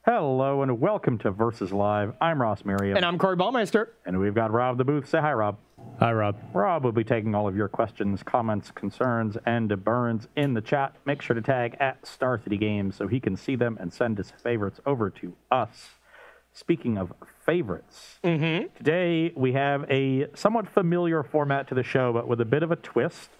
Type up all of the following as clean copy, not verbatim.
Hello and welcome to Versus Live. I'm Ross Merriam. And I'm Corey Baumeister. And we've got Rob the booth. Say hi, Rob. Hi, Rob. Rob will be taking all of your questions, comments, concerns, and burns in the chat. Make sure to tag at Star City Games so he can see them and send his favorites over to us. Speaking of favorites, today we have a somewhat familiar format to the show, but with a bit of a twist.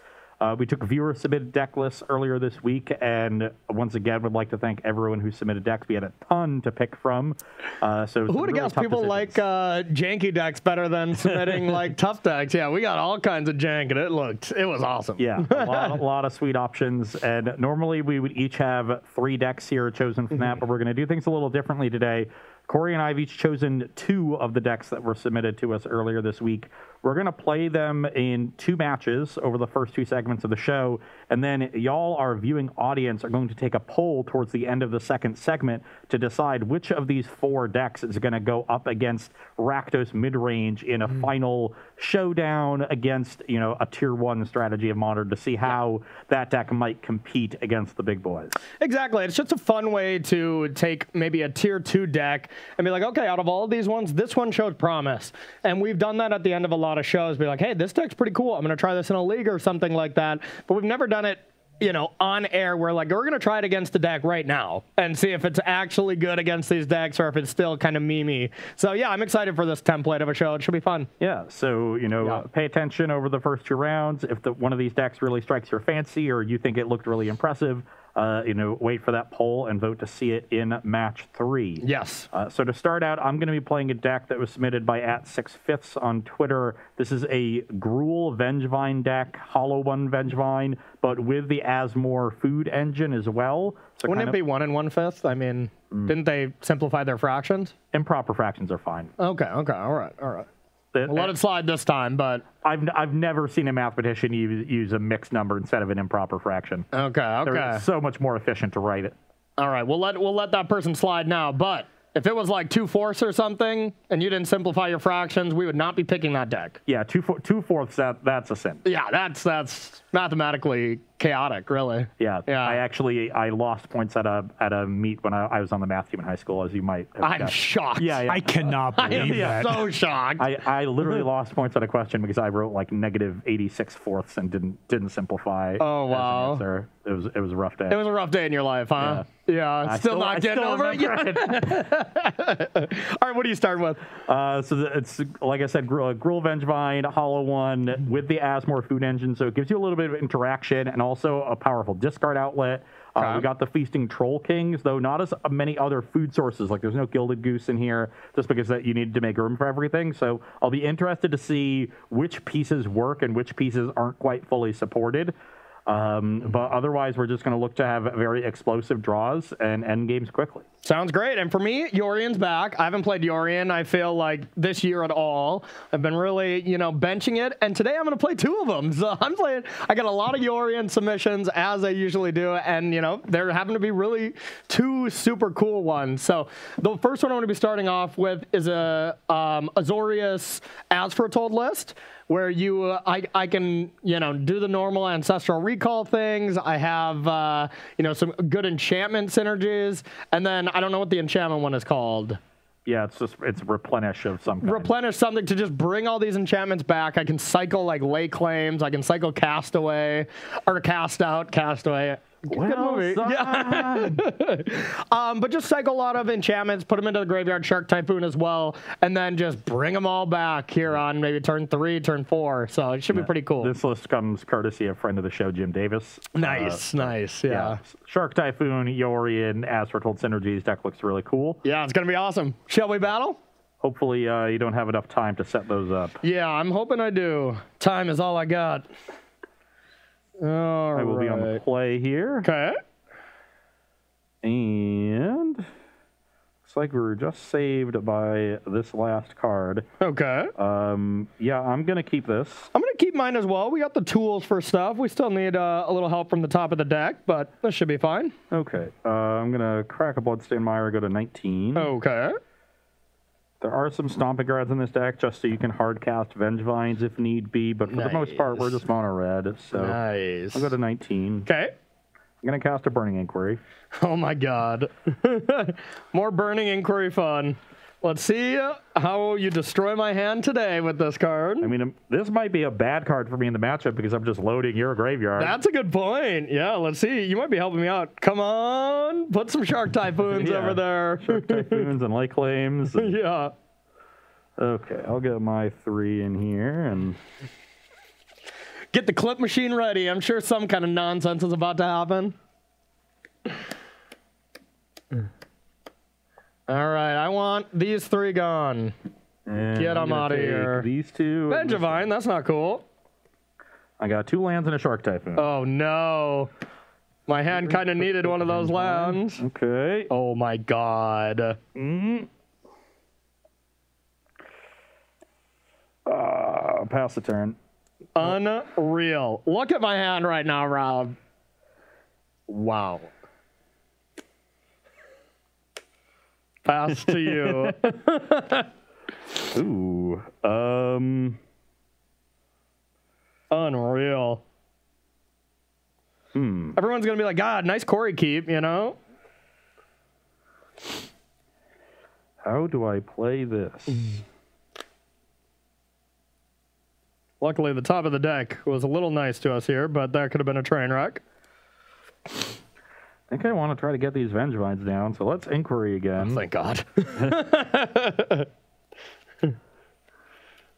We took viewer-submitted deck lists earlier this week, and once again, would like to thank everyone who submitted decks. We had a ton to pick from. So who would have guessed people like janky decks better than submitting like tough decks? Yeah, we got all kinds of jank, and it was awesome. Yeah, a lot of sweet options. And normally we would each have 3 decks here chosen from that, but we're going to do things a little differently today. Corey and I have each chosen 2 of the decks that were submitted to us earlier this week. We're going to play them in 2 matches over the first 2 segments of the show, and then y'all, our viewing audience, are going to take a poll towards the end of the second segment to decide which of these 4 decks is going to go up against Rakdos midrange in a final showdown against, a tier 1 strategy of Modern to see how that deck might compete against the big boys. Exactly. It's just a fun way to take maybe a tier 2 deck and be like, okay, out of all these ones, this one showed promise. And we've done that at the end of a lot of shows. Be like, hey, this deck's pretty cool. I'm going to try this in a league or something like that. But we've never done it, on air. We're like, we're going to try it against the deck right now and see if it's actually good against these decks or if it's still kind of memey. So, yeah, I'm excited for this template of a show. It should be fun. Yeah, so, pay attention over the first 2 rounds. If one of these decks really strikes your fancy or you think it looked really impressive, wait for that poll and vote to see it in match 3. Yes. So to start out, I'm going to be playing a deck that was submitted by @6fifths on Twitter. This is a Gruul Vengevine deck, Hollow One Vengevine, but with the Asmore food engine as well. So wouldn't it be 1 1/5? I mean, didn't they simplify their fractions? Improper fractions are fine. Okay, all right. We'll let it slide this time, but I've never seen a mathematician use a mixed number instead of an improper fraction. Okay. They're so much more efficient to write it. All right, we'll let that person slide now. But if it was like 2/4 or something, and you didn't simplify your fractions, we would not be picking that deck. Yeah, 2/4. That's a sin. Yeah, that's mathematically chaotic, really. Yeah. I lost points at a meet when I was on the math team in high school, as you might have I'm guessed. shocked. Yeah. I cannot believe that. So shocked. I literally lost points on a question because I wrote like -86/4 and didn't simplify. Oh, wow. As an answer. It was a rough day. It was a rough day in your life, huh? Yeah. Still not getting over it yet. All right, what do you start with? So it's, like I said, Gruul Vengevine, Hollow One with the Asmore food engine. So it gives you a little bit of interaction and also a powerful discard outlet. We got the Feasting Troll Kings, though not as many other food sources. Like there's no Gilded Goose in here, just because that you needed to make room for everything. So I'll be interested to see which pieces work and which pieces aren't quite fully supported. But otherwise, we're just going to look to have very explosive draws and end games quickly. Sounds great. And for me, Yorian's back. I haven't played Yorian, I feel like, this year at all. I've been really, benching it. And today I'm going to play 2 of them. So I got a lot of Yorian submissions, as I usually do. And, there happen to be really 2 super cool ones. So the first one I'm going to be starting off with is a Azorius Asphotold list, where I can, do the normal Ancestral Recall things. I have, some good enchantment synergies. And then I don't know what the enchantment one is called. Yeah, it's replenish of some kind. Replenish something to just bring all these enchantments back. I can cycle like Lay Claims. I can cycle Castaway or Cast Out, Castaway. Good movie. Yeah. But just cycle a lot of enchantments, put them into the graveyard, Shark Typhoon as well, and then just bring them all back here on maybe turn 3, turn 4. So it should be pretty cool. This list comes courtesy of friend of the show, Jim Davis. Nice. Yeah. Shark Typhoon, Yorian, Asphotold Synergies deck looks really cool. Yeah, it's going to be awesome. Shall we battle? Hopefully you don't have enough time to set those up. Yeah, I'm hoping I do. Time is all I got. I will be on the play here. Okay. And looks like we were just saved by this last card. Okay. Yeah, I'm going to keep this. I'm going to keep mine as well. We got the tools for stuff. We still need a little help from the top of the deck, but this should be fine. Okay. I'm going to crack a Bloodstained Mire, go to 19. Okay. There are some Stomping Grounds in this deck, just so you can hard cast Vengevines if need be, but for the most part, we're just mono red. So nice. I'll go to 19. Okay. going to cast a Burning Inquiry. Oh my god. More Burning Inquiry fun. Let's see how you destroy my hand today with this card. I mean, this might be a bad card for me in the matchup because I'm just loading your graveyard. That's a good point. Yeah, let's see. You might be helping me out. Come on. Put some Shark Typhoons over there. Shark Typhoons and Lake Claims. And... Yeah. Okay, I'll get my 3 in here and... Get the clip machine ready. I'm sure some kind of nonsense is about to happen. All right, I want these 3 gone. And Get them out of here. These 2. Vengevine, that's not cool. I got 2 lands and a Shark Typhoon. Oh, no. My hand kind of needed one of those lands. Okay. Oh, my God. Pass the turn. Unreal. Look at my hand right now, Rob. Wow. Pass to you. Ooh. Unreal. Everyone's going to be like, God, nice Corey keep, you know? How do I play this? Luckily, the top of the deck was a little nice to us here, but that could have been a train wreck. I think I want to try to get these Vengevines down, so let's Inquiry again. Oh, thank God.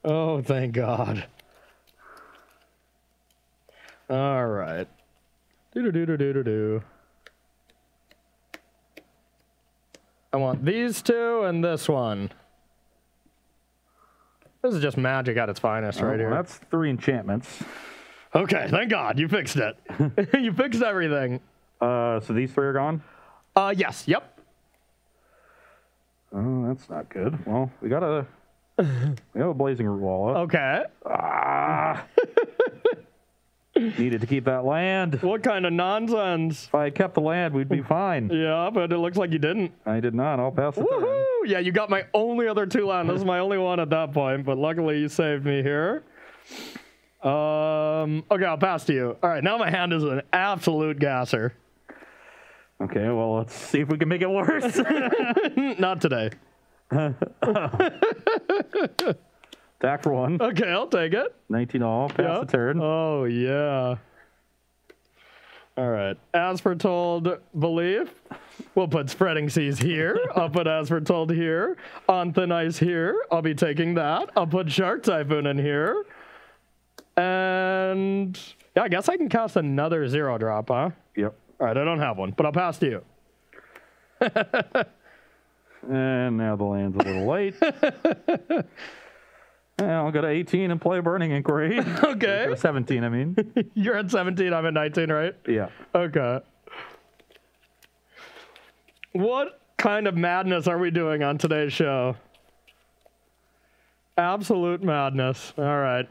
Oh, thank God. All right. Do-do-do-do-do-do-do. I want these 2 and this one. This is just magic at its finest right here. That's 3 enchantments. Okay, thank God. You fixed it. You fixed everything. So these 3 are gone? Yes. Yep. Oh, that's not good. Well, we have a Blazing Root Wallet. Okay. Needed to keep that land. What kind of nonsense? If I had kept the land, we'd be fine. Yeah, but it looks like you didn't. I did not. I'll pass the turn. Woohoo! Yeah, you got my only other 2 land. This is my only one at that point, but luckily you saved me here. Okay, I'll pass to you. All right, now my hand is an absolute gasser. Okay, well, let's see if we can make it worse. Not today. Attack for 1. Okay, I'll take it. 19 all. Pass the turn. Oh, yeah. All right. As foretold, belief. We'll put Spreading Seas here. I'll put As foretold here. On Thin Ice here. I'll be taking that. I'll put Shark Typhoon in here. And yeah, I guess I can cast another 0-drop, huh? Yep. All right, I don't have one, but I'll pass to you. And now the land's a little late. I'll go to 18 and play Burning Inquiry. Okay. Go to 17, I mean. You're at 17, I'm at 19, right? Yeah. Okay. What kind of madness are we doing on today's show? Absolute madness. All right.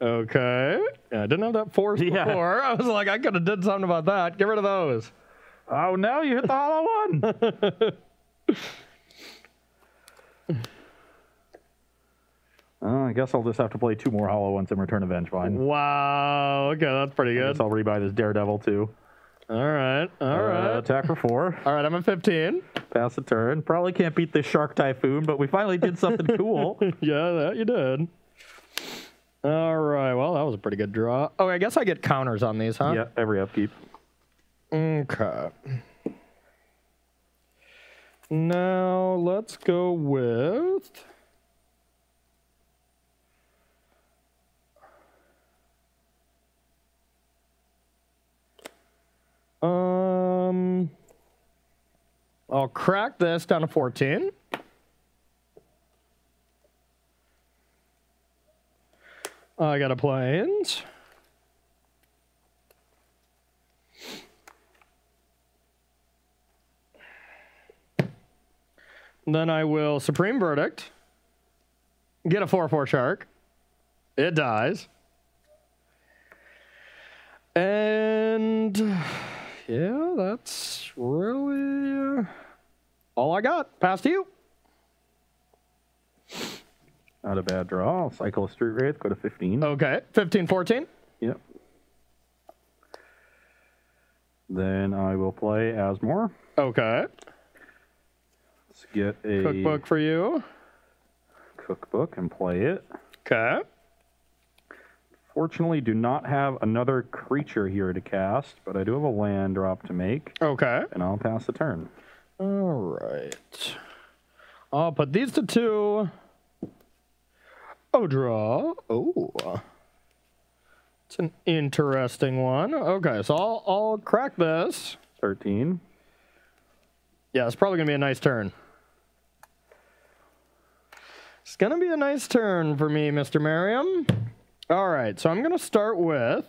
Okay. Yeah, I didn't have that force before. I was like, I could have did something about that. Get rid of those. Oh, no, you hit the hollow one. I guess I'll just have to play 2 more hollow ones and return a Vengevine. Wow. Okay, that's pretty good. I guess I'll rebuy this Daredevil, too. All right. All right. Attack for 4. All right, I'm at 15. Pass the turn. Probably can't beat this Shark Typhoon, but we finally did something cool. Yeah, that you did. All right. Well, that was a pretty good draw. Oh, I guess I get counters on these, huh? Yeah, every upkeep. Okay. Now, let's go with... I'll crack this down to 14. I got a plains. Then I will Supreme Verdict. Get a 4/4 shark. It dies. And yeah, that's really all I got. Pass to you. Not a bad draw. I'll cycle a Street Wraith, go to 15. Okay, 15, 14. Yep. Then I will play Asmore. Okay. Let's get a Cookbook for you. cookbook and play it. Okay. Fortunately, do not have another creature here to cast, but I do have a land drop to make, Okay. and I'll pass the turn. All right. I'll put these to 2. Oh, draw. Oh. It's an interesting one. Okay, so I'll crack this. 13. Yeah, it's probably going to be a nice turn. It's going to be a nice turn for me, Mr. Merriam. All right, so I'm going to start with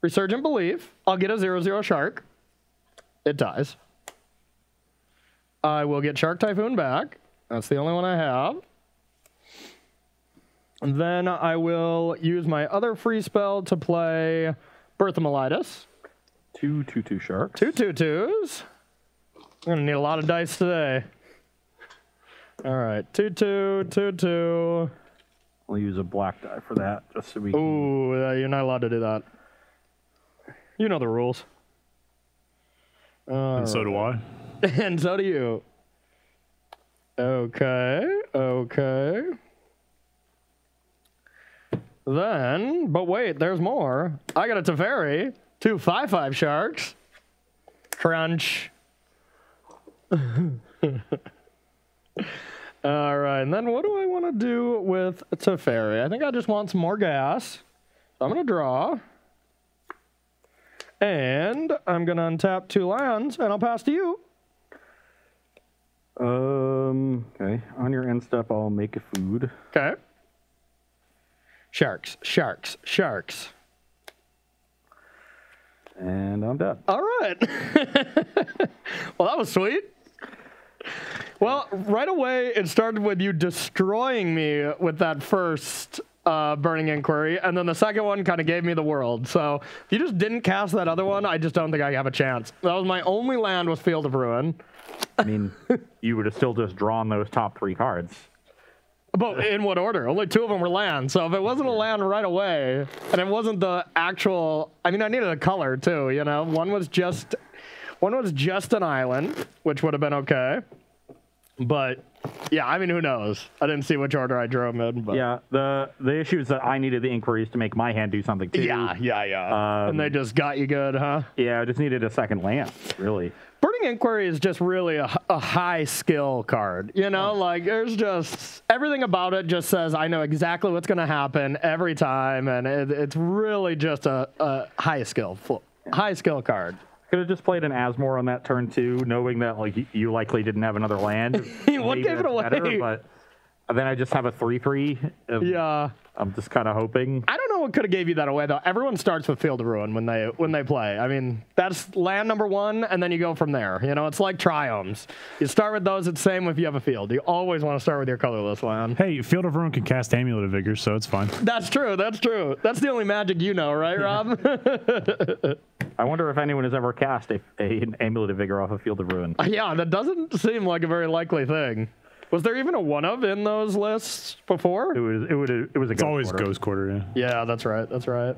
Resurgent Belief. I'll get a 0/0 Shark. It dies. I will get Shark Typhoon back. That's the only one I have. And then I will use my other free spell to play Berthamelitis. 2/2/2 sharks. 2 2/2s. I'm going to need a lot of dice today. All right, 2/2, 2/2. We'll use a black die for that, just so we can... Ooh, you're not allowed to do that. You know the rules. And so do I. And so do you. Okay, okay. Then, but wait, there's more. I got a Teferi, 2 5/5 sharks. Crunch. All right, and then what do I want to do with Teferi? I think I just want some more gas. So I'm going to draw. And I'm going to untap 2 lands, and I'll pass to you. Okay. On your end step, I'll make a food. Okay. Sharks, sharks, sharks. And I'm dead. All right. Well, that was sweet. Well, right away, it started with you destroying me with that first Burning Inquiry, and then the second one kind of gave me the world. So if you just didn't cast that other one, I just don't think I have a chance. That was my only land was Field of Ruin. I mean, you would have still just drawn those top 3 cards. But in what order? Only 2 of them were land. So if it wasn't a land right away, and it wasn't the actual, I mean, I needed a color too, you know? One was just an island, which would have been okay. But yeah, I mean, who knows? I didn't see which order I drew them in. But. Yeah, the issue is that I needed the inquiries to make my hand do something too. Yeah. And they just got you good, huh? Yeah, I just needed a second land, really. Burning Inquiry is just really a high skill card. You know, like there's just everything about it just says I know exactly what's going to happen every time. And it's really just a high skill card. Could have just played an Asmore on that turn too, knowing that like you likely didn't have another land. What gave it away? Better, but then I just have a 3/3. Yeah. I'm just kind of hoping. I don't know what could have gave you that away though. Everyone starts with Field of Ruin when they play. I mean, that's land number 1, and then you go from there. You know, it's like triomes. You start with those. It's the same if you have a field. You always want to start with your colorless land. Hey, Field of Ruin can cast Amulet of Vigor, so it's fine. That's true. That's true. That's the only magic you know, right, Rob? I wonder if anyone has ever cast an Amulet of Vigor off of Field of Ruin. Yeah, that doesn't seem like a very likely thing. Was there even a one of in those lists before? It was a It's always Ghost Quarter, yeah. Yeah, that's right. That's right.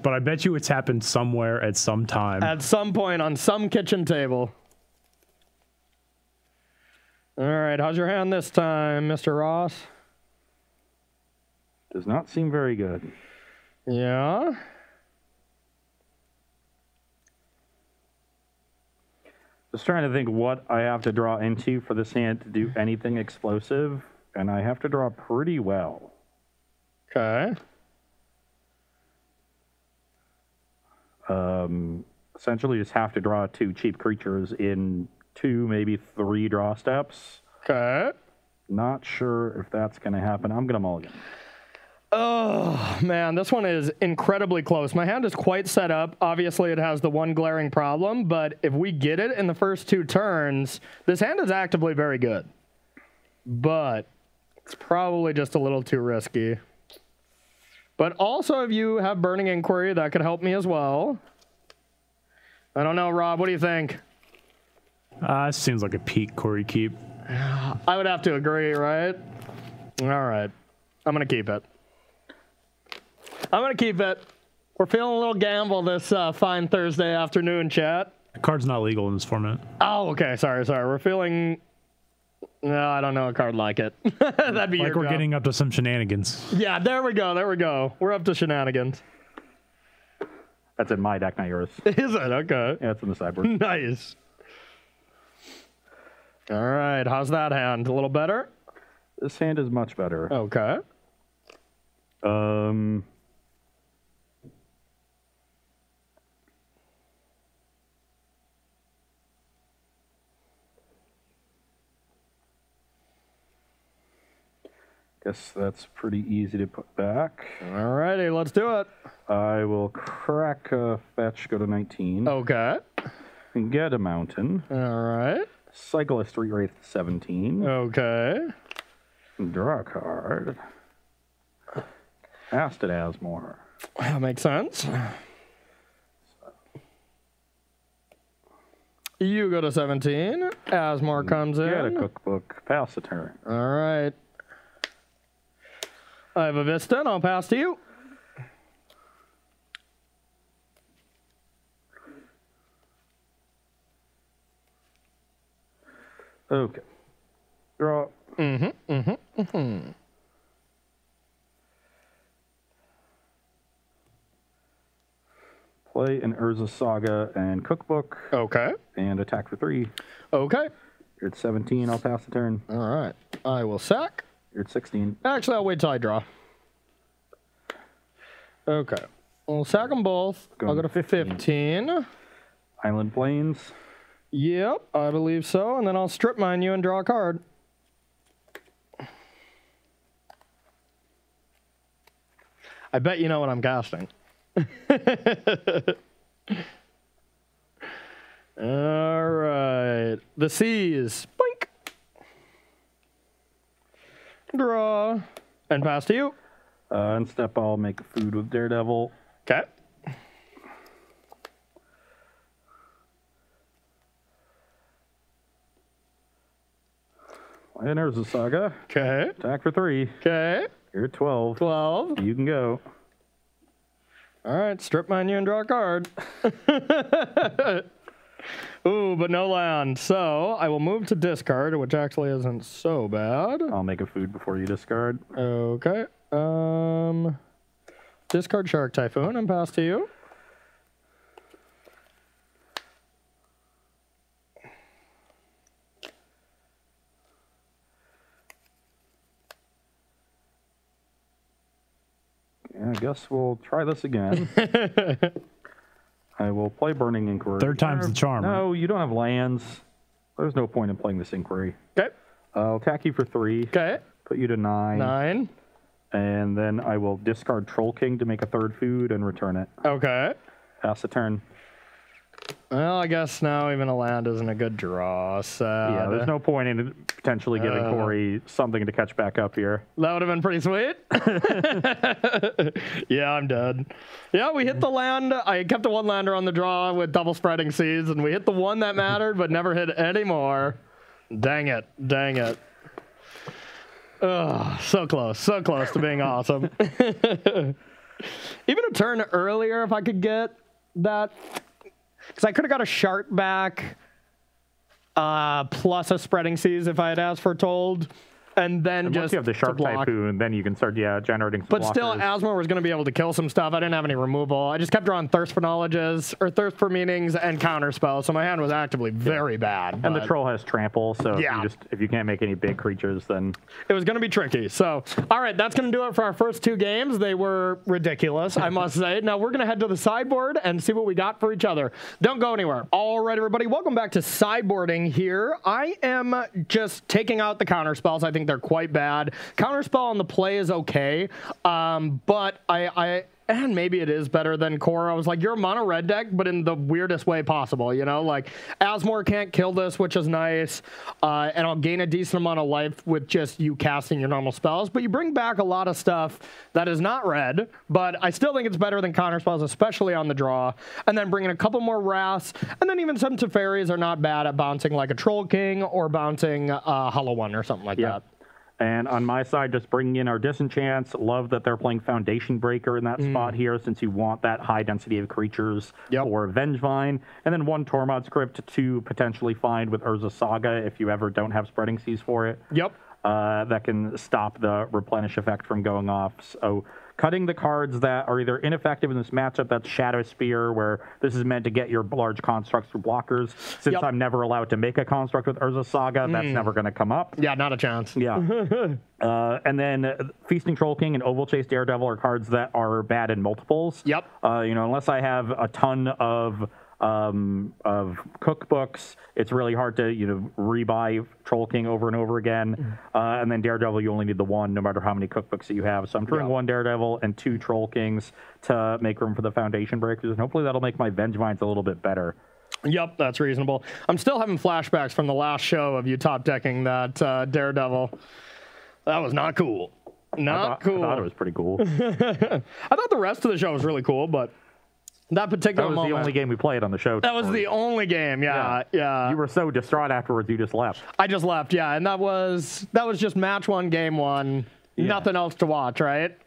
But I bet you it's happened somewhere at some time. At some point on some kitchen table. All right, how's your hand this time, Mr. Ross? Does not seem very good. Yeah. Just trying to think what I have to draw into for this hand to do anything explosive, and I have to draw pretty well. Okay. Essentially just have to draw 2 cheap creatures in 2, maybe 3 draw steps. Okay. Not sure if that's going to happen. I'm going to mulligan. Oh, man, this one is incredibly close. My hand is quite set up. Obviously, it has the one glaring problem, but if we get it in the first 2 turns, this hand is actively very good. But it's probably just a little too risky. But also, if you have Burning Inquiry, that could help me as well. I don't know, Rob, what do you think? Seems like a peak Corey keep. I would have to agree, right? All right. I'm going to keep it. I'm going to keep it. We're feeling a little gamble this fine Thursday afternoon, chat. The card's not legal in this format. Oh, okay. Sorry. We're feeling... No, I don't know a card like it. That'd be Like your we're job. getting up to some shenanigans. Yeah, there we go. We're up to shenanigans. That's in my deck, not yours. Is it? Okay. Yeah, it's in the sideboard. Nice. All right. How's that hand? A little better? This hand is much better. Okay. Guess that's pretty easy to put back. All righty. Let's do it. I will crack a fetch, go to 19. Okay. And get a mountain. All right. Cycle a Street Wraith 17. Okay. Draw a card. Cast it as more. That makes sense. You go to 17. Asmore comes in. Get a cookbook. Pass the turn. All right. I have a Vista, and I'll pass to you. Okay. Draw. Play an Urza Saga and Cookbook. Okay. And attack for 3. Okay. You're at 17. I'll pass the turn. All right. I will sack. You're at 16. Actually, I'll wait till I draw. Okay. We'll sack them both. I'll go to 15. Island Plains. Yep, I believe so. And then I'll strip mine you and draw a card. I bet you know what I'm casting. All right. The Seas. Boink. Draw. And pass to you. And step, I'll make a food with Daredevil. Okay. And there's a Saga. Okay. Attack for 3. Okay. You're at 12. 12. You can go. All right. Strip mine you and draw a card. Ooh, but no land. So I will move to discard, which actually isn't so bad. I'll make a food before you discard. Okay. Discard Shark Typhoon and pass to you. Yeah, I guess we'll try this again. I will play Burning Inquiry. Third time's the charm. No, you don't have lands. There's no point in playing this Inquiry. Okay. I'll attack you for 3. Okay. Put you to 9. 9. And then I will discard Troll King to make a 3rd food and return it. Okay. Pass the turn. Well, I guess now even a land isn't a good draw. So Yeah, there's no point in potentially giving Corey something to catch back up here. that would have been pretty sweet. Yeah, I'm dead. Yeah, we hit the land. I kept a 1-lander on the draw with double spreading seeds, and we hit the one that mattered, but never hit any more. Dang it. Dang it. Ugh, so close to being awesome. Even a turn earlier, if I could get that. Because I could have got a Shark back plus a Spreading Seas if I had asked for Told. And then And just once you have the Shark Typhoon, then you can start, generating some But still, blockers. Asmore was going to be able to kill some stuff. I didn't have any removal. I just kept drawing Thirst for Knowledges, or Thirst for Meanings, and Counter Spells. So my hand was actively very bad. And the but Troll has Trample, so Yeah. if you can't make any big creatures, then... it was going to be tricky. So, all right, that's going to do it for our first 2 games. They were ridiculous, I must say. Now we're going to head to the sideboard and see what we got for each other. Don't go anywhere. All right, everybody, welcome back to sideboarding here. I am just taking out the Counter Spells. I think they're quite bad. Counterspell on the play is okay, but and maybe it is better than core. I was like, you're a mono red deck, but in the weirdest way possible, like Asmore can't kill this, which is nice, and I'll gain a decent amount of life with just you casting your normal spells, but you bring back a lot of stuff that is not red, but I still think it's better than counter spells, especially on the draw, and then bringing a couple more Wraths, and then even some Teferis are not bad at bouncing like a Troll King or bouncing Hollow One or something like that. And on my side, just bringing in our Disenchants. Love that they're playing Foundation Breaker in that spot here, since you want that high density of creatures for Vengevine. And then 1 Tormod Script to potentially find with Urza Saga if you ever don't have Spreading Seas for it. That can stop the Replenish effect from going off. So cutting the cards that are either ineffective in this matchup, that's Shadow Spear, where this is meant to get your large constructs through blockers. Since I'm never allowed to make a construct with Urza Saga, that's never going to come up. Yeah, not a chance. Yeah. And then Feasting Troll King and Oval Chase Daredevil are cards that are bad in multiples. You know, unless I have a ton of cookbooks, it's really hard to, you know, rebuy Troll King over and over again. And then Daredevil, you only need the 1 no matter how many cookbooks that you have. So I'm throwing 1 Daredevil and 2 Troll Kings to make room for the Foundation Breakers, and hopefully that'll make my Vengevines a little bit better. Yep, that's reasonable. I'm still having flashbacks from the last show of you top decking that Daredevil. That was not cool. Not cool. I thought it was pretty cool. I thought the rest of the show was really cool, but that particular moment. That was the only game we played on the show. That was the only game, yeah. You were so distraught afterwards, you just left. I just left, yeah, and that was just match 1, game 1. Nothing else to watch, right?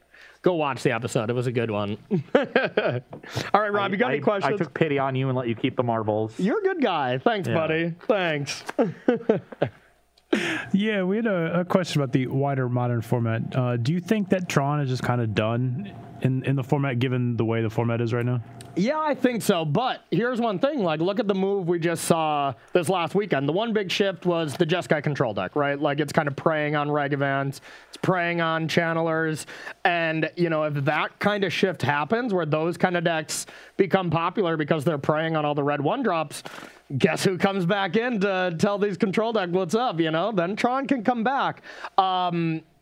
Go watch the episode. It was a good one. All right, Rob, you got any questions? I took pity on you and let you keep the marbles. You're a good guy. Thanks, buddy. Thanks. Yeah, we had a question about the wider Modern format. Do you think that Tron is just kind of done in the format, given the way the format is right now? Yeah, I think so. But here's one thing. Like, look at the move we just saw this last weekend. The one big shift was the Jeskai control deck, right? Like, it's kind of preying on Regavans. It's preying on Channelers. And, you know, if that kind of shift happens, where those kind of decks become popular because they're preying on all the red 1-drops, guess who comes back in to tell these control deck what's up, you know? Then Tron can come back.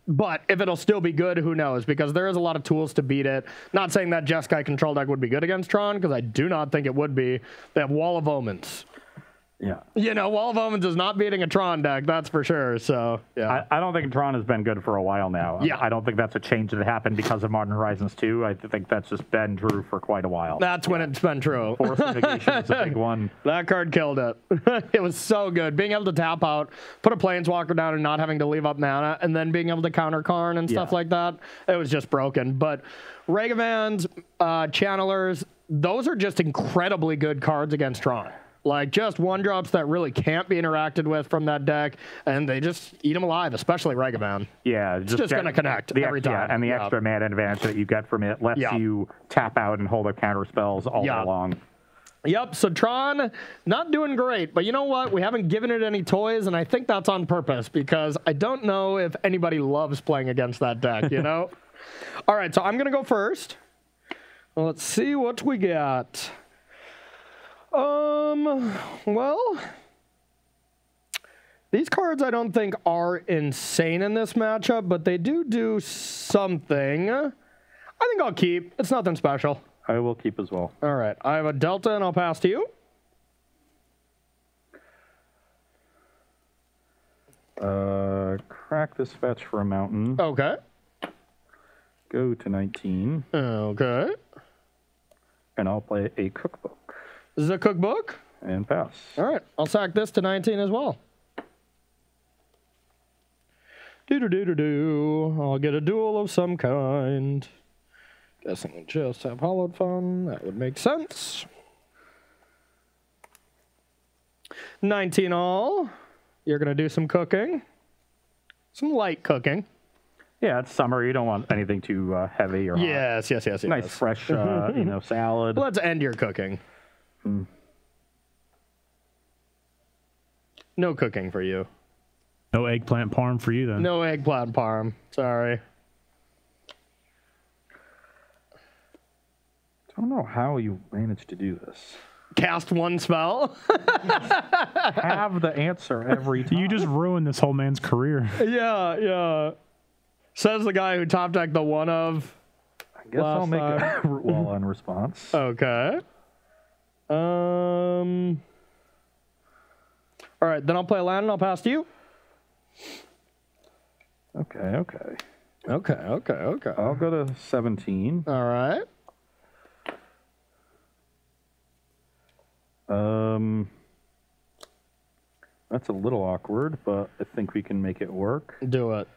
But if it'll still be good, who knows? Because there is a lot of tools to beat it. Not saying that Jeskai control deck would be good against Tron, because I do not think it would be. They have Wall of Omens. Yeah. You know, Wall of Omens is not beating a Tron deck, that's for sure. So, yeah. I don't think Tron has been good for a while now. Yeah. I don't think that's a change that happened because of Modern Horizons 2. I think that's just been true for quite a while. That's when it's been true. Force of Negation is a big one. That card killed it. It was so good. Being able to tap out, put a Planeswalker down and not having to leave up mana, and then being able to counter Karn and stuff like that, it was just broken. But Regavans, Channelers, those are just incredibly good cards against Tron. Like, just 1-drops that really can't be interacted with from that deck, and they just eat them alive, especially Regavan. Yeah. It's just going to connect every time. Yeah, and the extra mana advantage that you get from it lets you tap out and hold up counter spells all day long. Yep, so Tron, not doing great, but you know what? We haven't given it any toys, and I think that's on purpose, because I don't know if anybody loves playing against that deck, you know? All right, so I'm going to go first. Well, let's see what we got. Well, these cards I don't think are insane in this matchup, but they do something. I think I'll keep. It's nothing special. I will keep as well. All right. I have a Delta, and I'll pass to you. Crack this fetch for a mountain. Okay. Go to 19. Okay. And I'll play a cookbook. This is a cookbook? And pass. All right. I'll sack this to 19 as well. I'll get a duel of some kind. Guessing we just have Hollowed Fun. That would make sense. 19 all. You're going to do some cooking. Some light cooking. Yeah, it's summer. You don't want anything too heavy or hot. Yes. Nice fresh, salad. Let's end your cooking. No cooking for you. No eggplant parm for you then. No eggplant parm. Sorry. Don't know how you managed to do this. Cast one spell. Have the answer every time. You just ruined this whole man's career. Yeah. Says the guy who top decked the one of. I guess I'll make a root wall on response. Okay. All right, then I'll play a land and I'll pass to you. Okay. I'll go to 17. All right. That's a little awkward, but I think we can make it work. Do it.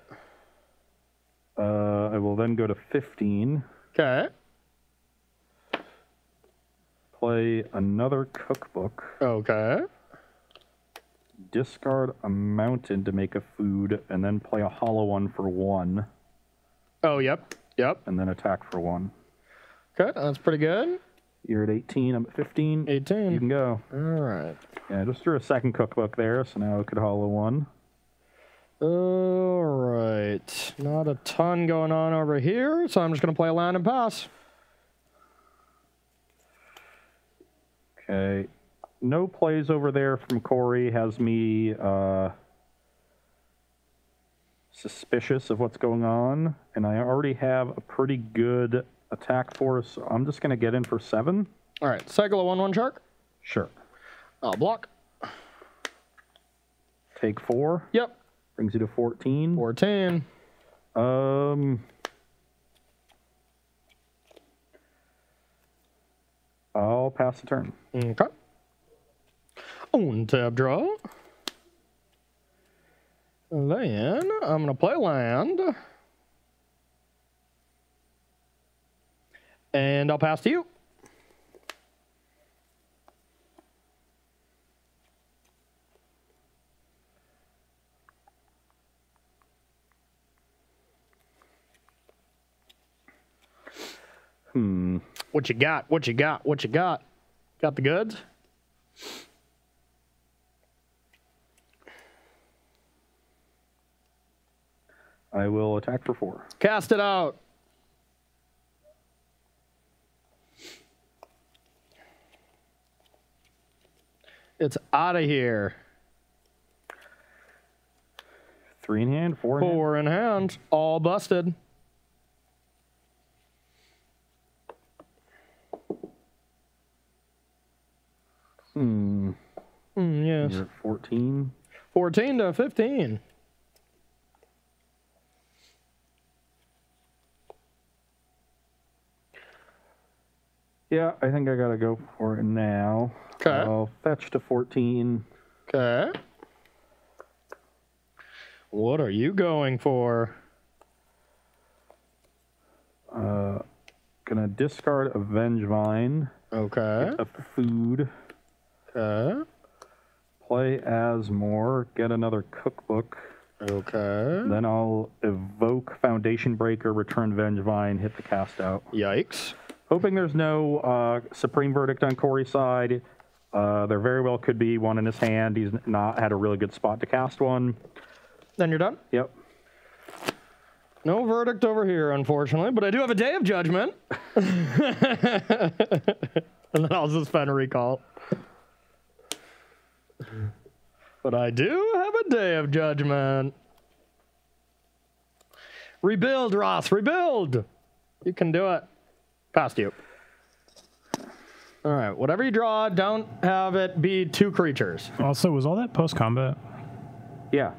I will then go to 15. Okay. Play another cookbook. Okay. Discard a mountain to make a food, and then play a hollow one for 1. Oh, yep. Yep. And then attack for 1. Okay, that's pretty good. You're at 18. I'm at 15. 18. You can go. All right. Yeah, just drew a second cookbook there, so now I could hollow 1. All right. Not a ton going on over here, so I'm just going to play a land and pass. Okay. No plays over there from Corey has me suspicious of what's going on, and I already have a pretty good attack force, so I'm just going to get in for 7. All right. Cycle a 1/1 shark. Sure. I'll block. Take 4. Yep. Brings you to 14. 14. I'll pass the turn. Okay. Untap draw. Then I'm going to play land. And I'll pass to you. What you got? What you got? What you got? Got the goods? I will attack for 4. Cast it out. It's out of here. 3 in hand, 4 in hand. 4 in hand. All busted. Yes. You're at 14. 14 to 15. Yeah, I think I gotta go for it now. Okay. I'll fetch to 14. Okay. What are you going for? Gonna discard a Vengevine. Okay. A food. Okay. Play Asmore. Get another cookbook. Okay. Then I'll evoke Foundation Breaker, return Vengevine, hit the cast out. Yikes. Hoping there's no Supreme Verdict on Corey's side. There very well could be one in his hand. He's not had a really good spot to cast one. Then you're done? Yep. No verdict over here, unfortunately, but I do have a Day of Judgment. And then I'll suspend recall. But I do have a Day of Judgment. Rebuild, Ross, rebuild! You can do it. Past you. All right, whatever you draw, don't have it be 2 creatures. Also, was all that post-combat? Yeah.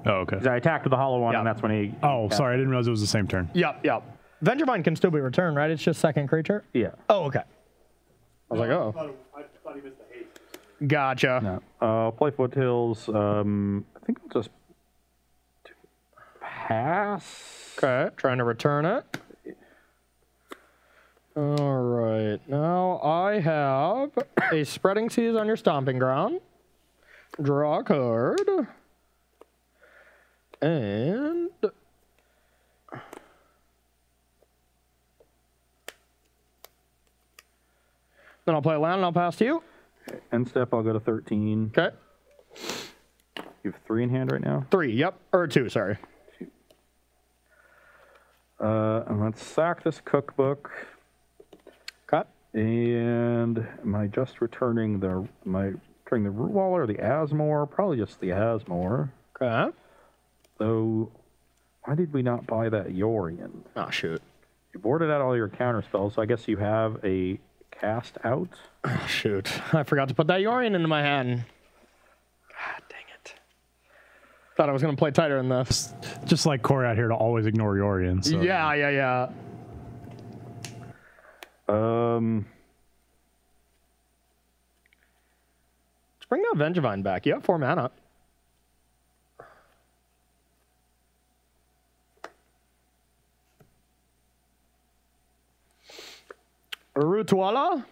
Oh, okay. 'Cause I attacked with the hollow one, Yeah. and that's when he... Oh, sorry. I didn't realize it was the same turn. Yep, yep. Vengevine can still be returned, right? It's just second creature? Yeah. Oh, okay. I was like, oh. I thought he missed the haste. Gotcha. No. I'll play Foothills. I think I'll just pass. Okay, trying to return it. All right, now I have a Spreading Seas on your stomping ground. Draw a card. And... then I'll play a land and I'll pass to you. End step, I'll go to 13. Okay. You have 3 in hand right now? 3, yep. Or 2, sorry. And let's sack this cookbook. Okay. And am I just returning the Root Wall or the Asmore? Probably just the Asmore. Okay. So why did we not buy that Yorion? Oh, shoot. You boarded out all your counter spells, so I guess you have a cast out. Oh, shoot. I forgot to put that Yorion into my hand. God dang it. Thought I was going to play tighter than this. Just like Corey out here to always ignore Yorion. So. Yeah. Let's bring that Vengevine back. You have 4 mana. Rutuala.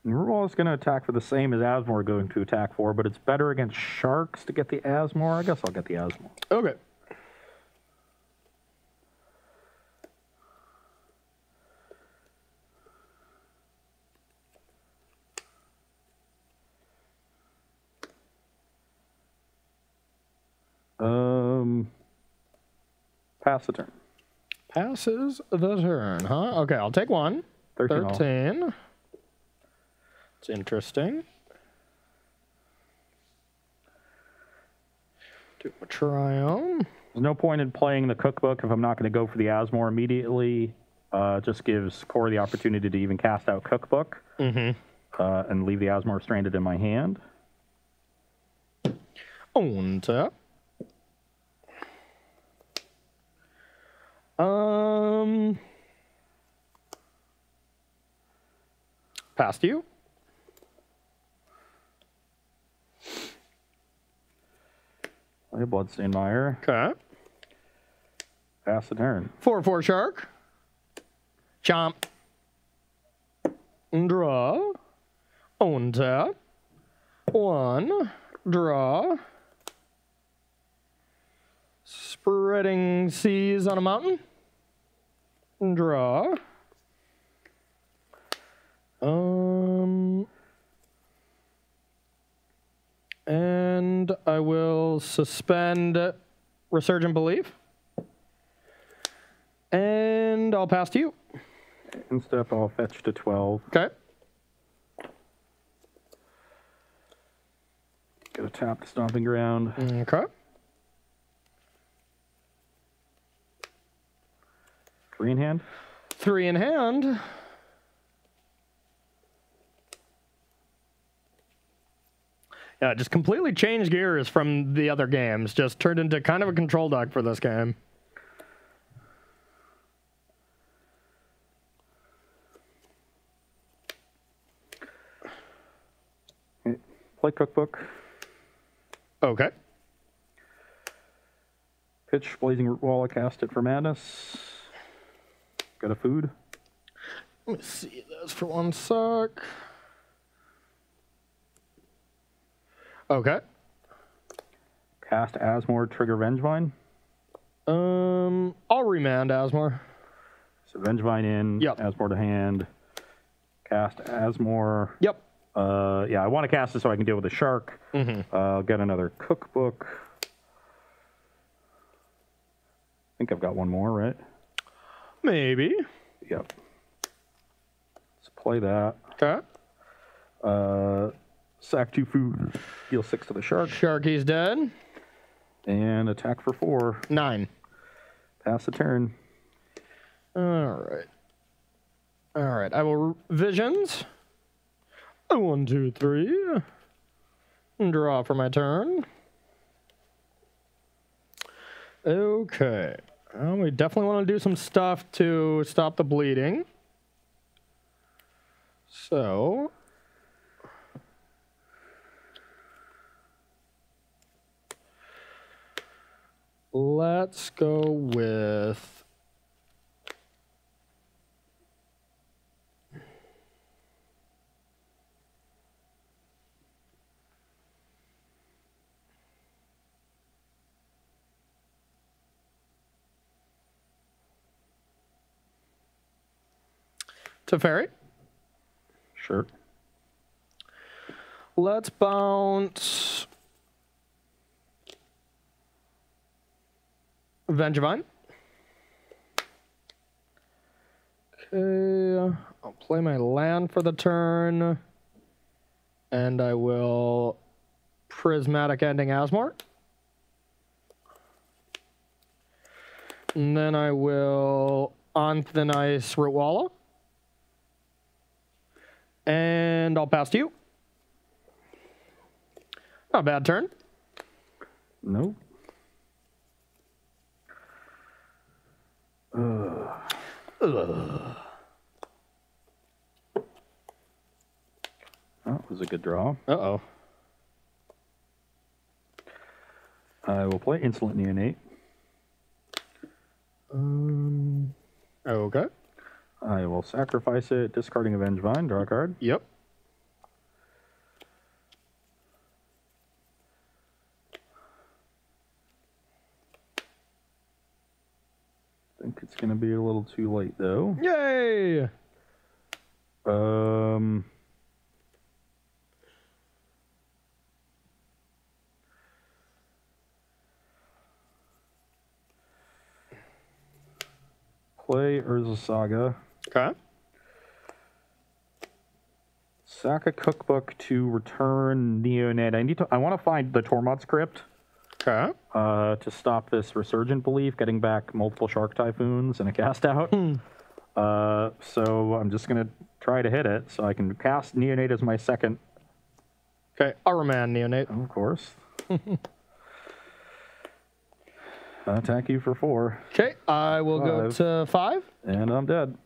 Rural is going to attack for the same as Asmore going to attack for, but it's better against sharks to get the Asmore. I guess I'll get the Asmore. Okay. Pass the turn. Passes the turn, huh? Okay, I'll take one. 13. It's interesting. Do a Triumph. There's no point in playing the cookbook if I'm not going to go for the Asmore immediately. It just gives Corey the opportunity to even cast out cookbook and leave the Asmore stranded in my hand. Untap. Past you. Play a Bloodstained Mire. Okay. Pass the turn. 4/4 shark. Chomp. Draw. Untap. 1. Draw. Spreading seas on a mountain. Draw. And I will suspend Resurgent Belief. And I'll pass to you. Instep, I'll fetch to 12. Okay. Get a tapped Stomping Ground. Okay. 3 in hand. 3 in hand. Yeah, just completely changed gears from the other games. Just turned into kind of a control deck for this game. Play cookbook. Okay. Pitch Blazing Root Wall, cast it for madness. Got a food. Let me see this for one sec. Okay. Cast Asmore, trigger Vengevine. I'll remand Asmore. So Vengevine in, Yep. Asmore to hand. Cast Asmore. Yep. Yeah, I want to cast it so I can deal with the shark. I'll get another cookbook. I think I've got one more, right? Maybe. Yep. Let's play that. Okay. Sack 2 food. Deal 6 to the shark. Sharky's dead. And attack for 4. 9. Pass the turn. All right. All right. I will visions. 1, 2, 3. Draw for my turn. Okay. Well, we definitely want to do some stuff to stop the bleeding. So. Let's go with. Teferi. Sure. Let's bounce Vengevine. Okay, I'll play my land for the turn, and I will Prismatic Ending Asmore. And then I will On Thin Ice Rootwalla. And I'll pass to you. Not a bad turn. Nope. That was a good draw. Uh-oh. I will play Insolent Neonate. Okay. I will sacrifice it, discarding Avenge Vine, draw a card. Yep. I think it's going to be a little too late, though. Yay! Play Urza Saga. Okay. Sack a cookbook to return Neonate. I want to find the Tormod script. Okay. To stop this resurgent belief, getting back multiple shark typhoons and a cast out. So I'm just gonna try to hit it. So I can cast Neonate as my second. Okay. Arman Neonate. Of course. Attack you for 4. Okay. I will go to 5. And I'm dead.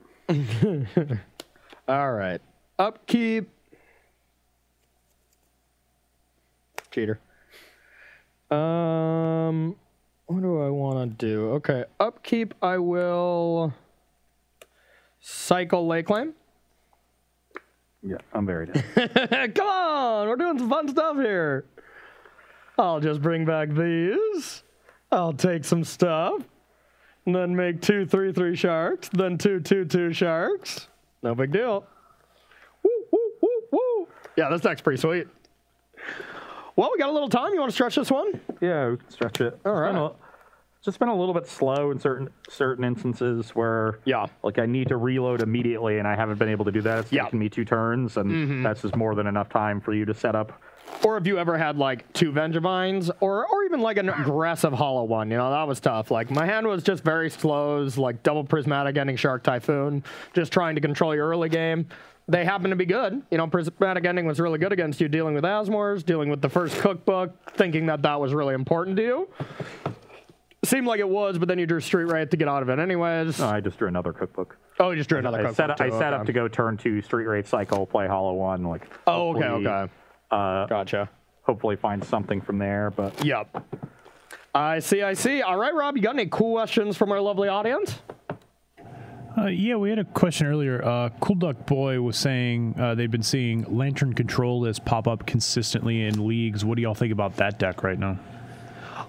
All right. Upkeep. Cheater. What do I want to do? Okay, upkeep. I will cycle Lake Claim. Yeah, I'm very dead. Come on, we're doing some fun stuff here. I'll just bring back these. I'll take some stuff, and then make 2 3/3 sharks, then 2 2/2 sharks. No big deal. Woo woo woo woo. Yeah, this deck's pretty sweet. Well, we got a little time. You want to stretch this one? Yeah, we can stretch it. All right. It's just been a little bit slow in certain instances where, like I need to reload immediately, and I haven't been able to do that. It's taken me 2 turns, and that's just more than enough time for you to set up. Or if you ever had like 2 Vengevines, or even like an aggressive hollow one, you know, that was tough. Like my hand was just very slows, like double prismatic ending Shark Typhoon, just trying to control your early game. They happen to be good. You know, prismatic ending was really good against you dealing with Asmores, dealing with the first cookbook, thinking that that was really important to you. Seemed like it was, but then you drew Street Wraith to get out of it anyways. No, I just drew another cookbook. Oh, you just drew another cookbook. I set up to go turn 2, Street Wraith cycle, play Hollow 1. Like, oh, okay. Gotcha. Hopefully find something from there, but... Yep. I see. All right, Rob, you got any cool questions from our lovely audience? Yeah, we had a question earlier. Cool Duck Boy was saying they've been seeing Lantern Control List pop up consistently in leagues. What do y'all think about that deck right now?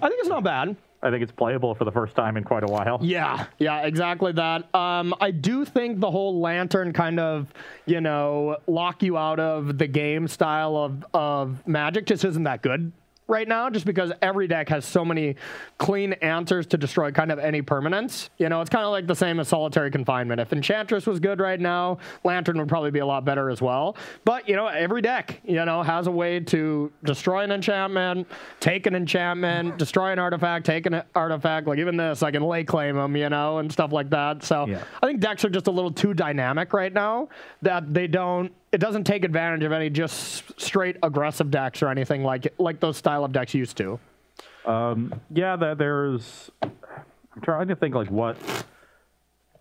I think it's not bad. I think it's playable for the first time in quite a while. Yeah, exactly that. I do think the whole Lantern kind of, you know, lock you out of the game style of Magic just isn't that good right now, just because every deck has so many clean answers to destroy kind of any permanence. You know, it's kind of like the same as Solitary Confinement. If Enchantress was good right now, Lantern would probably be a lot better as well. But, you know, every deck, you know, has a way to destroy an enchantment, take an enchantment, destroy an artifact, take an artifact. Like even this, I can lay claim them, you know, and stuff like that. So I think decks are just a little too dynamic right now that it doesn't take advantage of any just straight aggressive decks or anything like those style of decks used to. There's... I'm trying to think like what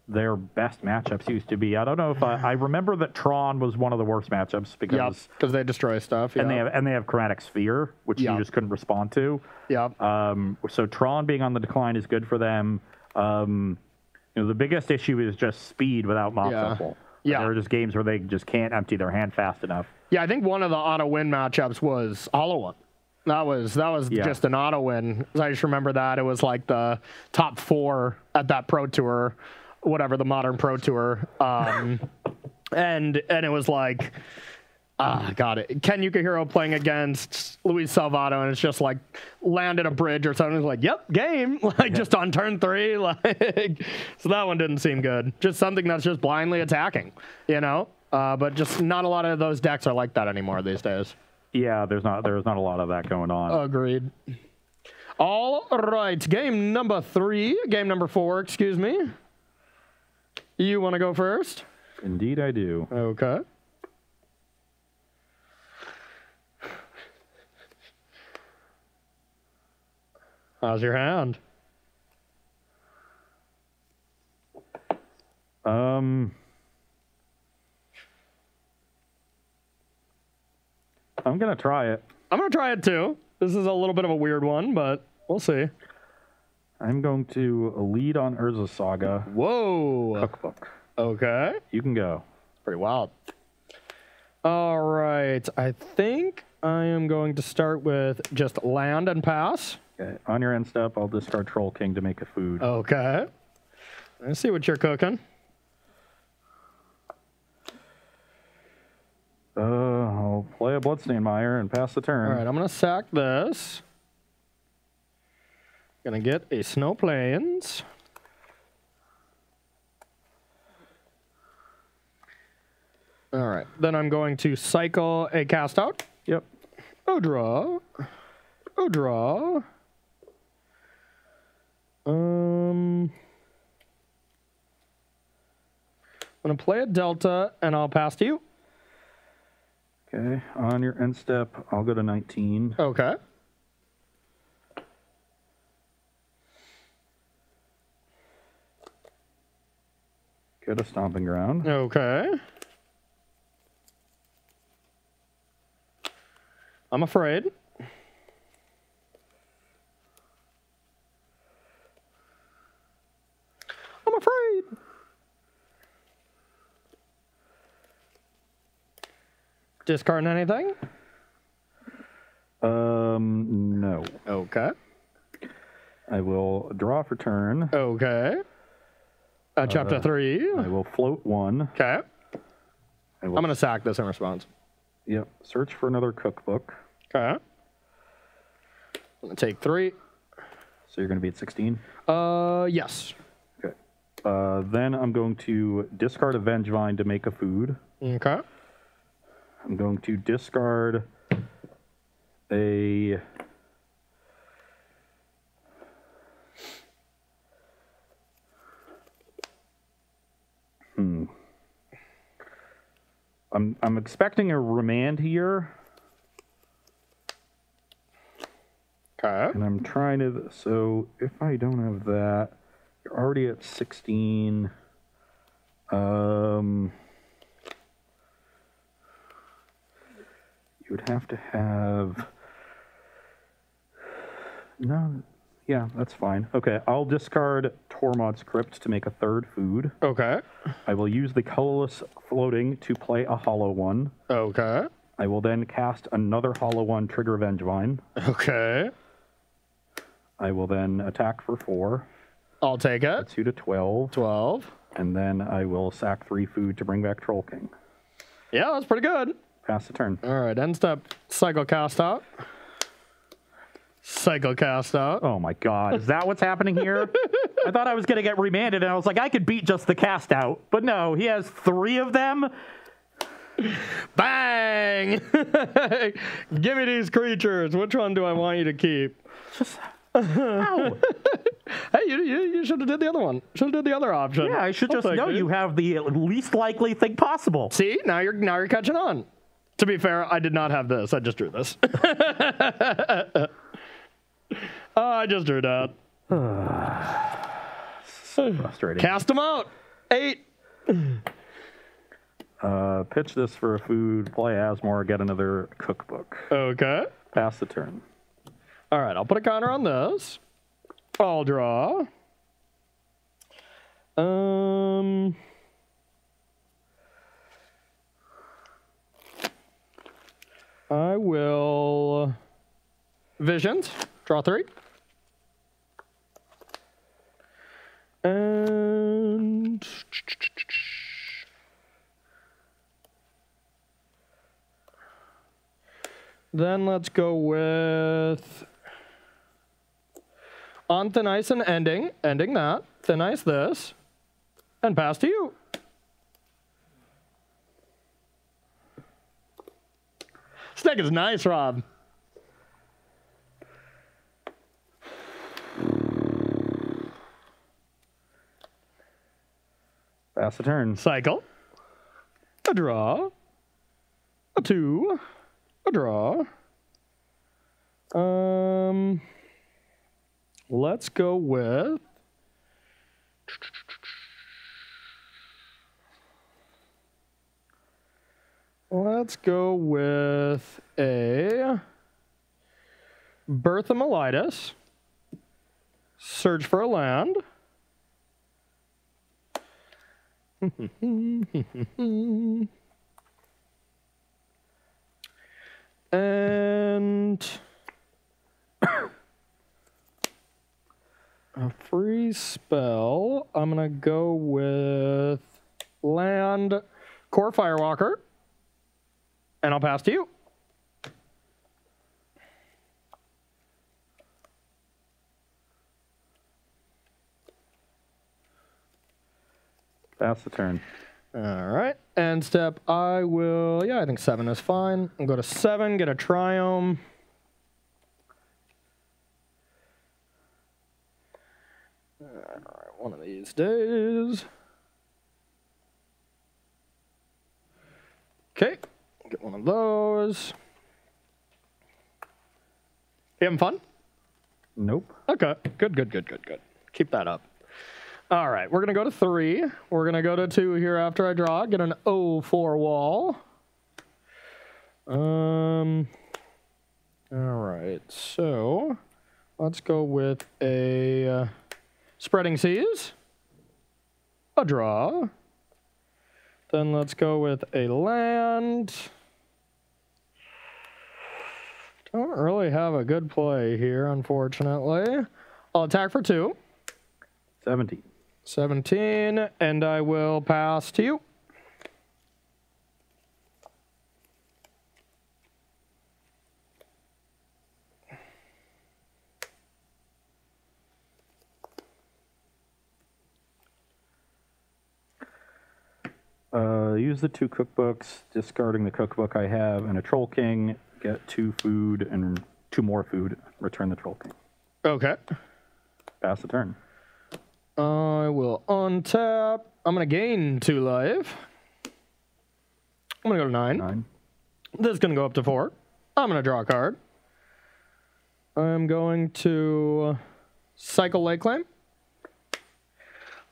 their best matchups used to be. I don't know if I remember that Tron was one of the worst matchups because they destroy stuff. And they have Chromatic Sphere, which you just couldn't respond to. So Tron being on the decline is good for them. You know, the biggest issue is just speed without Mob Temple. There are just games where they just can't empty their hand fast enough. Yeah, I think one of the auto-win matchups was Hollow One. That was just an auto-win. I just remember that. It was like the top 4 at that Pro Tour, whatever, the Modern Pro Tour. And it was like, got it. Ken Yukihiro playing against Luis Salvato, and it's just like landed a bridge or something. It's like, yep, game. Just on turn 3. So that one didn't seem good. Just something that's just blindly attacking, you know? But just not a lot of those decks are like that anymore these days. Yeah, there's not a lot of that going on. Agreed. All right, game number 4, excuse me. You want to go first? Indeed, I do. Okay. How's your hand? I'm going to try it. I'm going to try it too. This is a little bit of a weird one, but we'll see. I'm going to lead on Urza Saga. Whoa. Cookbook. Okay. You can go. Pretty wild. All right. I think I am going to start with just land and pass. Okay. On your end step, I'll discard Troll King to make a food. Okay. Let's see what you're cooking. I'll play a Bloodstained Mire and pass the turn. All right, I'm going to sack this. Going to get a Snow Plains. All right, then I'm going to cycle a cast out. Yep. Draw. I'm going to play a Delta, and I'll pass to you. Okay. On your end step, I'll go to 19. Okay. Go to Stomping Ground. Okay. I'm afraid. I'm afraid. Discard anything? No. Okay. I will draw for turn. Okay. Chapter 3. I will float one. Okay. I will, I'm going to sack this in response. Yep. Search for another cookbook. Okay. I'm going to take 3. So you're going to be at 16? Yes. Okay. Then I'm going to discard a Vengevine to make a food. Okay. I'm going to discard a... I'm expecting a remand here. Okay. And I'm trying to... So if I don't have that, you're already at 16. You would have to have... No, yeah, that's fine. Okay, I'll discard Tormod's Crypt to make a third food. Okay. I will use the colorless floating to play a hollow one. Okay. I will then cast another hollow one, trigger Vengevine. Okay. I will then attack for 4. I'll take it. 2 to 12. 12. And then I will sack 3 food to bring back Troll King. Yeah, that's pretty good. Pass the turn. All right, end step, cycle cast out. Cycle cast out. Oh my god, is that what's happening here? I thought I was going to get remanded, and I was like, I could beat just the cast out. But no, he has 3 of them. Bang! Give me these creatures. Which one do I want you to keep? Ow. Hey, you should have did the other one. Should have did the other option. Yeah, I should I'll just take know it. you have the least likely thing possible. See, now you're catching on. To be fair, I did not have this. I just drew this. I just drew that. So frustrating. Cast them out. 8. Pitch this for a food, play Asmore, get another cookbook. Okay. Pass the turn. All right, I'll put a counter on this. I'll draw. I will Visions. Draw 3. And then let's go with on Thin Ice and ending that. Thin Ice this, and pass to you. This deck is nice, Rob. Pass the turn. Cycle. A draw. A 2. A draw. Let's go with a Birth of Melitus. Search for a land. And a free spell. I'm going to go with land Core Firewalker. And I'll pass to you. Pass the turn. All right. End step, I will, I think 7 is fine. I'll go to 7, get a Triome. All right, one of these days. Okay, get one of those. You having fun? Nope. Okay, good. Keep that up. All right, we're going to go to 3. We're going to go to 2 here after I draw. Get an 0-4 wall. All right, so let's go with a Spreading Seas. A draw. Then let's go with a land. Don't really have a good play here, unfortunately. I'll attack for 2. 17. 17, and I will pass to you. Use the 2 cookbooks, discarding the cookbook I have, and a Troll King. Get 2 food and 2 more food. Return the Troll King. Okay. Pass the turn. I will untap. I'm going to gain 2 life. I'm going to go to 9. 9. This is going to go up to 4. I'm going to draw a card. I'm going to cycle Lake Claim.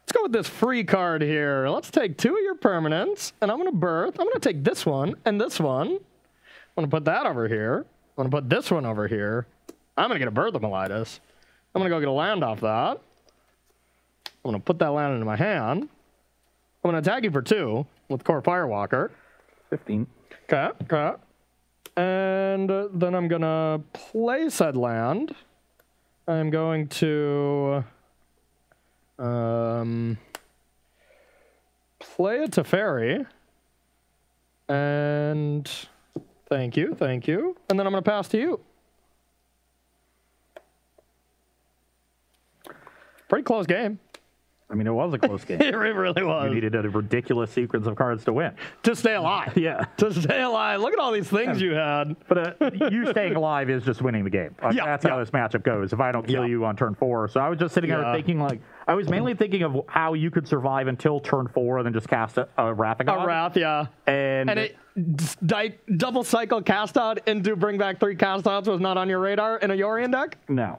Let's go with this free card here. Let's take 2 of your permanents, and I'm going to birth. I'm going to take this one and this one. I'm going to put that over here. I'm going to put this one over here. I'm going to get a Birth of Melitus. I'm going to go get a land off that. I'm going to put that land into my hand. I'm going to attack you for 2 with Core Firewalker. 15. Okay. And then I'm going to play said land. I'm going to play a Teferi. And thank you. And then I'm going to pass to you. Pretty close game. I mean, it was a close game. It really was. You needed a ridiculous sequence of cards to win. To stay alive. Yeah. To stay alive. Look at all these things you had. But you staying alive is just winning the game. That's how this matchup goes. If I don't kill you on turn 4. So I was just sitting there thinking, I was mainly thinking of how you could survive until turn 4 and then just cast a Wrath of God. A Wrath, yeah. And it double cycle cast out into bring back 3 cast outs was not on your radar in a Yorion deck? No.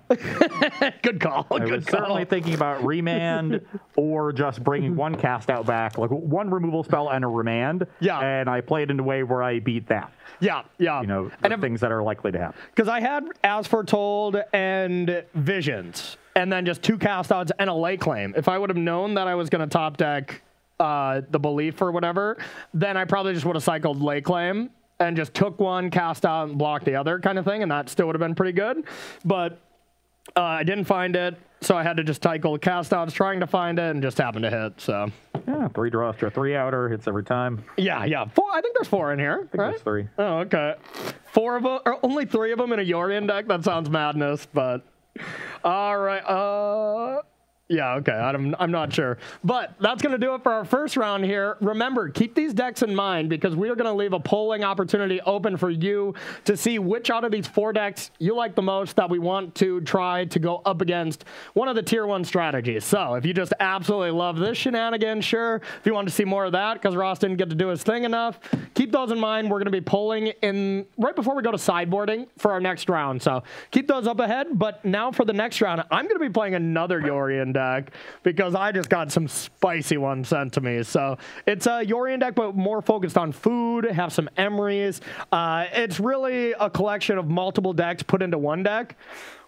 Good call. I was certainly thinking about remand or just bringing 1 cast out back, like 1 removal spell and a remand. Yeah. And I played in a way where I beat that. Yeah. You know, things that are likely to happen. Because I had As Foretold and Visions, and then just 2 cast outs and a Lake Claim. If I would have known that I was going to top deck the Belief or whatever, then I probably just would have cycled Lake Claim and just took 1, cast out, and blocked the other kind of thing, and that still would have been pretty good. But I didn't find it, so I had to just cycle cast outs trying to find it, and just happened to hit. So yeah, 3 draws to a 3 outer, hits every time. Yeah. 4. I think there's 4 in here. I think there's 3. Oh, okay. 4 of them, or only 3 of them in a Yorion deck. That sounds madness, but all right. Yeah, okay, I'm not sure. But that's going to do it for our first round here. Remember, keep these decks in mind because we are going to leave a polling opportunity open for you to see which out of these 4 decks you like the most that we want to try to go up against one of the tier 1 strategies. So if you just absolutely love this shenanigan, sure. If you want to see more of that because Ross didn't get to do his thing enough, keep those in mind. We're going to be polling in right before we go to sideboarding for our next round. So keep those up ahead. But now for the next round, I'm going to be playing another Yorion deck because I just got some spicy ones sent to me. So it's a Yorion deck, but more focused on food, have some Emeries. It's really a collection of multiple decks put into one deck.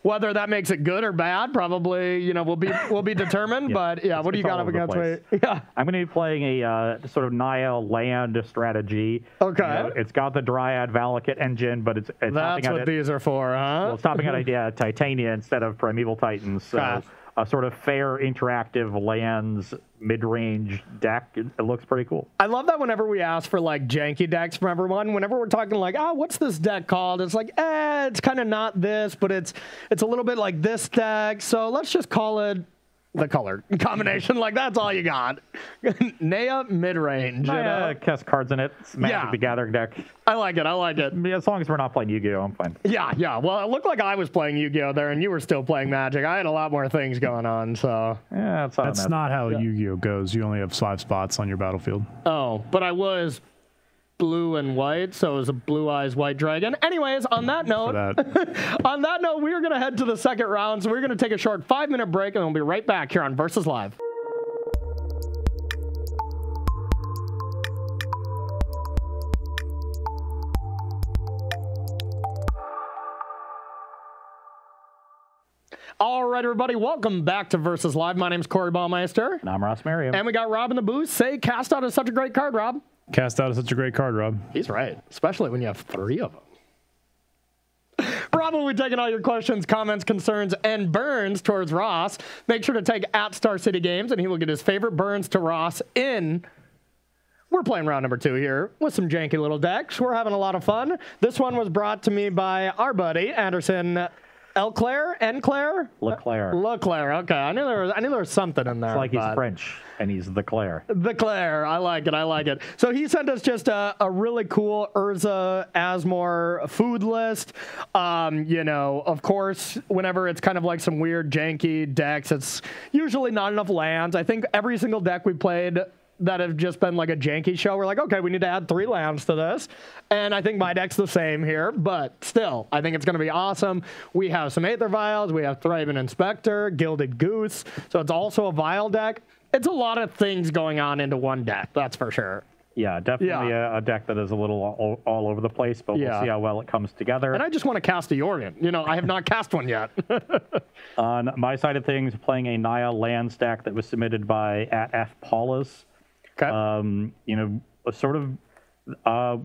Whether that makes it good or bad, probably, you know, will be determined. Yeah. But yeah, what do you got up against me? Yeah. I'm going to be playing a sort of Naya land strategy. Okay. You know, it's got the Dryad Valakut engine, but it's That's what these are for, huh? Well, it's topping out Titania instead of Primeval Titans. So Okay. a sort of fair interactive lands mid-range deck. It looks pretty cool. I love that whenever we ask for like janky decks from everyone, whenever we're talking like, what's this deck called? It's like, it's kind of not this, but it's a little bit like this deck. So let's just call it the color combination. Like, that's all you got. Naya mid-range. Naya cast cards in it. It's Magic the Gathering deck. I like it. I like it. I mean, as long as we're not playing Yu-Gi-Oh, I'm fine. Yeah. Well, it looked like I was playing Yu-Gi-Oh there, and you were still playing Magic. I had a lot more things going on, so. Yeah, That's not how Yu-Gi-Oh goes. You only have 5 spots on your battlefield. Oh, but I was blue and white, so it was a blue eyes white dragon. Anyways, on that note, we are going to head to the second round. So we're going to take a short 5-minute break, and we'll be right back here on Versus Live. All right, everybody, welcome back to Versus Live. My name's Corey Baumeister. And I'm Ross Merriam. And we got Rob in the booth. Say, Cast Out is such a great card, Rob. Cast Out is such a great card, Rob. He's right, especially when you have 3 of them. Rob will be taking all your questions, comments, concerns, and burns towards Ross. Make sure to take at Star City Games, and he will get his favorite burns to Ross in. We're playing round number 2 here with some janky little decks. We're having a lot of fun. This one was brought to me by our buddy, Anderson Leclaire. Okay, I knew there was something in there. It's like he's French, and he's the Claire. The Claire, I like it. So he sent us just a really cool Urza Asmore food list. You know, of course, whenever it's kind of like some weird janky decks, it's usually not enough lands. I think every single deck we played that have just been like a janky show, we're like, okay, we need to add 3 lands to this. And I think my deck's the same here, but still, I think it's going to be awesome. We have some Aether Vials, we have Thriving Inspector, Gilded Goose, so it's also a Vial deck. It's a lot of things going on into one deck, that's for sure. Yeah, definitely a deck that is a little all over the place, but we'll see how well it comes together. And I just want to cast a Yorion. You know, I have not cast one yet. On my side of things, playing a Naya land stack that was submitted by @FPaulas. Okay. You know, sort of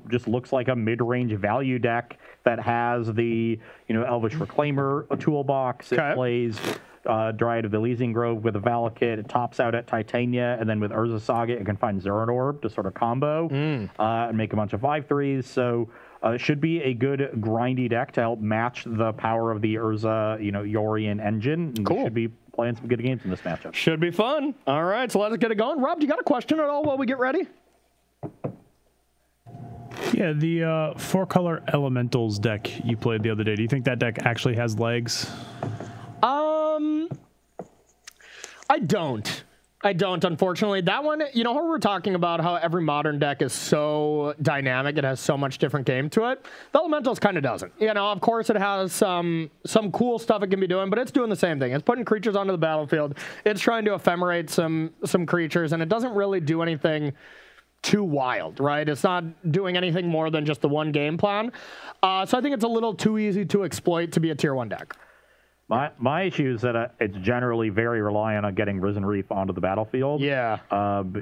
just looks like a mid-range value deck that has the, you know, Elvish Reclaimer toolbox. It plays Dryad of the Elysian Grove with a Valakut. It tops out at Titania, and then with Urza Saga, it can find Zuran Orb to sort of combo and make a bunch of 5/3s. So it should be a good grindy deck to help match the power of the Urza, you know, Yorion engine. And we should be playing some good games in this matchup. Should be fun. All right, so let's get it going. Rob, do you got a question at all while we get ready? Yeah, the 4-color Elementals deck you played the other day, do you think that deck actually has legs? I don't, unfortunately. That one, you know how we're talking about how every modern deck is so dynamic, it has so much different game to it? The Elementals kind of doesn't. You know, of course it has some cool stuff it can be doing, but it's doing the same thing. It's putting creatures onto the battlefield. It's trying to ephemerate some creatures, and it doesn't really do anything too wild, right? It's not doing anything more than just the one game plan. So I think it's a little too easy to exploit to be a tier 1 deck. My issue is that it's generally very reliant on getting Risen Reef onto the battlefield. Yeah.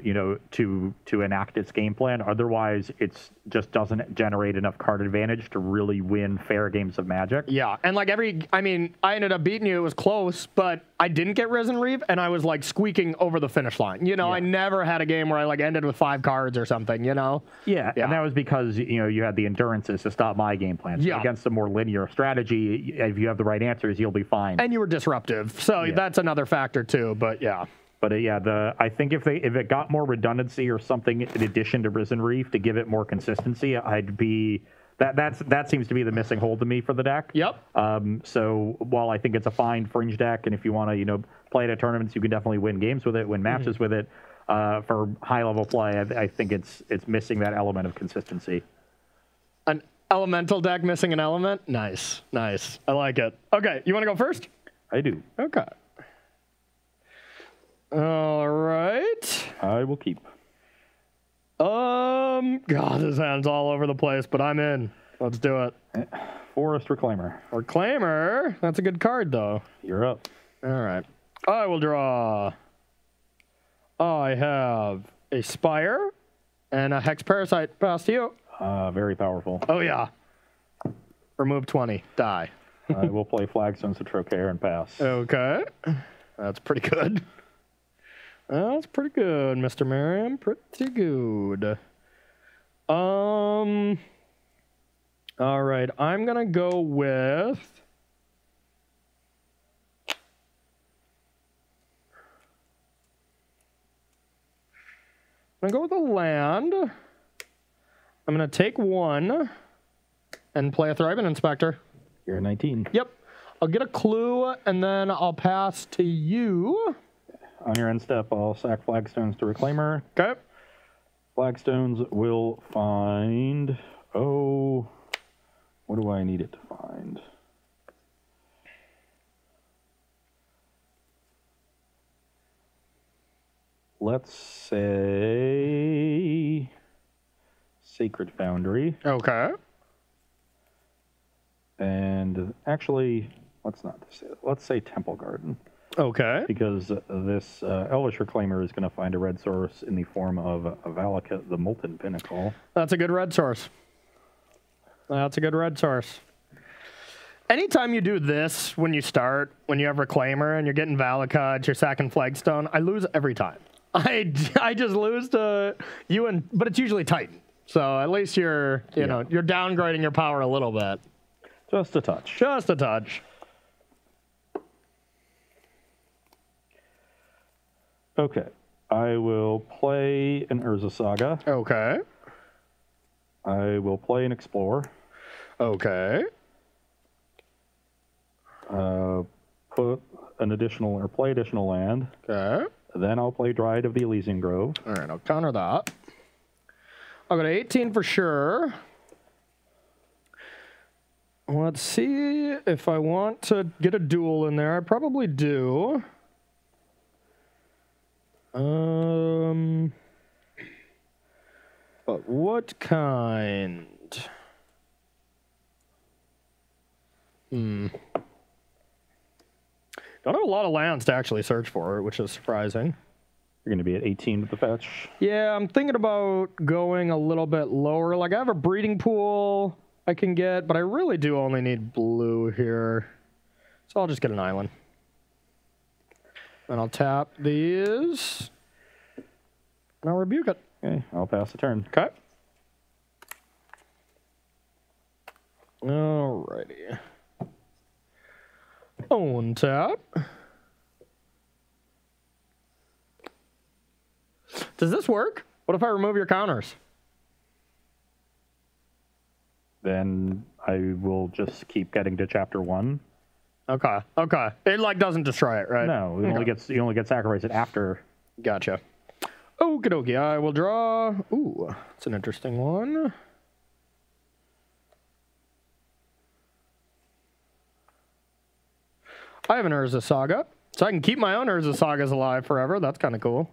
You know, to enact its game plan. Otherwise, it's just doesn't generate enough card advantage to really win fair games of Magic. Yeah, and like I ended up beating you. It was close, but I didn't get Risen Reef, and I was like squeaking over the finish line. You know, I never had a game where I like ended with 5 cards or something. You know. Yeah, and that was because you know you had the endurances to stop my game plan. So against a more linear strategy, if you have the right answers, you'll be fine. And you were disruptive, so that's another factor too. But yeah. But I think if it got more redundancy or something in addition to Risen Reef to give it more consistency, I'd be that seems to be the missing hole to me for the deck. Yep. So while I think it's a fine fringe deck, and if you want to play it at tournaments, you can definitely win games with it, win matches with it. For high level play, I think it's missing that element of consistency. An elemental deck missing an element? Nice. I like it. Okay, you want to go first? I do. Okay. All right. I will keep. God, this hand's all over the place, but I'm in. Let's do it. Forest Reclaimer. Reclaimer. That's a good card, though. You're up. All right. I will draw. I have a Spire and a Hex Parasite. Pass to you. Very powerful. Oh, yeah. Remove 20. Die. I will play Flagstones of Trocaire and pass. Okay. That's pretty good. That's pretty good, Mr. Merriam. Pretty good. All right. I'm going to go with... I'm going to go with a land. I'm going to take one and play a Thriving Inspector. You're at 19. Yep. I'll get a clue, and then I'll pass to you. On your end step, I'll sack Flagstones to Reclaimer. Okay. Flagstones will find... Oh, what do I need it to find? Let's say... Sacred Foundry. Okay. And actually, let's not say that. Let's say Temple Garden. Okay. Because this Elvish Reclaimer is going to find a red source in the form of Valakut, the Molten Pinnacle. That's a good red source. That's a good red source. Anytime you do this when you start, when you have Reclaimer and you're getting Valakut, you're sacking Flagstone, I lose every time. I just lose to you, but it's usually Titan. So at least you're you're downgrading your power a little bit. Just a touch. Just a touch. Okay. I will play an Urza Saga. Okay. I will play an Explorer. Okay. Put an additional or play additional land. Okay. Then I'll play Dryad of the Elysian Grove. All right, I'll counter that. I'll go to 18 for sure. Let's see if I want to get a duel in there. I probably do. But what kind? Don't have a lot of lands to actually search for, which is surprising. You're going to be at 18 with the fetch. Yeah, I'm thinking about going a little bit lower. Like, I have a breeding pool I can get, but I really do only need blue here. So I'll just get an island. And I'll tap these. And I'll rebuke it. Okay, I'll pass the turn. Okay. Alrighty. Untap. Does this work? What if I remove your counters? Then I will just keep getting to chapter 1. Okay. Okay. It like doesn't destroy it, right? No, you only get sacrificed after. Gotcha. Okie dokie. I will draw. Ooh, that's an interesting one. I have an Urza Saga, so I can keep my own Urza Sagas alive forever. That's kind of cool.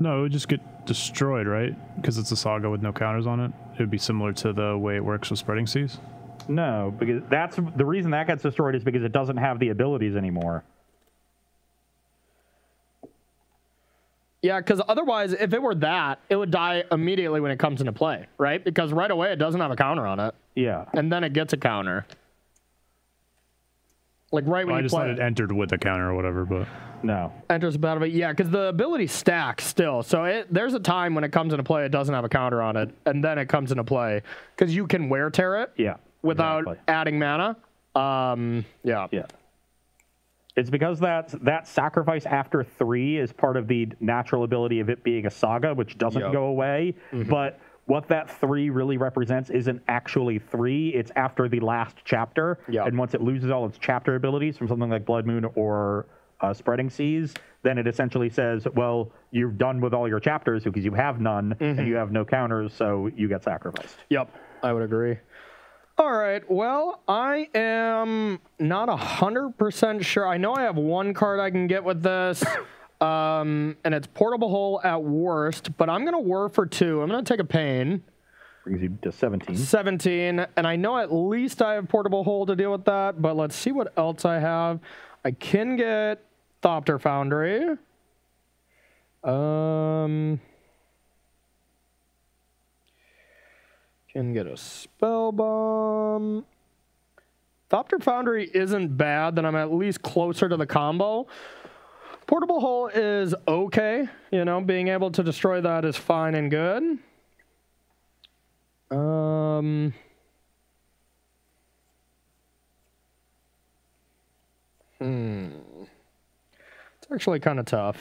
No, it would just get destroyed, right? Because it's a saga with no counters on it. It would be similar to the way it works with Spreading Seas. No, because that's the reason that gets destroyed is because it doesn't have the abilities anymore. Yeah, because otherwise, if it were that, it would die immediately when it comes into play, right? Because right away, it doesn't have a counter on it. Yeah. And then it gets a counter. Like right when I you just play thought it entered with a counter or whatever, but No. enters the battle. But yeah, because the ability stacks still. So there's a time when it comes into play, it doesn't have a counter on it, and then it comes into play because you can wear tear it. Yeah. Without exactly. adding mana. Yeah. Yeah. It's because that sacrifice after 3 is part of the natural ability of it being a saga, which doesn't go away. But what that 3 really represents isn't actually 3. It's after the last chapter. Yep. And once it loses all its chapter abilities from something like Blood Moon or Spreading Seas, then it essentially says, well, you're done with all your chapters because you have none and you have no counters, so you get sacrificed. Yep. I would agree. All right. Well, I am not 100% sure. I know I have one card I can get with this. And it's portable hull at worst, but I'm going to whir for 2. I'm going to take a pain. Brings you to 17. 17, and I know at least I have portable hull to deal with that, but let's see what else I have. I can get Thopter Foundry. Can get a Spell Bomb. Thopter Foundry isn't bad, then I'm at least closer to the combo. Portable hull is okay. You know, being able to destroy that is fine and good. It's actually kind of tough.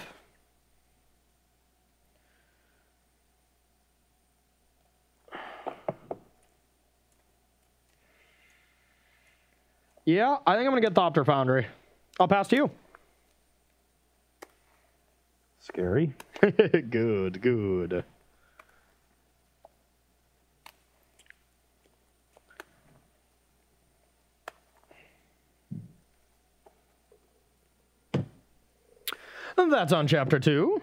Yeah, I think I'm going to get Thopter Foundry. I'll pass to you. Scary. Good, good. And that's on chapter 2.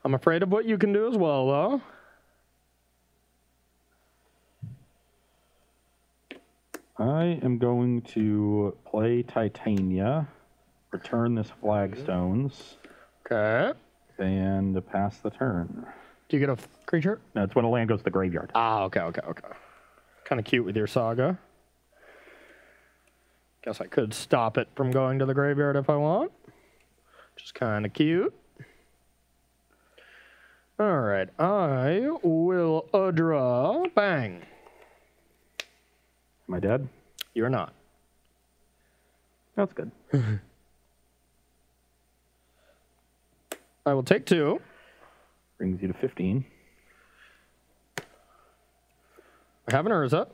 I'm afraid of what you can do as well, though. I am going to play Titania, return this Flagstones, Okay. and pass the turn. Do you get a creature? No, it's when a land goes to the graveyard. Ah, okay. Kind of cute with your Saga. Guess I could stop it from going to the graveyard if I want. Just kind of cute. All right, I will draw. Bang. Am I dead? You're not. That's good. I will take 2. Brings you to 15. I have an Urza.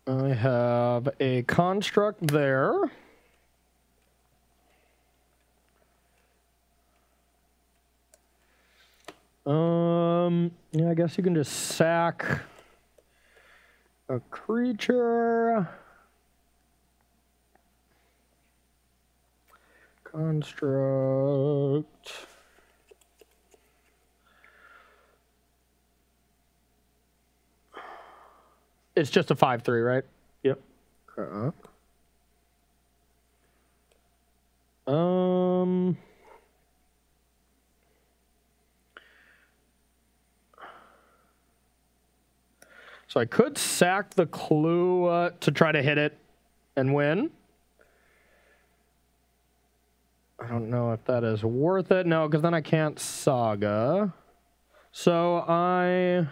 I have a Construct there. Yeah, I guess you can just sack a creature. Construct. It's just a 5/3, right? Yep. Okay. So I could sack the clue to try to hit it and win. I don't know if that is worth it. No, because then I can't Saga. So I'm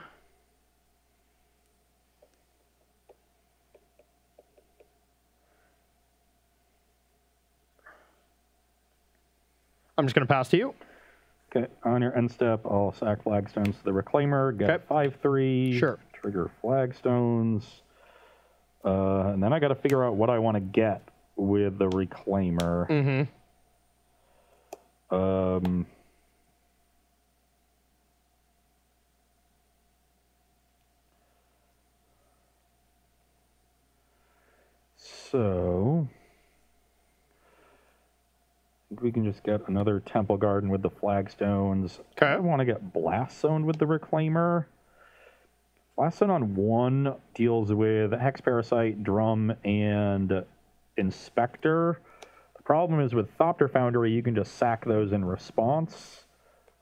just going to pass to you. Okay, on your end step, I'll sack Flagstones to the Reclaimer, get 5/3. Sure. Trigger Flagstones. And then I got to figure out what I want to get with the Reclaimer. Mm-hmm. So I think we can just get another Temple Garden with the Flagstones. Okay. I want to get Blast Zone with the Reclaimer. Blast Zone on 1 deals with Hex Parasite, Drum, and Inspector. The problem is with Thopter Foundry, you can just sack those in response,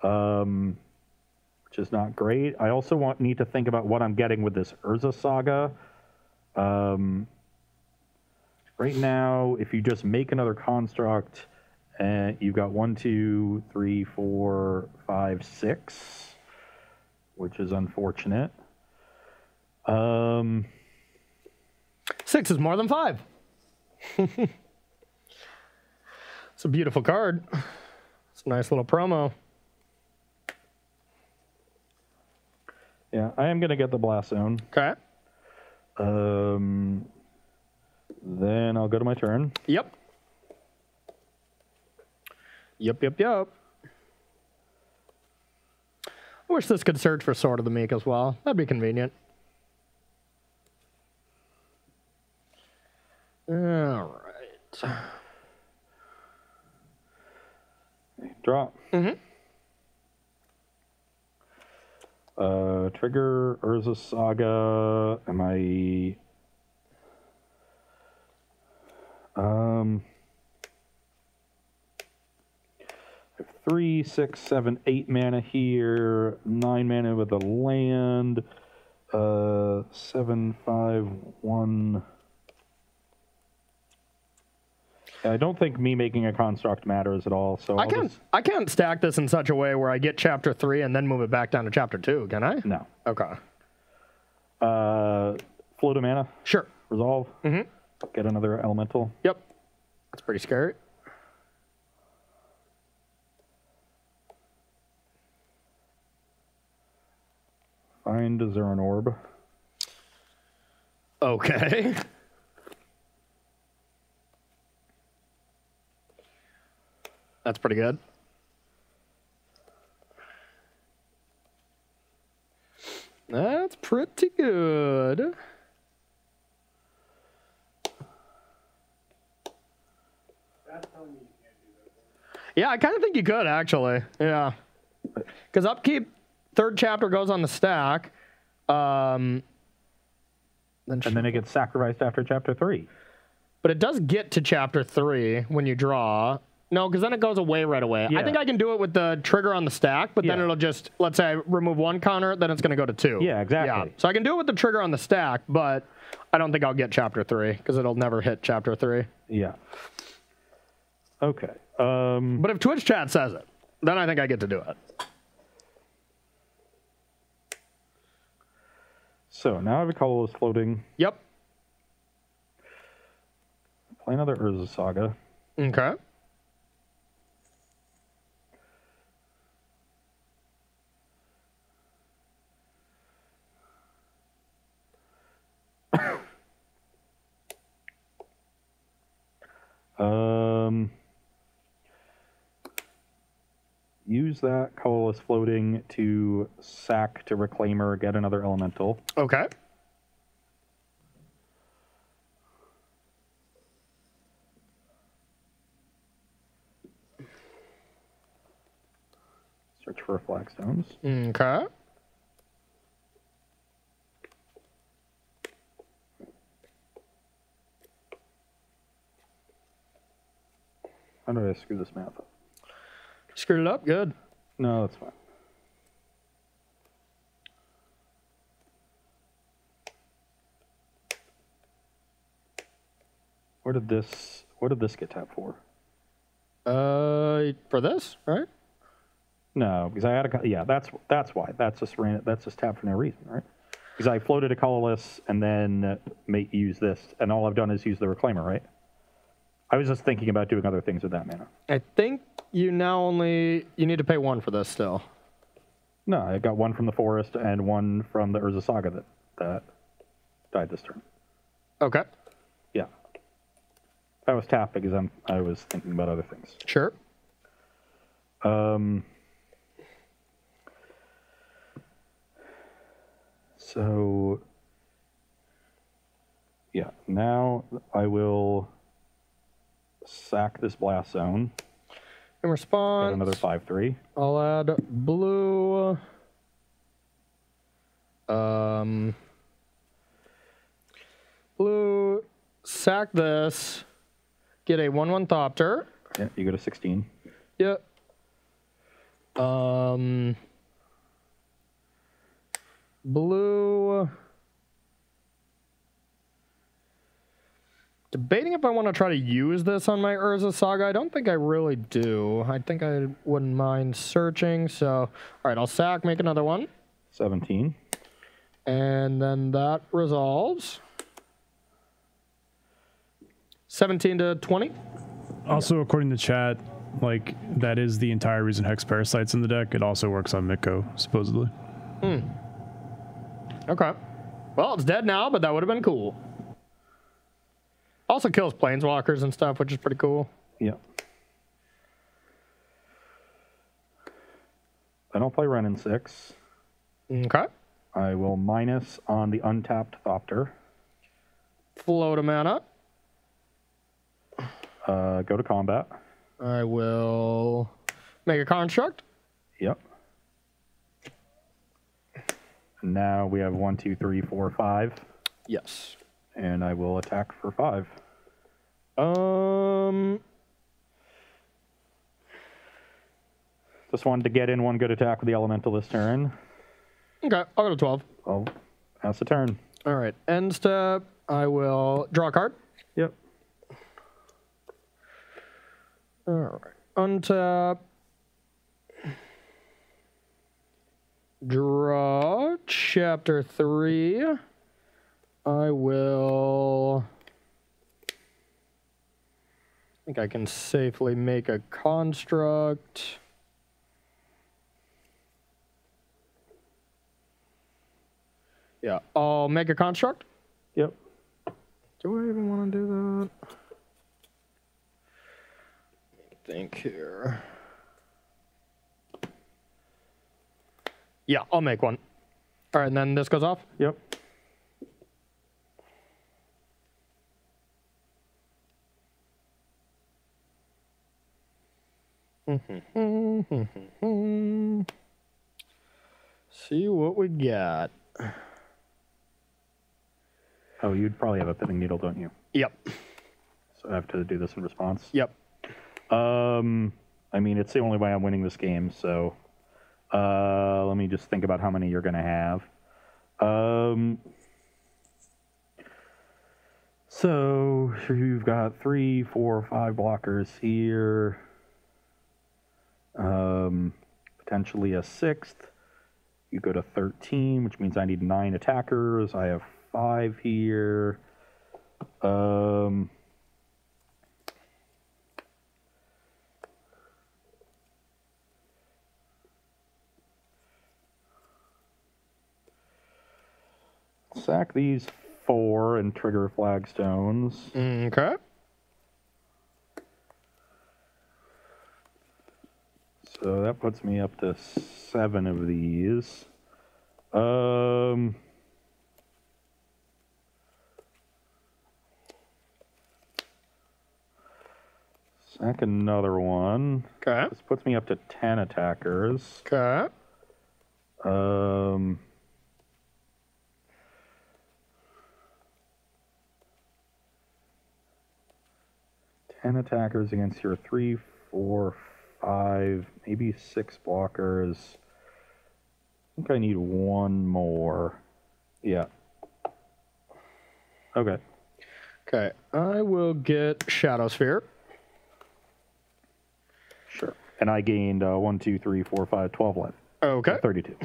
which is not great. I also need to think about what I'm getting with this Urza Saga. Right now, if you just make another construct, and you've got 1, 2, 3, 4, 5, 6, which is unfortunate. 6 is more than 5. It's a beautiful card. It's a nice little promo. Yeah, I am going to get the Blast Zone. Okay. Then I'll go to my turn. Yep. Yep. I wish this could search for Sword of the Meek as well. That'd be convenient. All right. Drop. Mm-hmm. Trigger, Urza Saga. Am I... I have 3, 6, 7, 8 mana here. 9 mana with a land. 7, 5, 1... I don't think me making a construct matters at all. So I can't stack this in such a way where I get chapter 3 and then move it back down to chapter 2, can I? No. Okay. Float a mana. Sure. Resolve. Mm-hmm. Get another elemental. Yep. That's pretty scary. Find a Zuran Orb. Okay. That's pretty good. That's pretty good. Yeah, I kind of think you could, actually. Yeah. Because upkeep, third chapter goes on the stack. And then it gets sacrificed after chapter 3. But it does get to chapter 3 when you draw. No, because then it goes away right away. Yeah. I think I can do it with the trigger on the stack, but then it'll just, let's say, remove 1 counter, then it's going to go to 2. Yeah, exactly. Yeah. So I can do it with the trigger on the stack, but I don't think I'll get chapter 3 because it'll never hit chapter 3. Yeah. Okay. But if Twitch chat says it, then I think I get to do it. So now I have a colorless floating. Yep. Play another Urza Saga. Okay. Use that colorless floating to sack to Reclaimer, get another elemental. Okay. Search for flagstones. Okay. How did I screw this math up? Screwed it up? Good. No, that's fine. What did this get tapped for? For this, right? No, because I had a yeah. That's why. That's just tapped for no reason, right? Because I floated a colorless and then use this, and all I've done is use the Reclaimer, right? I was just thinking about doing other things with that mana. I think you need to pay 1 for this still. No, I got 1 from the forest and 1 from the Urza Saga that died this turn. Okay. Yeah. I was tapped because I was thinking about other things. Sure. So yeah, now I will sack this blast zone. In response, Get another 5/3. I'll add blue. Blue, sack this, get a 1/1 Thopter. Yeah, you go to 16. Yep. Blue. Debating if I want to try to use this on my Urza Saga. I don't think I really do. I think I wouldn't mind searching. So, all right, I'll sack, make another one. 17. And then that resolves. 17 to 20. Also, according to chat, like that is the entire reason Hex Parasite's in the deck. It also works on Miko, supposedly. Okay. Well, it's dead now, but that would have been cool. Also kills planeswalkers and stuff, which is pretty cool. Yeah. I don't play Ren in 6. Okay. I will minus on the untapped Thopter. Float a mana. Go to combat. I will make a construct. Yep. And now we have 1, 2, 3, 4, 5. Yes. And I will attack for 5. Just wanted to get in one good attack with the elemental this turn. Okay, I'll go to 12. Well, pass the turn. All right, end step. I will draw a card. Yep. All right, untap. Draw chapter 3. I will. I think I can safely make a construct. Yeah, I'll make a construct. Yep. Do I even want to do that? Let me think here. Yeah, I'll make one. All right, and then this goes off? Yep. See what we got. Oh, you'd probably have a pithing needle, don't you? Yep. So I have to do this in response. Yep. I mean, it's the only way I'm winning this game, so let me just think about how many you're going to have. So you've got 3, 4, 5 blockers here. Potentially a 6th. You go to 13, which means I need 9 attackers. I have 5 here. Sack these 4 and trigger flagstones. Okay. So that puts me up to 7 of these. Sack another one. Okay. This puts me up to 10 attackers. Okay. 10 attackers against your 3, 4, 5, maybe 6 blockers. I think I need 1 more. Yeah. Okay. Okay. I will get Shadow Sphere. Sure. And I gained 1, 2, 3, 4, 5, 12 life. Okay. 32.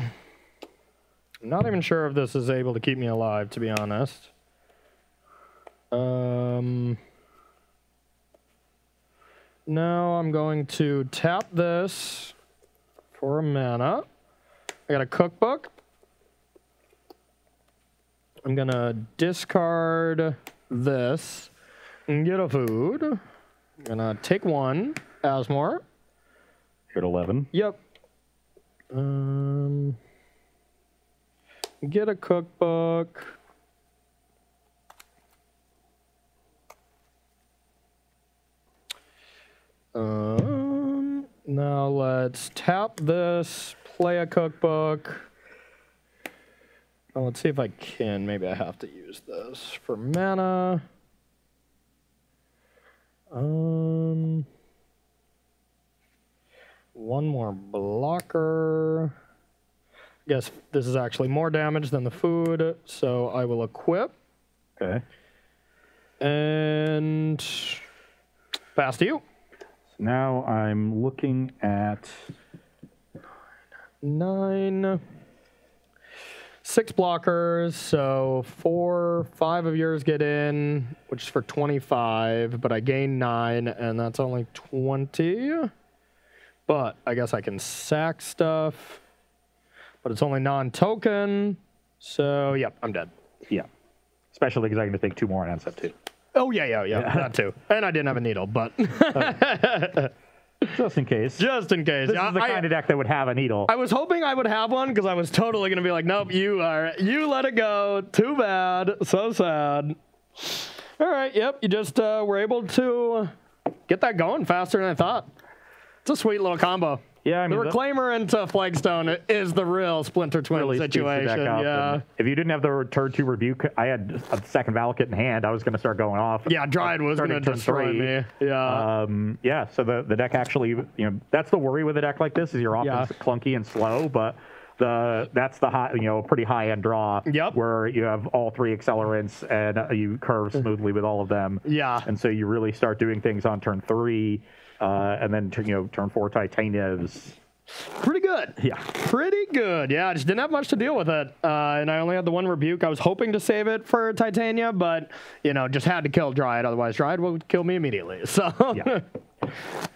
I'm not even sure if this is able to keep me alive, to be honest. Now I'm going to tap this for a mana. I got a cookbook. I'm going to discard this and get a food. I'm going to take 1, Asmore. You're at 11. Yep. Get a cookbook. Now let's tap this, play a cookbook. Oh, let's see if I can. Maybe I have to use this for mana. One more blocker. Guess this is actually more damage than the food, so I will equip. Okay. And pass to you. Now I'm looking at 9. 6 blockers, so 4, 5 of yours get in, which is for 25, but I gain 9, and that's only 20. But I guess I can sack stuff, but it's only non-token, so yep, I'm dead. Yeah. Especially because I'm going to think 2 more on step 2. Oh, yeah, that too. And I didn't have a needle, but... Just in case. Just in case. This is the kind of deck that would have a needle. I was hoping I would have one because I was totally going to be like, nope, you let it go. Too bad. So sad. All right, yep, you just were able to get that going faster than I thought. It's a sweet little combo. Yeah, I mean, the Reclaimer into Flagstone is the real Splinter Twin really situation. Yeah. If you didn't have the turn 2 Rebuke, I had a second Valakut in hand. I was going to start going off. Yeah, Dryad was going to destroy me. Yeah. Yeah. So the deck actually, that's the worry with a deck like this is your offense clunky and slow, but that's the high, pretty high end draw. Yep. Where you have all 3 accelerants and you curve smoothly with all of them. Yeah. And so you really start doing things on turn 3. And then turn 4 Titania's pretty good. Yeah. Pretty good. Yeah, I just didn't have much to deal with it. And I only had the 1 Rebuke. I was hoping to save it for Titania, but, just had to kill Dryad. Otherwise, Dryad would kill me immediately. So, yeah.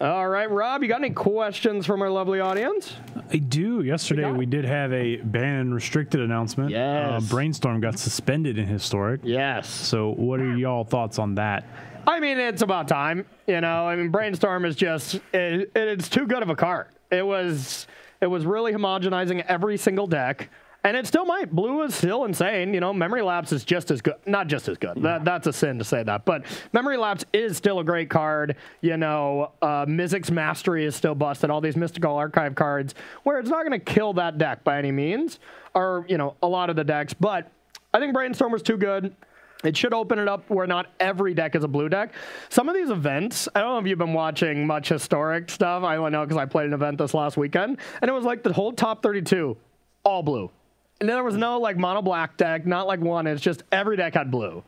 All right, Rob, you got any questions from our lovely audience? I do. Yesterday, we did have a ban and restricted announcement. Yes. Brainstorm got suspended in Historic. Yes. So what are y'all thoughts on that? I mean, it's about time. Brainstorm is just, it's too good of a card. It was really homogenizing every single deck. And it still might. Blue is still insane. Memory Lapse is just as good. Not just as good. That's a sin to say that. But Memory Lapse is still a great card. Mizzix's Mastery is still busted. All these Mystical Archive cards, where it's not going to kill that deck by any means. Or, a lot of the decks. But I think Brainstorm was too good. It should open it up where not every deck is a blue deck. Some of these events, I don't know if you've been watching much Historic stuff. I only know because I played an event this last weekend. And it was like the whole top 32, all blue. And there was no mono black deck, not one. It's just every deck had blue.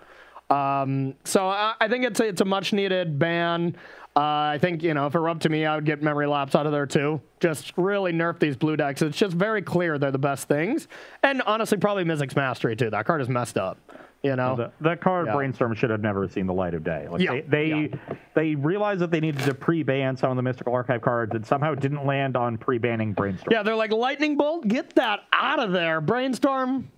So I think it's a much needed ban. I think, if it were up to me, I would get Memory Lapse out of there too. Just really nerf these blue decks. It's just very clear they're the best things. And honestly, probably Mizzix's Mastery too. That card is messed up. That card Brainstorm should have never seen the light of day. They realized that they needed to pre-ban some of the Mystical Archive cards and somehow didn't land on pre-banning Brainstorm. Yeah, they're like, Lightning Bolt, get that out of there. Brainstorm,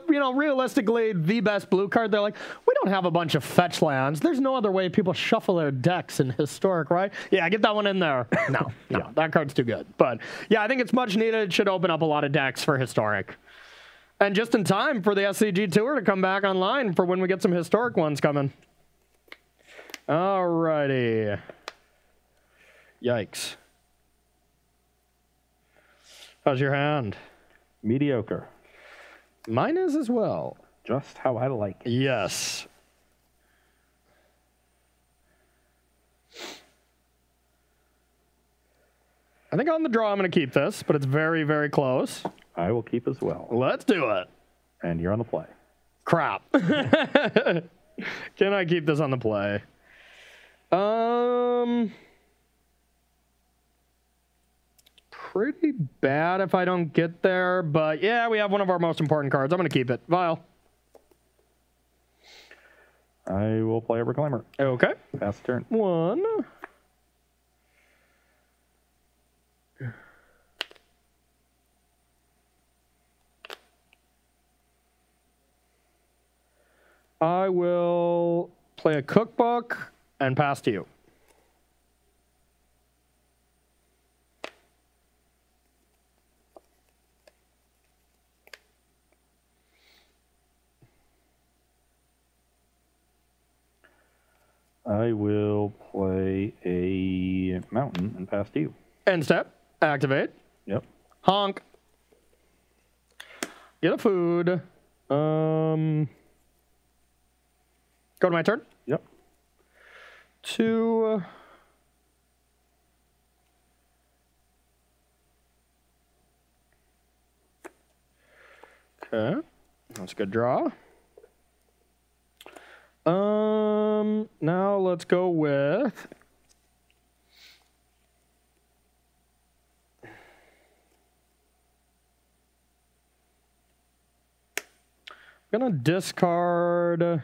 realistically, the best blue card. They're like, we don't have a bunch of fetch lands. There's no other way people shuffle their decks in Historic, right? Yeah, get that one in there. No, that card's too good. But yeah, I think it's much needed. It should open up a lot of decks for Historic. And just in time for the SCG Tour to come back online for when we get some Historic ones coming. Alrighty. Yikes. How's your hand? Mediocre. Mine is as well. Just how I like it. Yes. I think on the draw I'm going to keep this, but it's very, very close. I will keep as well. Let's do it. And you're on the play. Crap. Can I keep this on the play? Pretty bad if I don't get there, but yeah, we have one of our most important cards. I'm going to keep it. Vial. I will play a Reclaimer. Okay. Pass the turn. 1. I will play a Cookbook and pass to you. I will play a Mountain and pass to you. End step. Activate. Yep. Honk. Get a food. Go to my turn? Yep. 2. Okay. That's a good draw. Now let's go with I'm gonna discard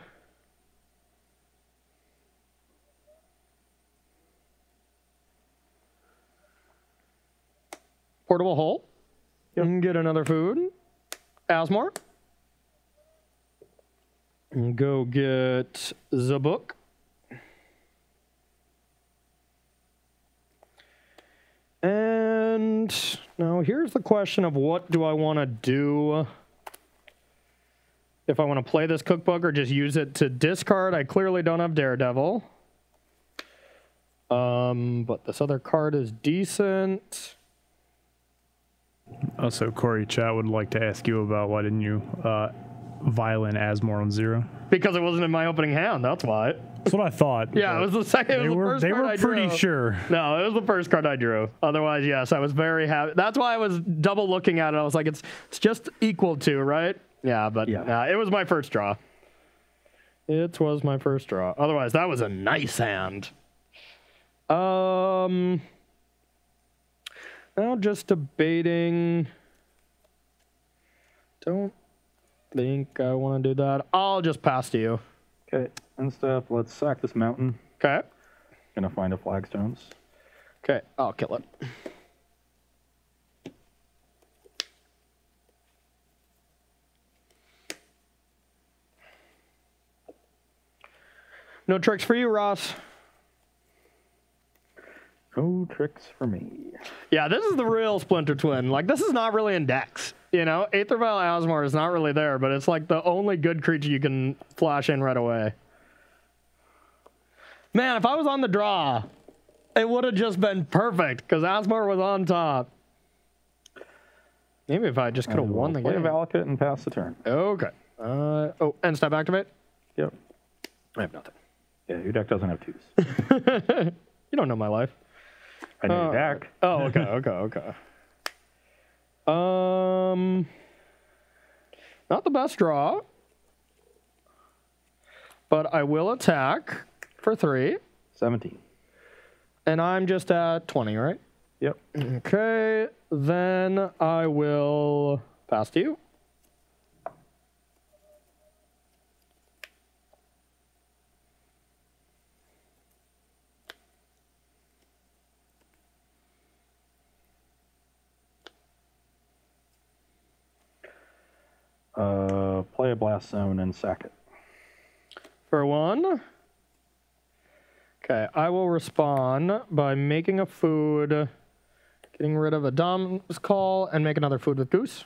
Portable Hole. Yep. And get another food. Asmore. And go get the book. And now here's the question of what do I want to do? If I want to play this cookbook or just use it to discard. I clearly don't have Daredevil. But this other card is decent. Also, Corey, chat would like to ask you about why didn't you violin Asmore on 0? Because it wasn't in my opening hand, that's why. That's what I thought. Yeah, it was the second. They it was were, the first they card were I pretty drew. sure. No, it was the first card I drew. Otherwise, yes, I was very happy. That's why I was double looking at it. I was like, it's just equal to, right? Yeah, but Yeah. it was my first draw. It was my first draw. Otherwise, that was a nice hand. Now just debating. Don't think I want to do that. I'll just pass to you. Okay, and stuff. Let's sack this mountain. Okay. Gonna find a flagstones. Okay, I'll kill it. No tricks for you, Ross. No tricks for me. Yeah, this is the real Splinter Twin. Like, this is not really in decks. You know, Aether Vial Asmore is not really there, but it's like the only good creature you can flash in right away. Man, if I was on the draw, it would have just been perfect because Asmore was on top. Maybe if I just could have won the play game. a Valakut and pass the turn. Okay. Oh, end step activate? Yep. I have nothing. Yeah, your deck doesn't have twos. You don't know my life. I know your deck. Oh, okay. Not the best draw, but I will attack for 3. 17. And I'm just at 20, right? Yep. Okay, then I will pass to you. Play a blast zone and sack it. For 1. Okay, I will respond by making a food, getting rid of a Dom's Call, and make another food with Goose.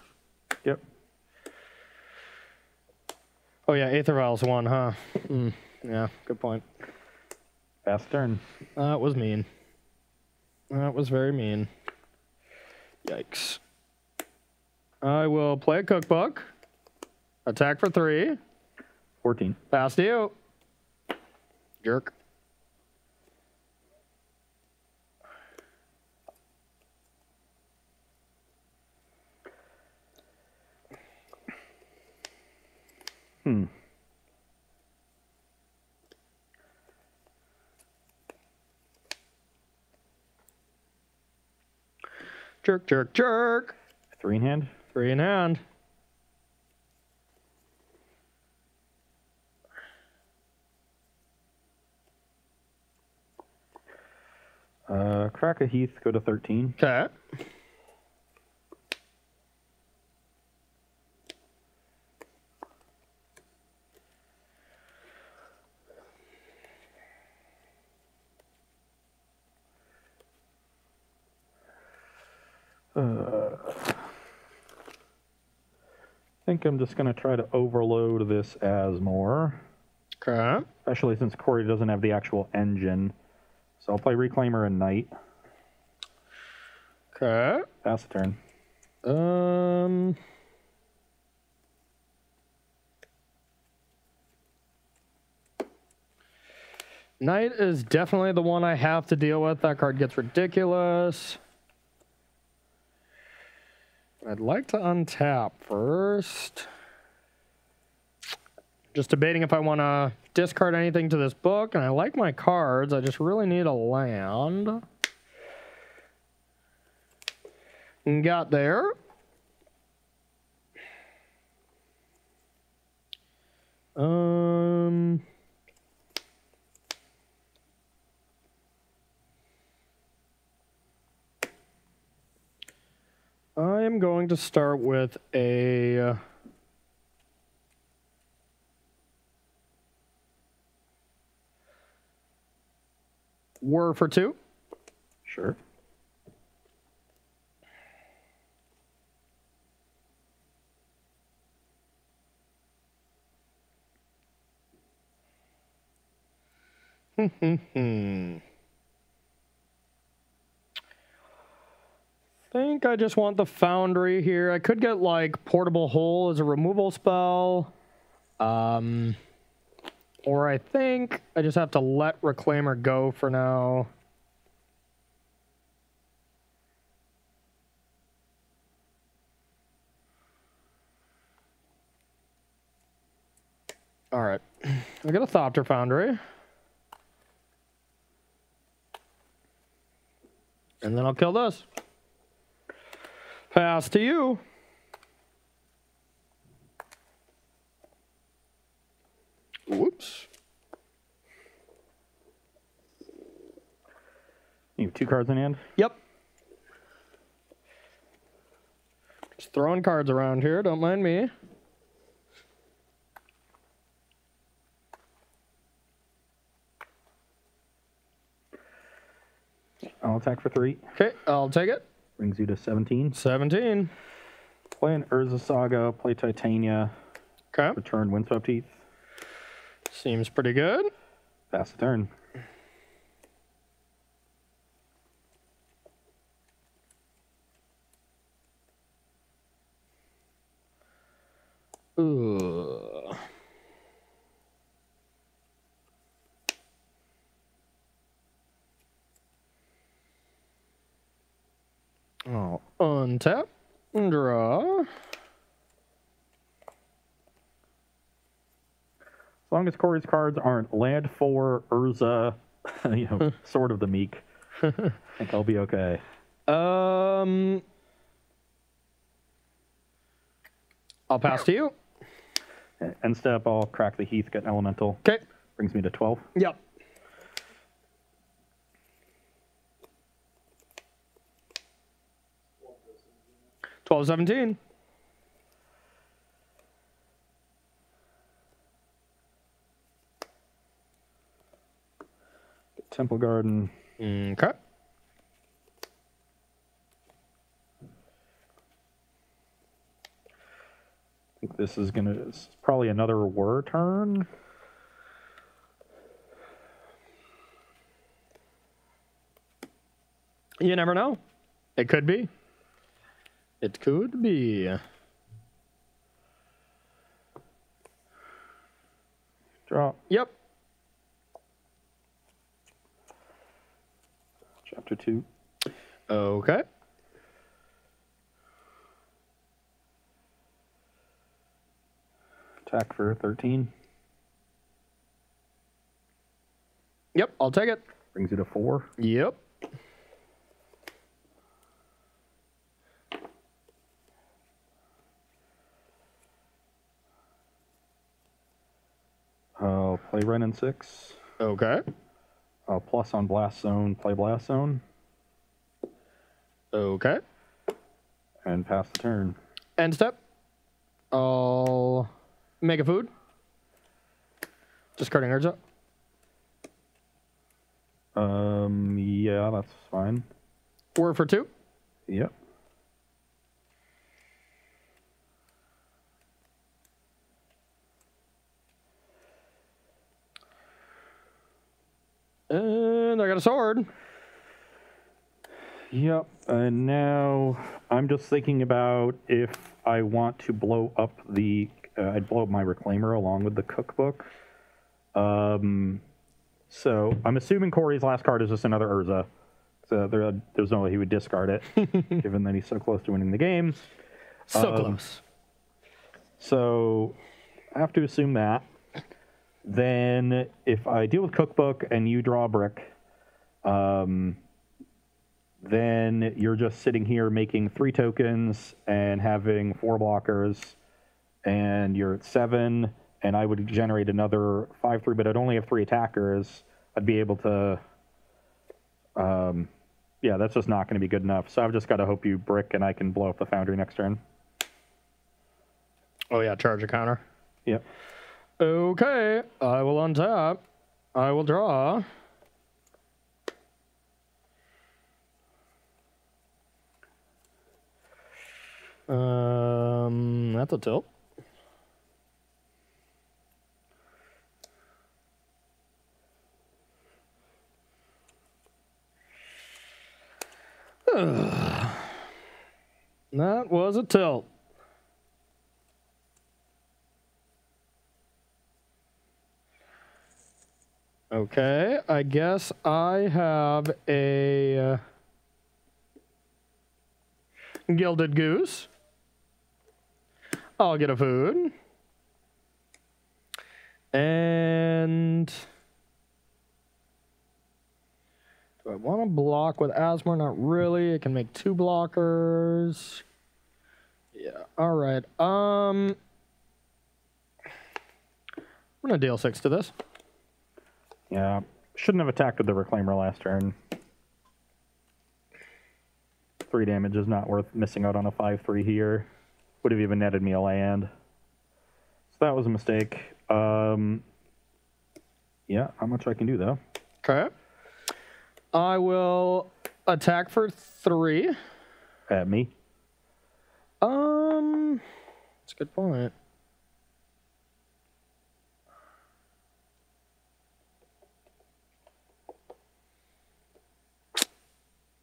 Yep. Oh yeah, Aether Vial's 1, huh? Yeah, good point. Pass the turn. That was mean. That was very mean. Yikes. I will play a cookbook. Attack for 3. 14. Pass to you. Jerk. Jerk, jerk, jerk. 3 in hand. 3 in hand. Crack a Heath, go to 13. Okay. I think I'm just going to try to overload this Asmore, Okay. especially since Corey doesn't have the actual engine. So I'll play Reclaimer and Knight. Okay. Pass the turn. Knight is definitely the one I have to deal with. That card gets ridiculous. I'd like to untap first. Just debating if I want to discard anything to this book, and I like my cards. I just really need a land. And got there. I am going to start with a Whir for 2. Sure. Think I just want the Foundry here. I could get like Portable Hole as a removal spell. Or I think I just have to let Reclaimer go for now. All right. I got a Thopter Foundry. And then I'll kill this. Pass to you. Whoops. You have 2 cards in hand? Yep. Just throwing cards around here. Don't mind me. I'll attack for 3. Okay, I'll take it. Brings you to 17. 17. Play an Urza Saga, play Titania, Okay. return Windswept Heath, Seems pretty good. pass the turn. Ugh. Oh, untap, draw. As long as Corey's cards aren't Land 4, Urza, Sword of the Meek, I think I'll be okay. I'll pass to you. End step, I'll crack the Heath, get an Elemental. Okay. Brings me to 12. Yep. $12, 17. Temple Garden. Okay. I think this is it's probably another Whir turn. You never know. It could be. It could be. Draw. Yep. Chapter 2. Okay. Attack for 13. Yep, I'll take it. Brings you to 4. Yep. I'll play Ren in 6. Okay. I'll plus on Blast Zone, play Blast Zone, Okay. and pass the turn. End step. I'll make a food. Discarding Urza. Yeah, that's fine. Whir for 2. Yep. And I got a sword. Yep. And now I'm just thinking about if I want to blow up I'd blow up my Reclaimer along with the cookbook. So I'm assuming Corey's last card is just another Urza. So there's no way he would discard it, given that he's so close to winning the game. So close. So I have to assume that. Then if I deal with cookbook and you draw a brick, then you're just sitting here making 3 tokens and having 4 blockers, and you're at 7, and I would generate another 5/3, but I'd only have 3 attackers. I'd be able to, yeah, that's just not going to be good enough. So I've just got to hope you brick and I can blow up the Foundry next turn. Oh, yeah, charge a counter. Yep. Okay, I will untap. I will draw. That's a tilt. That was a tilt. Okay, I guess I have a gilded goose. I'll get a food. And do I want to block with Asmar? Not really. I can make 2 blockers. Yeah, all right. I'm going to deal 6 to this. Yeah, shouldn't have attacked with the Reclaimer last turn. 3 damage is not worth missing out on a 5/3 here. Would have even netted me a land. So that was a mistake. Yeah, not much I can do though. Okay. I will attack for 3. At me. That's a good point.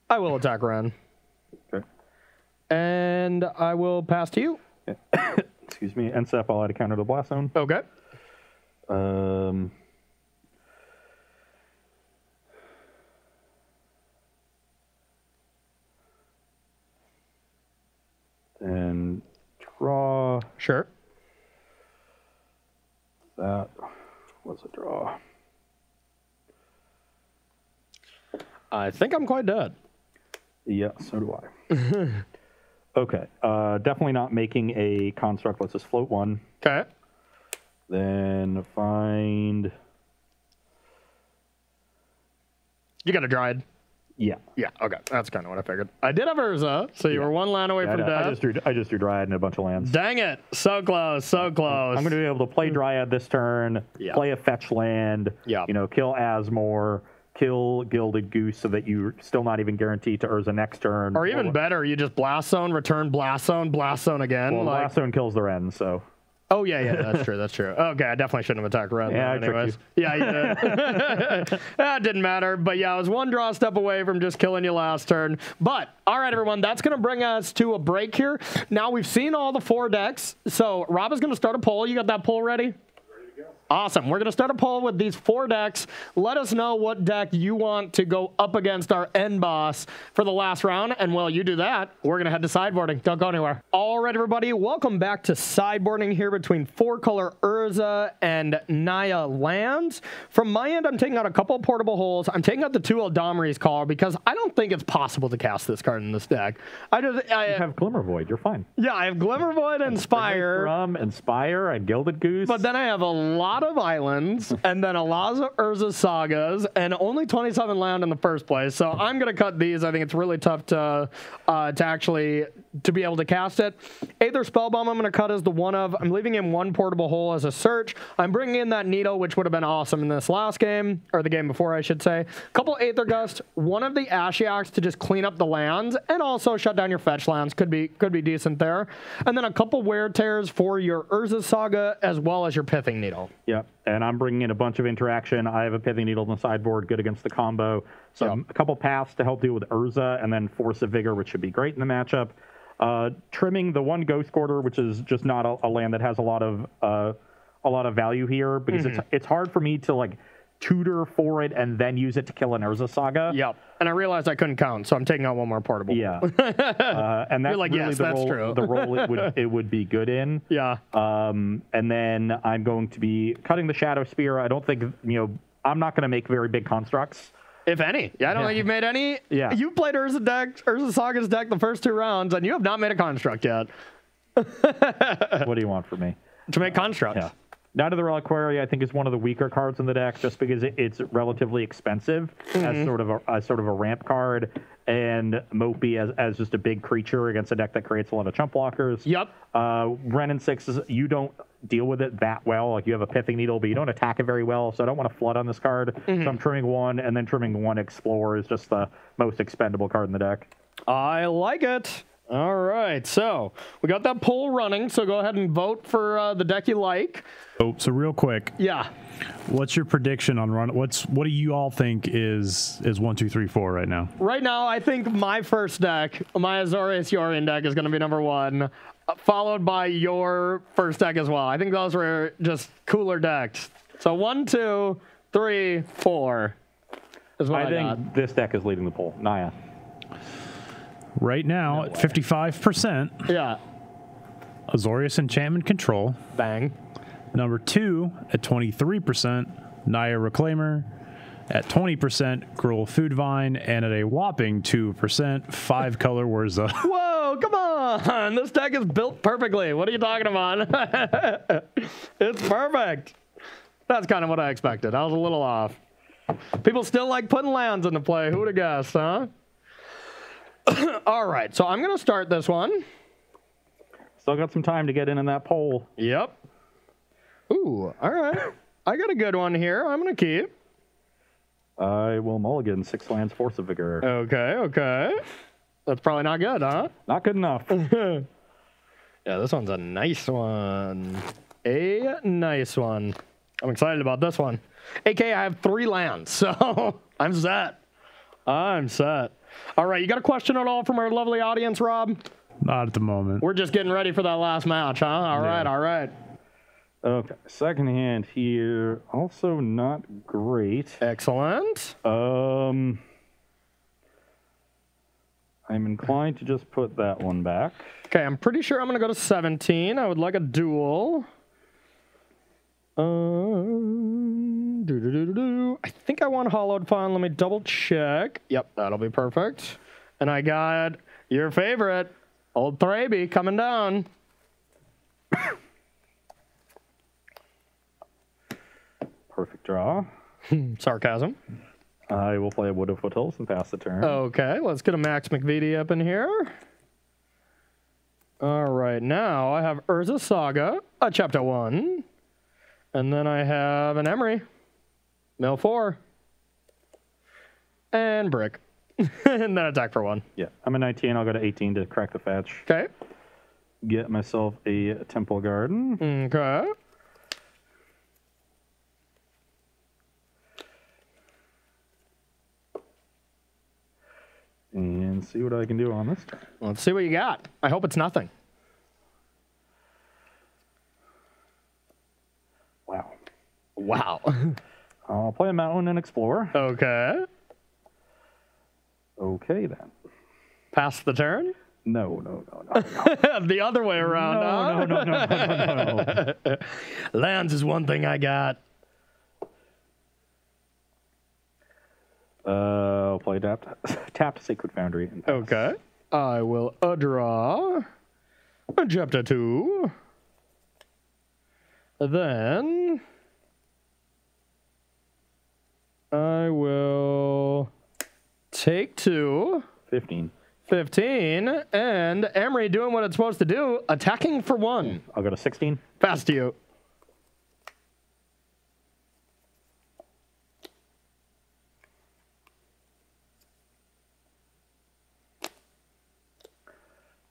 I will attack Ren. Okay. And I will pass to you. Excuse me. NSEP, I'll add a counter to Blast Zone. Okay. And draw. Sure. That was a draw. I think I'm quite dead. Yeah, so do I. Okay. Definitely not making a construct. Let's just float 1. Okay. Then find. You got a Dryad. Yeah. Yeah, okay. That's kind of what I figured. I did have Urza, so you were 1 land away from death. I just drew Dryad and a bunch of lands. Dang it. So close, so close. I'm going to be able to play Dryad this turn, play a fetch land, Yeah. Kill Asmore, kill Gilded Goose so that you're still not even guaranteed to Urza next turn. Or even better, you just Blast Zone, return Blast Zone again. Well, Blast Zone kills the Ren, so. Oh, yeah, that's true, that's true. Okay, I definitely shouldn't have attacked Ren. Yeah, I anyways. tricked you. Yeah, you did. That didn't matter, but yeah, I was 1 draw step away from just killing you last turn. But, all right, everyone, that's going to bring us to a break here. Now, we've seen all the 4 decks, so Rob is going to start a poll. You got that poll ready? Awesome. We're going to start a poll with these 4 decks. Let us know what deck you want to go up against our end boss for the last round. And while you do that, we're going to head to sideboarding. Don't go anywhere. All right, everybody. Welcome back to sideboarding here between 4-color Urza and Naya lands. From my end, I'm taking out a couple of portable holes. I'm taking out the 2 Eldamri's Call because I don't think it's possible to cast this card in this deck. I have Glimmer Void. You're fine. Yeah, I have Glimmer Void and Spire. Inspire, and Gilded Goose. But then I have a lot of islands and then a lot of Urza Sagas and only 27 land in the first place. So I'm going to cut these. I think it's really tough to actually to be able to cast it. Aether Spellbomb I'm going to cut as the one of. I'm leaving in 1 portable hole as a search. I'm bringing in that Needle, which would have been awesome in this last game, or the game before, I should say. A couple Aether Gust, 1 of the Ashiaks to just clean up the lands and also shut down your fetch lands. Could be decent there. And then a couple Wear Tears for your Urza Saga as well as your Pithing Needle. Yep, and I'm bringing in a bunch of interaction. I have a Pithing Needle on the sideboard, good against the combo. So a couple paths to help deal with Urza, and then Force of Vigor, which should be great in the matchup. Trimming the 1 Ghost Quarter, which is just not a land that has a lot of value here, because it's hard for me to like tutor for it and then use it to kill an Urza Saga. Yep. And I realized I couldn't count, so I'm taking out 1 more portable. Yeah. And that's like, really yes, the that's role, true. the role it would be good in. Yeah. And then I'm going to be cutting the Shadow Spear. I don't think, I'm not going to make very big constructs. If any. Yeah, I don't think you've made any. Yeah. You've played Urza Saga's deck the first 2 rounds, and you have not made a construct yet. What do you want from me? To make constructs. Yeah. Knight of the Reliquary, I think, is one of the weaker cards in the deck, just because it's relatively expensive as sort of a ramp card, and Mopey as just a big creature against a deck that creates a lot of chump blockers. Yep. Ren and 6 you don't deal with it that well. Like, you have a Pithing Needle, but you don't attack it very well, so I don't want to flood on this card. So I'm trimming 1, and then trimming 1 Explorer is just the most expendable card in the deck. I like it. All right, so we got that poll running, so go ahead and vote for the deck you like. Oh, so real quick, Yeah. what's your prediction on run? What do you all think is 1, 2, 3, 4 right now? Right now, I think my first deck, my Azorius Yorion deck, is going to be number 1, followed by your first deck as well. I think those were just cooler decks. So 1, 2, 3, 4 is what I think got. this deck is leading the poll. Naya. Right now, at 55%, Yeah. Azorius Enchantment Control. Bang. Number 2 at 23%, Naya Reclaimer. At 20%, Gruul Foodvine. And at a whopping 2%, 5-color Urza. Whoa, come on. This deck is built perfectly. What are you talking about? It's perfect. That's kind of what I expected. I was a little off. People still like putting lands into play. Who would have guessed, huh? All right, so I'm going to start this one. Still got some time to get in that poll. Yep. Ooh, all right. I got a good one here. I'm going to keep. I will mulligan 6 lands, Force of Vigor. Okay. That's probably not good, huh? Not good enough. Yeah, this one's a nice one. A nice one. I'm excited about this one. AK, I have 3 lands, so I'm set. All right, you got a question at all from our lovely audience, Rob? Not at the moment. We're just getting ready for that last match, huh? All right. Okay, second hand here. Also not great. Excellent. I'm inclined to just put that one back. Okay, I'm pretty sure I'm going to go to 17. I would like a duel. I think I want Hollowed Fawn. Let me double check. Yep, that'll be perfect. And I got your favorite, Old Thraby, coming down. Perfect draw. Sarcasm. I will play a Wood of Foothills and pass the turn. Okay, let's get a Max McVitie up in here. All right, now I have Urza Saga, a Chapter 1. And then I have an Emery, Mill 4, and Brick. And then attack for 1. Yeah, I'm a 19. I'll go to 18 to crack the fetch. Okay. Get myself a Temple Garden. Okay. And see what I can do on this turn. Let's see what you got. I hope it's nothing. Wow. I'll play a Mountain and Explore. Okay. Okay, then. Pass the turn? No. The other way around, huh? No. Lands is one thing I got. I'll play tapped Sacred Foundry. And pass. Okay. I will draw a Chapter 2. Then I will take 2. 15. 15. And Emery doing what it's supposed to do, attacking for 1. I'll go to 16. Pass to you.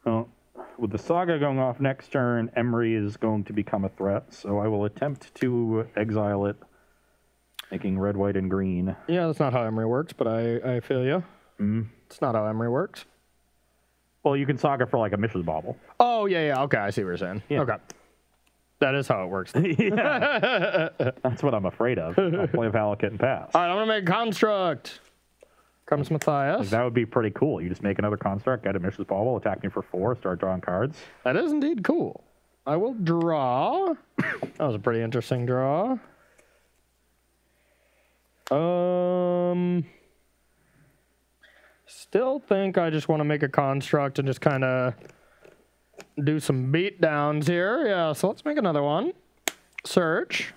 Well, with the Saga going off next turn, Emery is going to become a threat, so I will attempt to exile it, making red, white, and green. Yeah, that's not how Emery works, but I feel you. It's not how Emery works. Well, you can Saga for like a Mishra's Bauble. Oh, yeah. Okay, I see what you're saying. Yeah. Okay. That is how it works. Yeah. That's what I'm afraid of. I'll play Valakut and pass. All right, I'm going to make a construct. Comes Matthias. Like, that would be pretty cool. You just make another construct, get a Mishra's Bauble, attack me for 4, start drawing cards. That is indeed cool. I will draw. That was a pretty interesting draw. Still think I just want to make a construct and just kind of do some beat downs here. Yeah, so let's make another one. Search.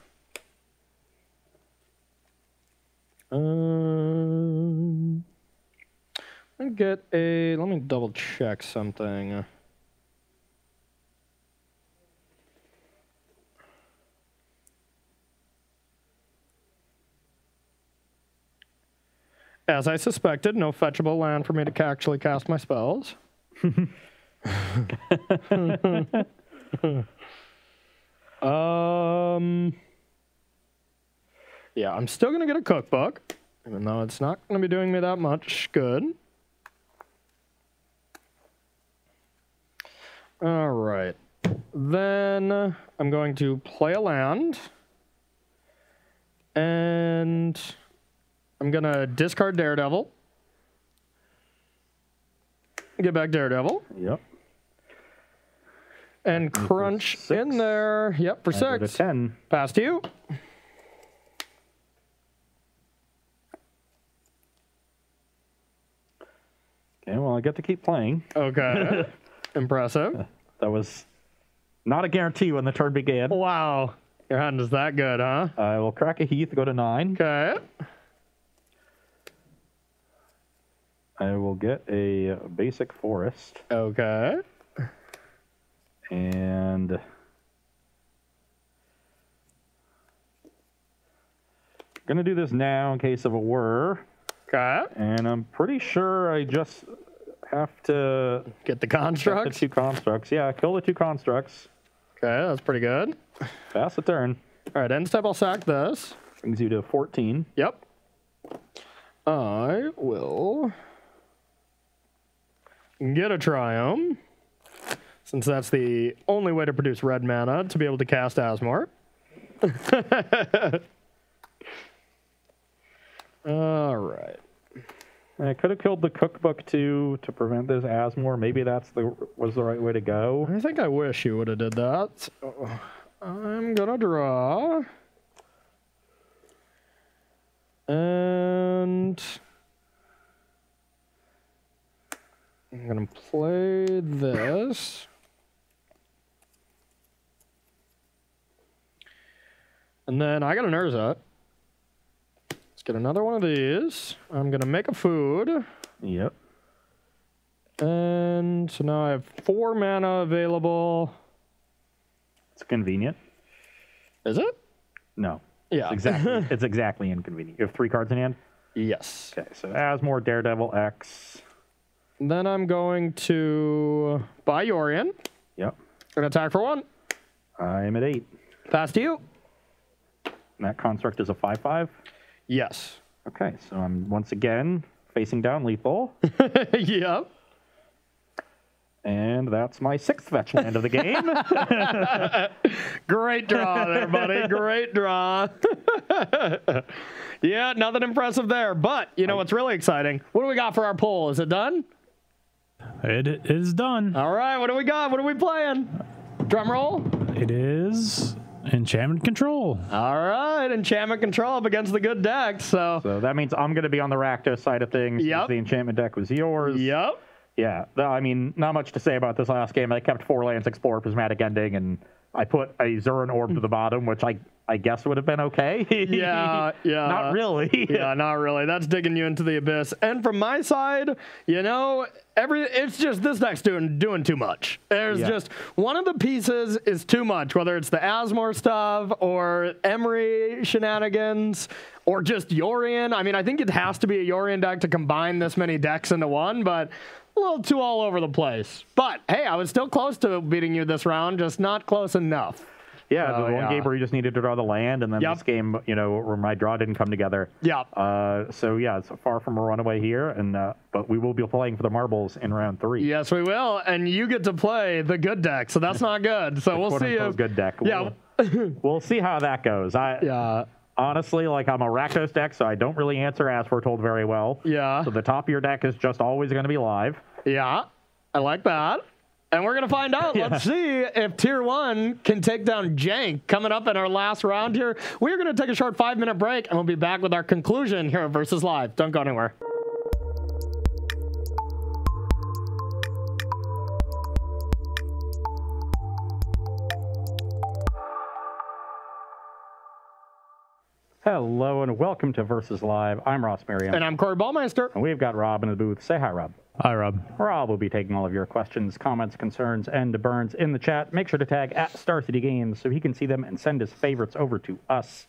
Let me double check something. As I suspected, no fetchable land for me to actually cast my spells. Yeah, I'm still gonna get a cookbook, even though it's not gonna be doing me that much good. All right, then I'm going to play a land, and I'm gonna discard Daredevil. Get back Daredevil. Yep. And crunch in there. Yep, for I go to 6. 10. Pass to you. Okay, well, I get to keep playing. Okay. Impressive. That was not a guarantee when the turn began. Wow. Your hand is that good, huh? I will crack a Heath, go to 9. Okay. I will get a basic forest. Okay. And gonna do this now in case of a whir. Okay. And I'm pretty sure I just have to Get the get the constructs. 2 constructs. Yeah, kill the 2 constructs. Okay, that's pretty good. Pass the turn. All right, end step, I'll sack this. Brings you to 14. Yep. I will get a Triumph, since that's the only way to produce red mana to be able to cast Asmore. All right. I could have killed the cookbook too to prevent this Asmore. Maybe was the right way to go. I think I wish you would have did that. So I'm gonna draw. And I'm gonna play this. And then I got an Urza. Let's get another one of these. I'm gonna make a food. Yep. And so now I have 4 mana available. It's convenient. Is it? No. Yeah. It's exactly inconvenient. You have 3 cards in hand? Yes. Okay, so Asmore, Daredevil, X. Then I'm going to buy Yorion. Yep. Gonna attack for 1. I'm at 8. Pass to you. And that construct is a 5/5. Yes. Okay, so I'm once again facing down lethal. Yep. And that's my 6th fetch land of the game. Great draw there, buddy. Great draw. Yeah, nothing impressive there. But you know what's really exciting? What do we got for our poll? Is it done? It is done. All right. What do we got? What are we playing? Drum roll. It is enchantment control. All right. Enchantment control up against the good deck. So So that means I'm going to be on the Rakdos side of things. Yep. Since the enchantment deck was yours. yep. Yeah, I mean, not much to say about this last game. I kept 4 lands, Explorer, Prismatic Ending, and I put a Zurin Orb to the bottom, which I guess would have been okay. Yeah. Not really. Yeah, not really. That's digging you into the abyss. And from my side, you know, it's just this deck's doing too much. There's just one of the pieces is too much, whether it's the Asmore stuff or Emery shenanigans or just Yorion. I mean, I think it has to be a Yorion deck to combine this many decks into one, but a little too all over the place. But hey, I was still close to beating you this round, just not close enough. Yeah, the one yeah. game where you just needed to draw the land, and then Yep. this game, you know, where my draw didn't come together. Yeah. So yeah, it's far from a runaway here, and but we will be playing for the marbles in round 3. Yes, we will. And you get to play the good deck, so that's not good. So we'll see you. Good deck. Yeah. We'll see how that goes. Yeah. Honestly, like, I'm a Rakdos deck, so I don't really answer as we're told very well. Yeah. So the top of your deck is just always going to be live. Yeah. I like that. And we're going to find out. Yeah. Let's see if Tier 1 can take down Jank. Coming up in our last round here, we're going to take a short 5-minute break, and we'll be back with our conclusion here at Versus Live. Don't go anywhere. Hello and welcome to Versus Live. I'm Ross Merriam. And I'm Corey Baumeister. And we've got Rob in the booth. Say hi, Rob. Hi, Rob. Rob will be taking all of your questions, comments, concerns, and burns in the chat. Make sure to tag at Star City Games so he can see them and send his favorites over to us.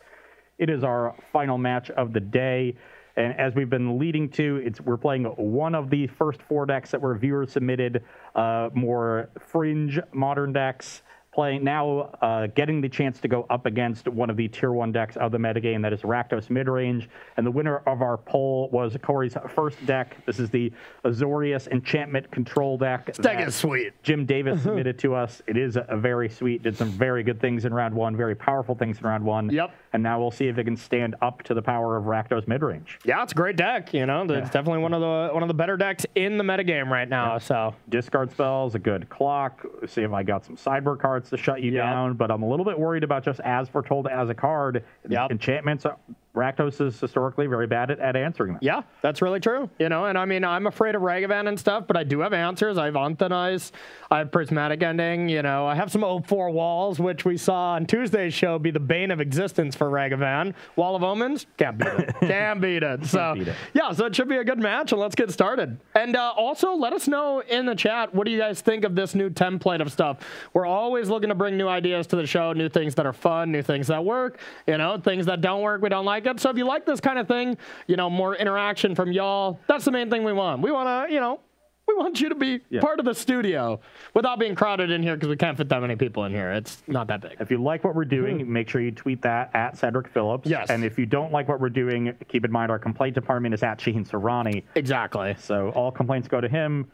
It is our final match of the day. And as we've been leading to, we're playing one of the first 4 decks that were viewer submitted, more fringe modern decks. Playing now, getting the chance to go up against one of the tier 1 decks of the metagame, that is Rakdos Midrange. And the winner of our poll was Corey's first deck. This is the Azorius Enchantment Control deck. This deck is sweet. Jim Davis submitted to us. It is a very sweet, did some very good things in round 1, very powerful things in round 1. Yep. And now we'll see if it can stand up to the power of Rakdos Midrange. Yeah, it's a great deck. You know, it's definitely one of the better decks in the metagame right now. Yeah. So discard spells, a good clock. See if I got some sideboard cards to shut you down. But I'm a little bit worried about just as foretold as a card. Enchantments. Rakdos is historically very bad at answering them. Yeah, that's really true. You know, and I mean, I'm afraid of Ragavan and stuff, but I do have answers. I have Anthonize. I have Prismatic Ending. You know, I have some 04 walls, which we saw on Tuesday's show be the bane of existence for Ragavan. Wall of Omens, can't beat it. Can't beat it. So, yeah, so it should be a good match, and let's get started. And also, let us know in the chat, what do you guys think of this new template of stuff? We're always looking to bring new ideas to the show, new things that are fun, new things that work, you know, things that don't work, we don't like it. So if you like this kind of thing, you know, more interaction from y'all, that's the main thing we want. We want to, you know, we want you to be part of the studio without being crowded in here because we can't fit that many people in here. It's not that big. If you like what we're doing, make sure you tweet that at Cedric Phillips. Yes. And if you don't like what we're doing, keep in mind our complaint department is at Shaheen Sarani. Exactly. So all complaints go to him.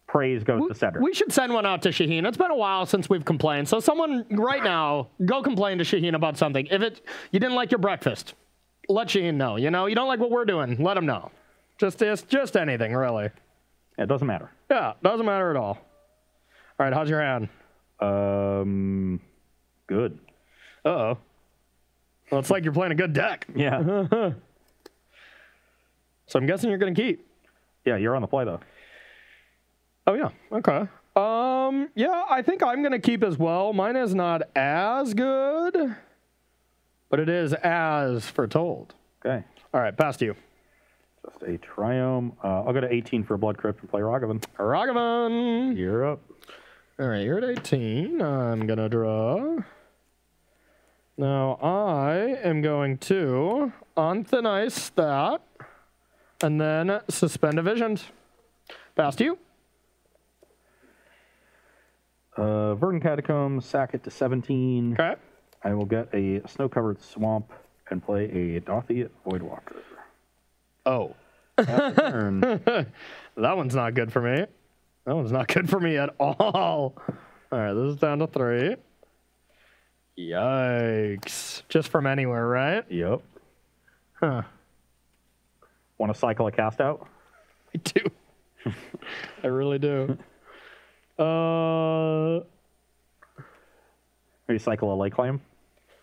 Praise goes to Cedric. We should send one out to Shaheen. It's been a while since we've complained. So someone right now, go complain to Shaheen about something. If you didn't like your breakfast, let Shaheen know. You know, you don't like what we're doing, let him know. Just anything, really. It doesn't matter. Yeah, doesn't matter at all. All right, how's your hand? Good. Uh-oh. Well, it's like you're playing a good deck. Yeah. So I'm guessing you're going to keep. Yeah, you're on the play, though. Oh, yeah. Okay. Yeah, I think I'm going to keep as well. Mine is not as good, but it is as foretold. Okay. All right, pass to you. Just a Triome. I'll go to 18 for a Blood Crypt and play Ragavan. Ragavan. You're up. All right, you're at 18. I'm going to draw. Now, I am going to Anthonize that, and then Suspend Visions. Pass to you. Verdant Catacombs, sack it to 17. Okay. I will get a Snow-Covered Swamp and play a Dothy Voidwalker. Oh. Turn. That one's not good for me. That one's not good for me at all. All right, this is down to 3. Yikes. Just from anywhere, right? Yep. Huh. Want to cycle a cast out? I do. I really do. Maybe cycle a Lake Claim?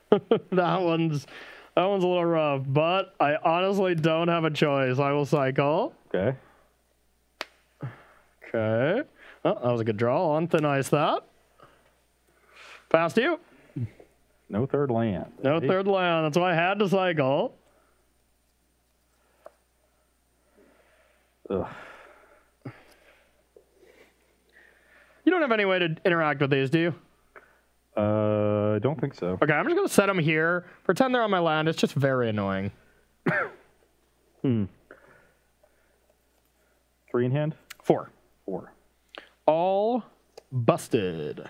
That one's a little rough, but I honestly don't have a choice. I will cycle. Okay. Okay. Oh, that was a good draw. Anthonize that. Pass to you. No third land. No third land. That's why I had to cycle. Ugh. You don't have any way to interact with these, do you? I don't think so. Okay, I'm just going to set them here. Pretend they're on my land. It's just very annoying. 3 in hand? 4. 4. All busted.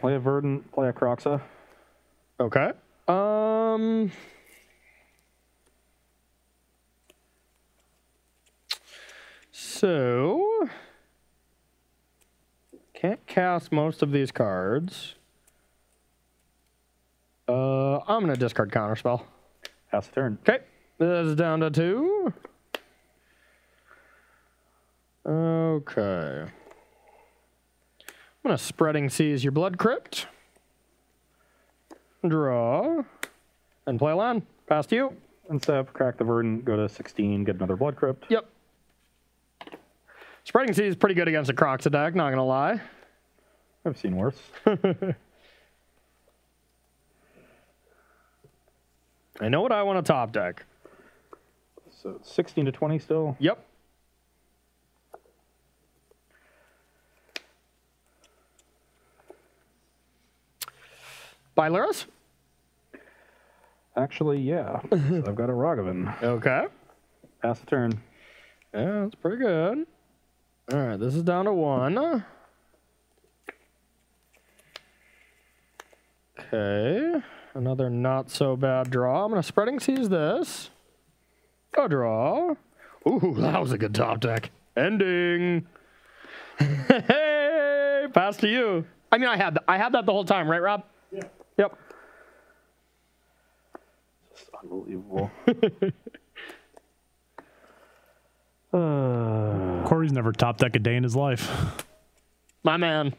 Play a Verdant, play a Croxa. Okay. So can't cast most of these cards. I'm gonna discard Counterspell. Pass the turn. Okay, this is down to 2. Okay. I'm gonna Spreading Seas your Blood Crypt. Draw. And play a land. Pass to you. Unstep, crack the Verdant, go to 16, get another Blood Crypt. Yep. Spreading Seas is pretty good against a Crocs deck, not gonna lie. I've seen worse. I know what I want to top deck. So it's 16 to 20 still? Yep. By Lyris? Actually, yeah. I've got a Ragavan. Okay. Pass the turn. Yeah, that's pretty good. All right, this is down to 1. Okay. Another not so bad draw. I'm going to Spreading Seas this. A draw. Ooh, that was a good top deck. Ending. Hey, pass to you. I mean, I had that the whole time, right, Rob? Yeah. Yep. Just unbelievable. Corey's never top deck a day in his life. My man.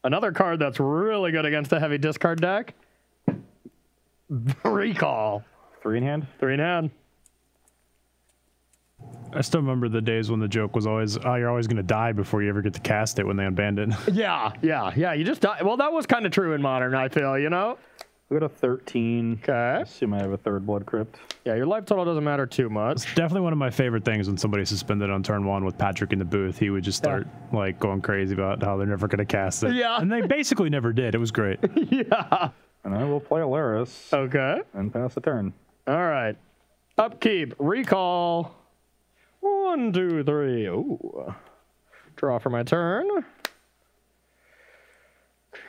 Another card that's really good against a heavy discard deck. Recall. 3 in hand. 3 in hand. I still remember the days when the joke was always, oh, you're always going to die before you ever get to cast it when they unbanned it. Yeah. You just die. Well, that was kind of true in Modern, I feel, you know? We got a 13. Okay. I assume I have a 3rd Blood Crypt. Yeah, your life total doesn't matter too much. It's definitely one of my favorite things when somebody suspended on turn 1 with Patrick in the booth. He would just start like going crazy about how they're never going to cast it. Yeah. And they basically never did. It was great. Yeah. And I will play Alaris. Okay. And pass the turn. All right. Upkeep. Recall. 1, 2, 3. Ooh. Draw for my turn.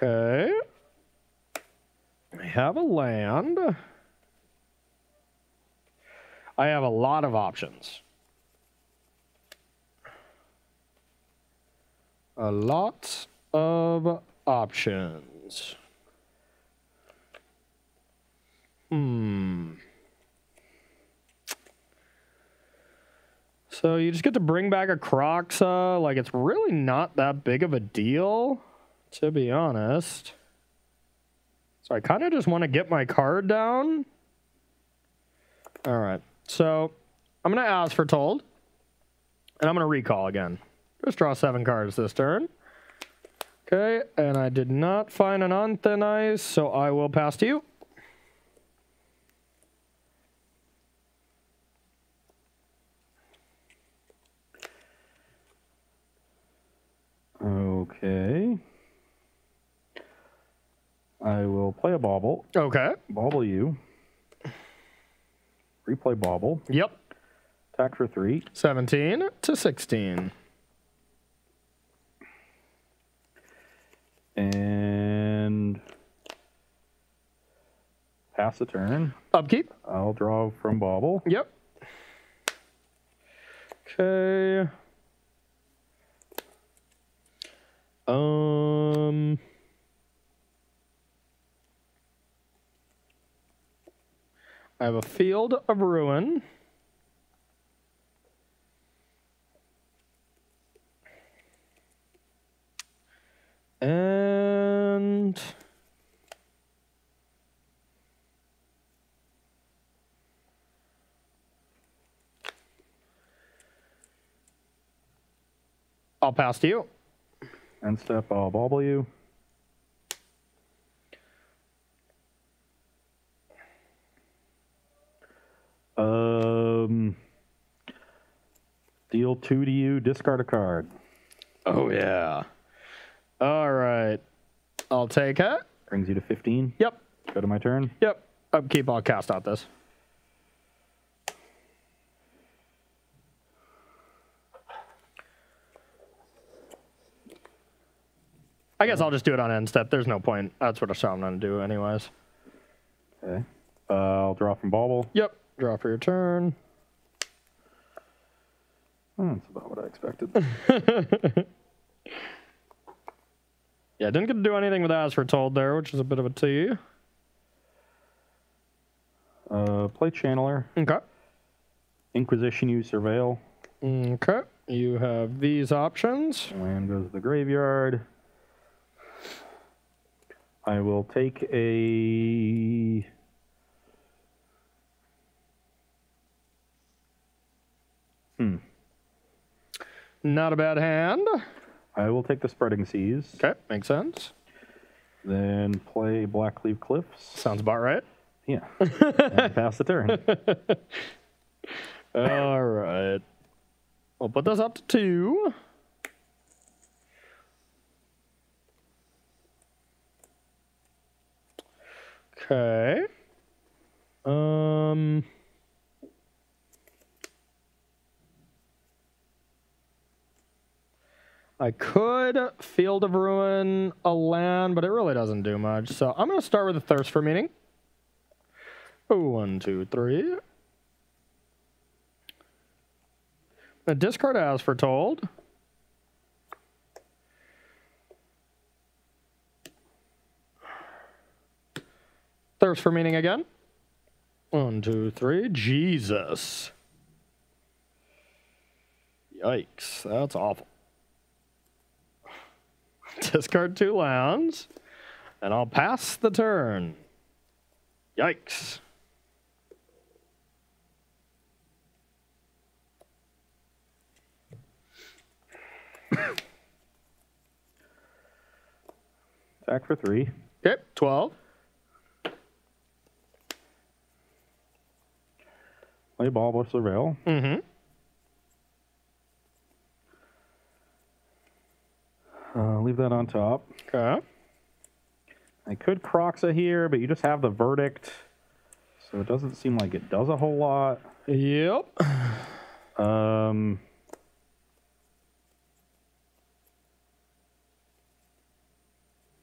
Okay. I have a land. I have a lot of options. A lot of options. So you just get to bring back a Croxa. Like, it's really not that big of a deal, to be honest. So I kind of just want to get my card down. All right. So I'm going to ask for Told. And I'm going to recall again. Just draw 7 cards this turn. Okay. And I did not find an on thin ice, so I will pass to you. Okay. I will play a Bauble. Okay. Bauble you. Replay Bauble. Yep. Attack for 3. 17 to 16. And pass the turn. Upkeep. I'll draw from Bauble. Yep. Okay. I have a Field of Ruin. And I'll pass to you. End step, I'll Bauble you. Deal 2 to you, discard a card. Oh, yeah. All right. I'll take it. Brings you to 15. Yep. Go to my turn. Yep. Upkeep, I'll cast out this. I guess I'll just do it on end step. There's no point. That's what I'm going to do anyways. Okay. I'll draw from Bauble. Yep. Draw for your turn. Oh, that's about what I expected. Yeah, didn't get to do anything with As for Told there, which is a bit of a T. Play Channeler. Okay. Inquisition you, Surveil. Okay. You have these options. Land goes to the graveyard. I will take a... Not a bad hand. I will take the Spreading Seas. Okay, makes sense. Then play Blackleaf Cliffs. Sounds about right. Yeah. And pass the turn. All right. We'll put this up to 2. Okay. I could Field of Ruin a land, but it really doesn't do much. So I'm going to start with a Thirst for Meaning. 1, 2, 3. A discard As Foretold. Thirst for Meaning again. 1, 2, 3. Jesus. Yikes. That's awful. Discard 2 lands. And I'll pass the turn. Yikes. Attack for 3. Okay, 12. Play Ball or Surveil. Mm-hmm. Leave that on top. Okay. I could Croxa here, but you just have the Verdict, so it doesn't seem like it does a whole lot. Yep.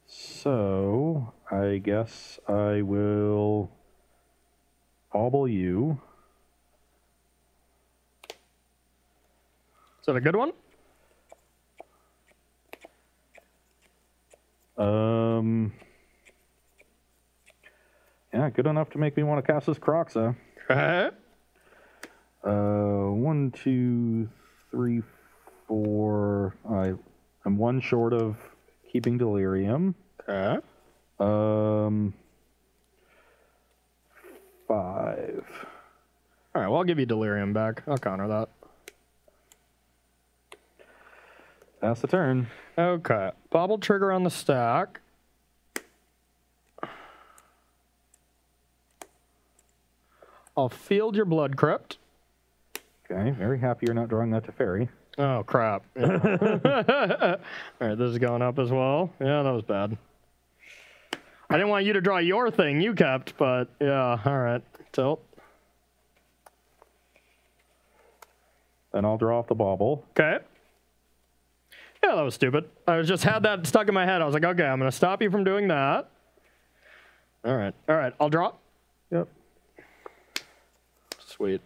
So I guess I will bauble you. Is that a good one? Yeah, good enough to make me want to cast this Croxa. Okay. 1, 2, 3, 4. I'm one short of keeping Delirium. Okay. 5. All right, well, I'll give you Delirium back. I'll counter that. That's the turn. Okay. Bobble trigger on the stack. I'll field your Blood Crypt. Okay, very happy you're not drawing that to Fairy. Oh, crap. Yeah. All right, this is going up as well. Yeah, that was bad. I didn't want you to draw your thing you kept, but yeah, all right. Tilt. Then I'll draw off the bauble. Okay. Yeah, that was stupid. I just had that stuck in my head. I was like, okay, I'm going to stop you from doing that. All right. All right, I'll draw. Yep. Sweet.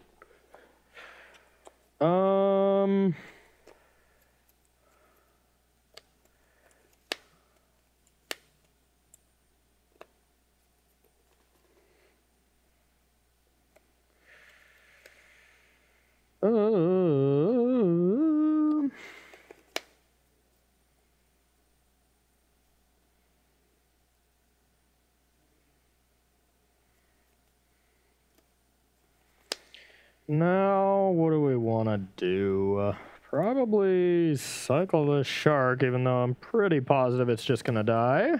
Now, what do we want to do? Probably cycle this shark, even though I'm pretty positive it's just going to die.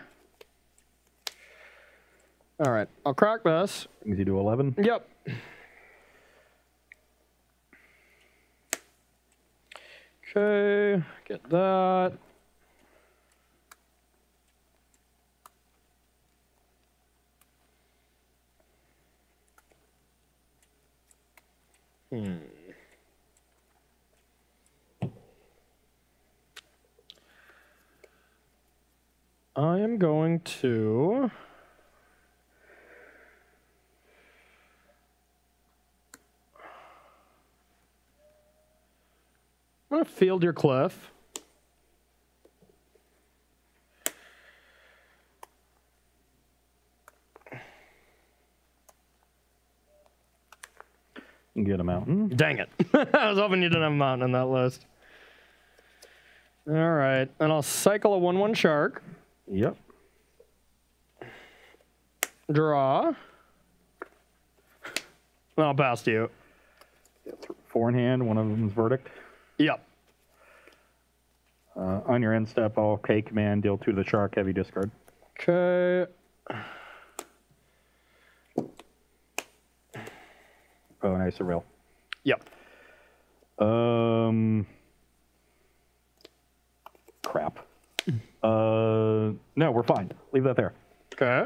All right, I'll crack this. Brings you to 11. Yep. Okay, get that. I am going to I'm going to field your Cliff. You can get a mountain. Dang it. I was hoping you didn't have a mountain in that list. All right. And I'll cycle a 1/1 shark. Yep. Draw. And I'll pass to you. 4 in hand, one of them's Verdict. Yep. On your end step, I'll K command, deal 2 to the shark, heavy discard. Okay. Oh, and I surveil. Yep. Crap. No, we're fine. Leave that there. Okay.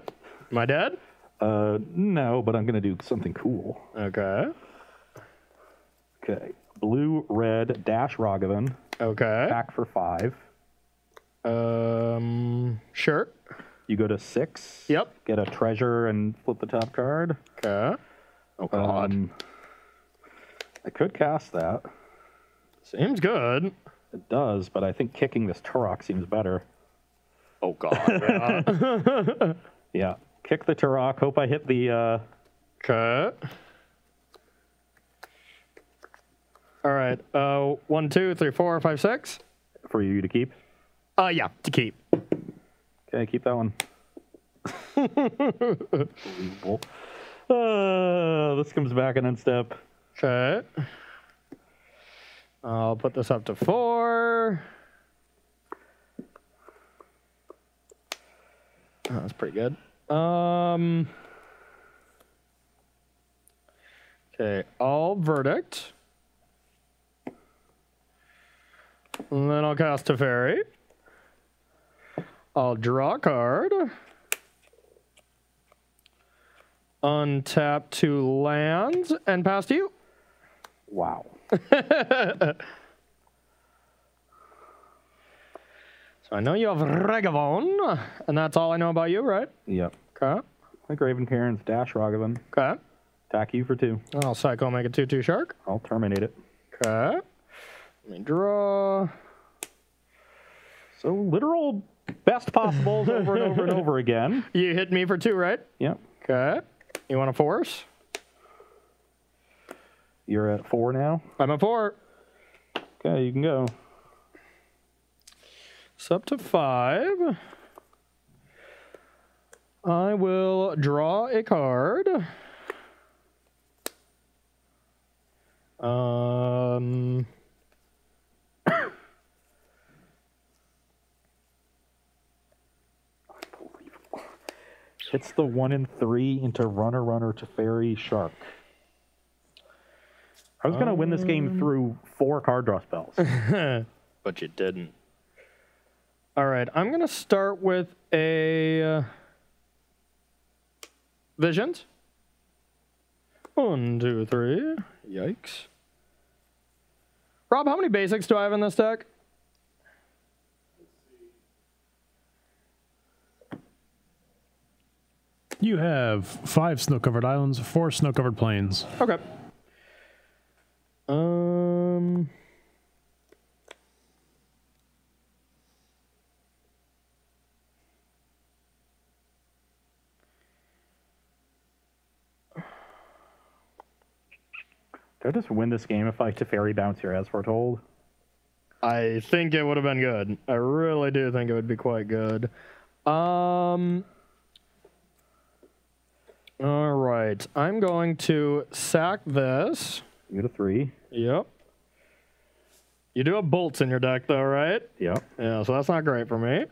Am I dead? No, but I'm going to do something cool. Okay. Okay. Blue, red, dash Ragavan. Okay. Attack for 5. Sure. You go to 6. Yep. Get a treasure and flip the top card. Okay. Oh, God. I could cast that. Seems good. It does, but I think kicking this Turok seems better. Oh, God. Yeah. Kick the Turok. Hope I hit the... Okay. All right. 1, 2, 3, 4, 5, 6. For you to keep. Yeah, to keep. Okay, keep that one. Unbelievable. This comes back and unstep. Okay. I'll put this up to 4. Oh, that's pretty good. Okay, all verdict. And then I'll cast a fairy. I'll draw a card. Untap 2 lands and pass to you. Wow. So I know you have Ragavon, and that's all I know about you, right? Yep. Okay. I think Raven Karen's dash Ragavan. Okay. Attack you for 2. I'll Psycho make a 2/2 shark. I'll terminate it. Okay. Let me draw. So literal best possibles over and over and over again. You hit me for 2, right? Yep. Okay. You want to force? You're at 4 now. I'm at 4. Okay, you can go. It's up to 5. I will draw a card. Hits the 1 and 3 into runner to fairy shark. I was gonna win this game through 4 card draw spells. But you didn't. All right, I'm gonna start with a Visions. 1, 2, 3. Yikes. Rob, how many basics do I have in this deck? You have 5 snow-covered islands, 4 snow-covered plains. Okay. Did I just win this game if I Teferi bounce here as foretold? I think it would have been good. I really do think it would be quite good. All right. I'm going to sack this. You get a 3. Yep. You do have bolts in your deck, though, right? Yep. Yeah, so that's not great for me.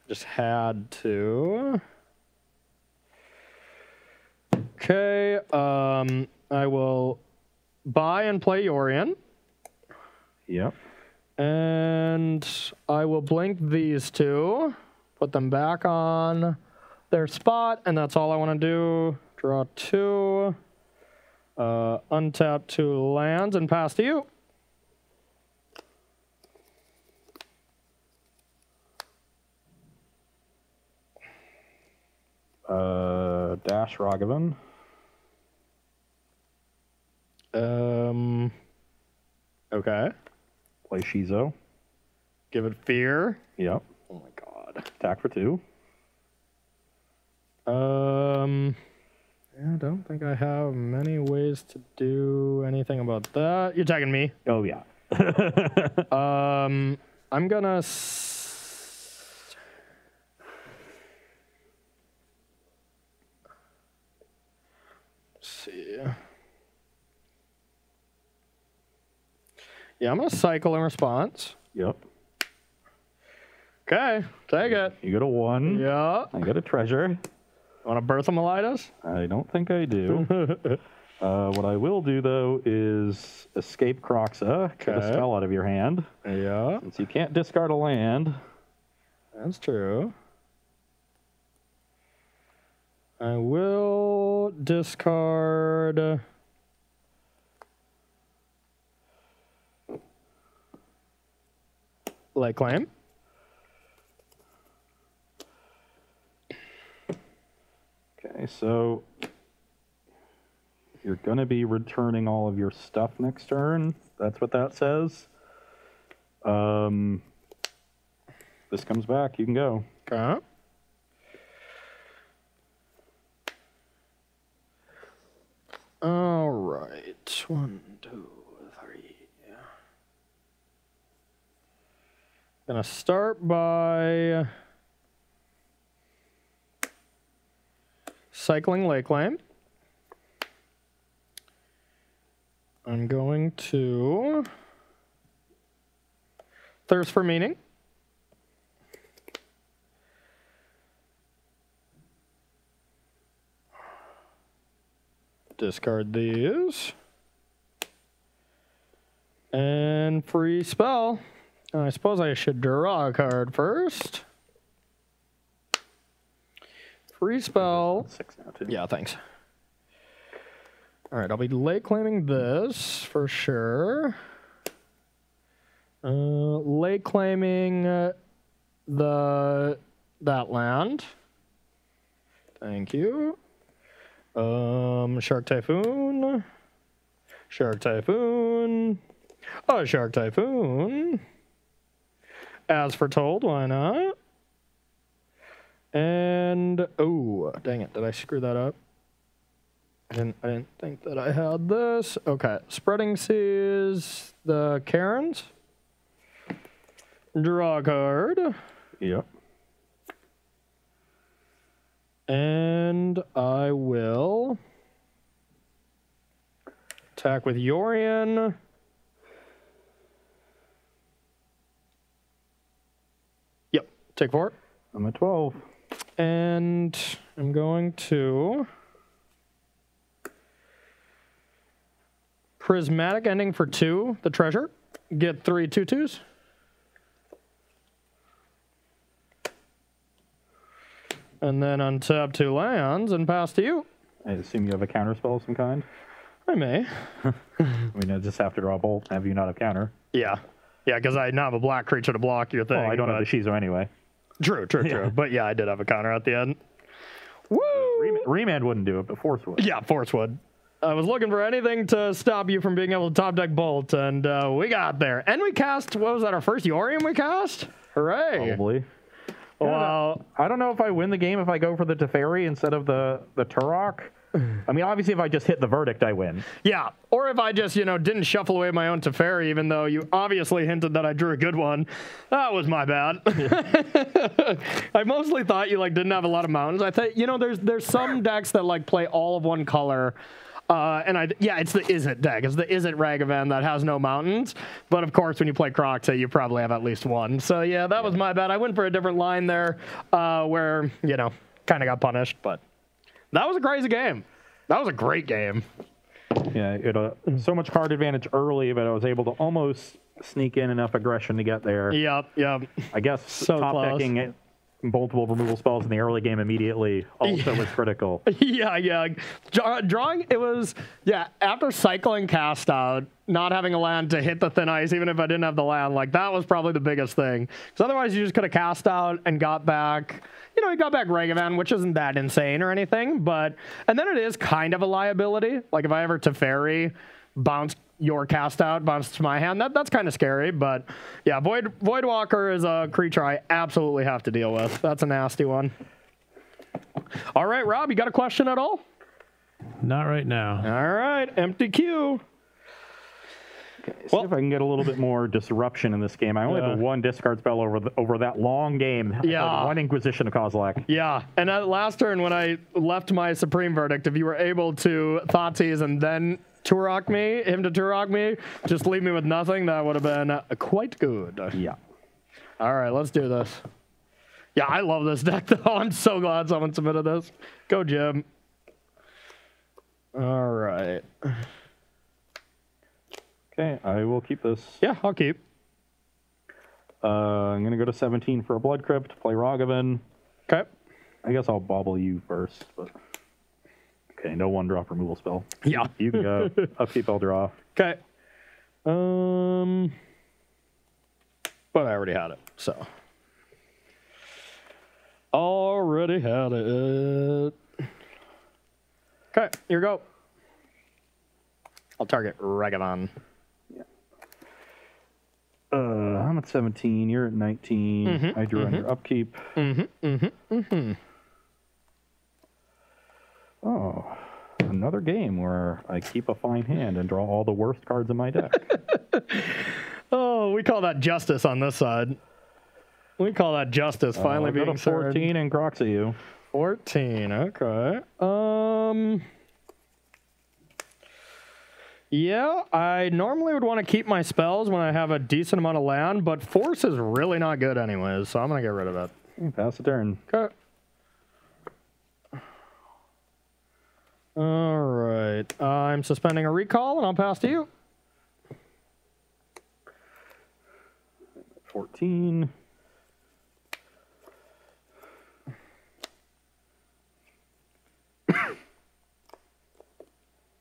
Just had to. Okay. I will buy and play Yorion. Yep. And I will blink these 2, put them back on their spot, and that's all I want to do. Draw 2, untap 2 lands, and pass to you. Dash Ragavan. Okay. Play Shizo. Give it fear. Yep. Oh my god. Attack for 2. Yeah, I don't think I have many ways to do anything about that. You're tagging me. Oh, yeah. I'm gonna see. Yeah, I'm gonna cycle in response. Yep. Okay, take it. You get a 1. Yeah. I get a treasure. Want to Berthamelitis? I don't think I do. What I will do, though, is escape Croxa. Get a Okay. spell out of your hand. Yeah, Since you can't discard a land. that's true. I will discard Lake Claim. Okay, so you're going to be returning all of your stuff next turn. That's what that says. This comes back. You can go. Okay. All right. 1, 2, 3. Gonna start by cycling Lake Lane. I'm going to Thirst for Meaning. Discard these. And free spell. I suppose I should draw a card first. Free spell. 6 now, too. Yeah, thanks. All right, I'll be late claiming this for sure. Late claiming that land. Thank you. Shark Typhoon. Shark Typhoon. Oh, Shark Typhoon. As foretold, why not? And oh, dang it! Did I screw that up? I didn't think that I had this. Okay, Spreading Seas, the Karens. Draw a card. Yep. And I will attack with Yorion. Yep, take 4. I'm at 12. And I'm going to Prismatic Ending for 2, the treasure. Get 3 2/2s. And then untap 2 lands and pass to you. I assume you have a counter spell of some kind? I may. I mean, I just have to draw a bolt. Have you not have counter? Yeah. Yeah, because I now have a black creature to block your thing. Oh, I don't have the Shizo anyway. True. But yeah, I did have a counter at the end. Woo! Remand wouldn't do it, but Force would. Yeah, Force would. I was looking for anything to stop you from being able to top deck Bolt, and we got there. And we cast, what was that, our first Yorion we cast? Hooray. Probably. Well, I don't know if I win the game if I go for the Teferi instead of the Turok. I mean, obviously, if I just hit the verdict, I win. yeah, or if I just, didn't shuffle away my own Teferi, even though you obviously hinted that I drew a good one. That was my bad. I mostly thought you, didn't have a lot of mountains. I think, there's some decks that, play all of one color. It's the Is It deck. It's the Is It Ragavan that has no mountains. But of course, when you play Croxa, you probably have at least one. So yeah, that was my bad. I went for a different line there, where kind of got punished. But that was a crazy game. That was a great game. Yeah, it so much card advantage early, but I was able to almost sneak in enough aggression to get there. Yep. I guess So top close. decking it. Multiple removal spells in the early game immediately also was critical. Yeah. Drawing, it was, after cycling Cast Out, not having a land to hit the Thin Ice, even if I didn't have the land, that was probably the biggest thing. Because otherwise, you just could have Cast Out and got back, you got back Ragavan, which isn't that insane or anything, and then it is kind of a liability. If I ever Teferi, bounce your Cast Out, bounce to my hand, that's kind of scary, but yeah, Voidwalker is a creature I absolutely have to deal with. That's a nasty one. All right, Rob, you got a question at all? Not right now. All right, empty queue. Okay, see if I can get a little bit more disruption in this game. I only have one discard spell over that long game. Yeah. One Inquisition of Kozilek. Yeah, and at last turn when I left my Supreme Verdict, if you were able to Thoughtseize and then him to Turok me, just leave me with nothing, that would have been quite good. Yeah. All right, let's do this. Yeah, I love this deck, though. I'm so glad someone submitted this. Go, Jim. All right. Okay, I will keep this. Yeah, I'll keep. I'm going to go to 17 for a Blood Crypt, play Ragavan. Okay. I guess I'll bobble you first. But Okay, no one drop removal spell. Yeah. You can go. Upkeep, I'll draw. Okay. But I already had it, so. Already had it. Okay, here you go. I'll target Ragavan. I'm at 17. You're at 19. I drew under upkeep. Oh, another game where I keep a fine hand and draw all the worst cards in my deck. Oh, we call that justice on this side. We call that justice finally I'll go being to 14 and Grox at you. 14, okay. Yeah, I normally would want to keep my spells when I have a decent amount of land, but force is really not good anyways, so I'm going to get rid of it. Pass the turn. Okay. All right. I'm suspending a recall, and I'll pass to you. 14.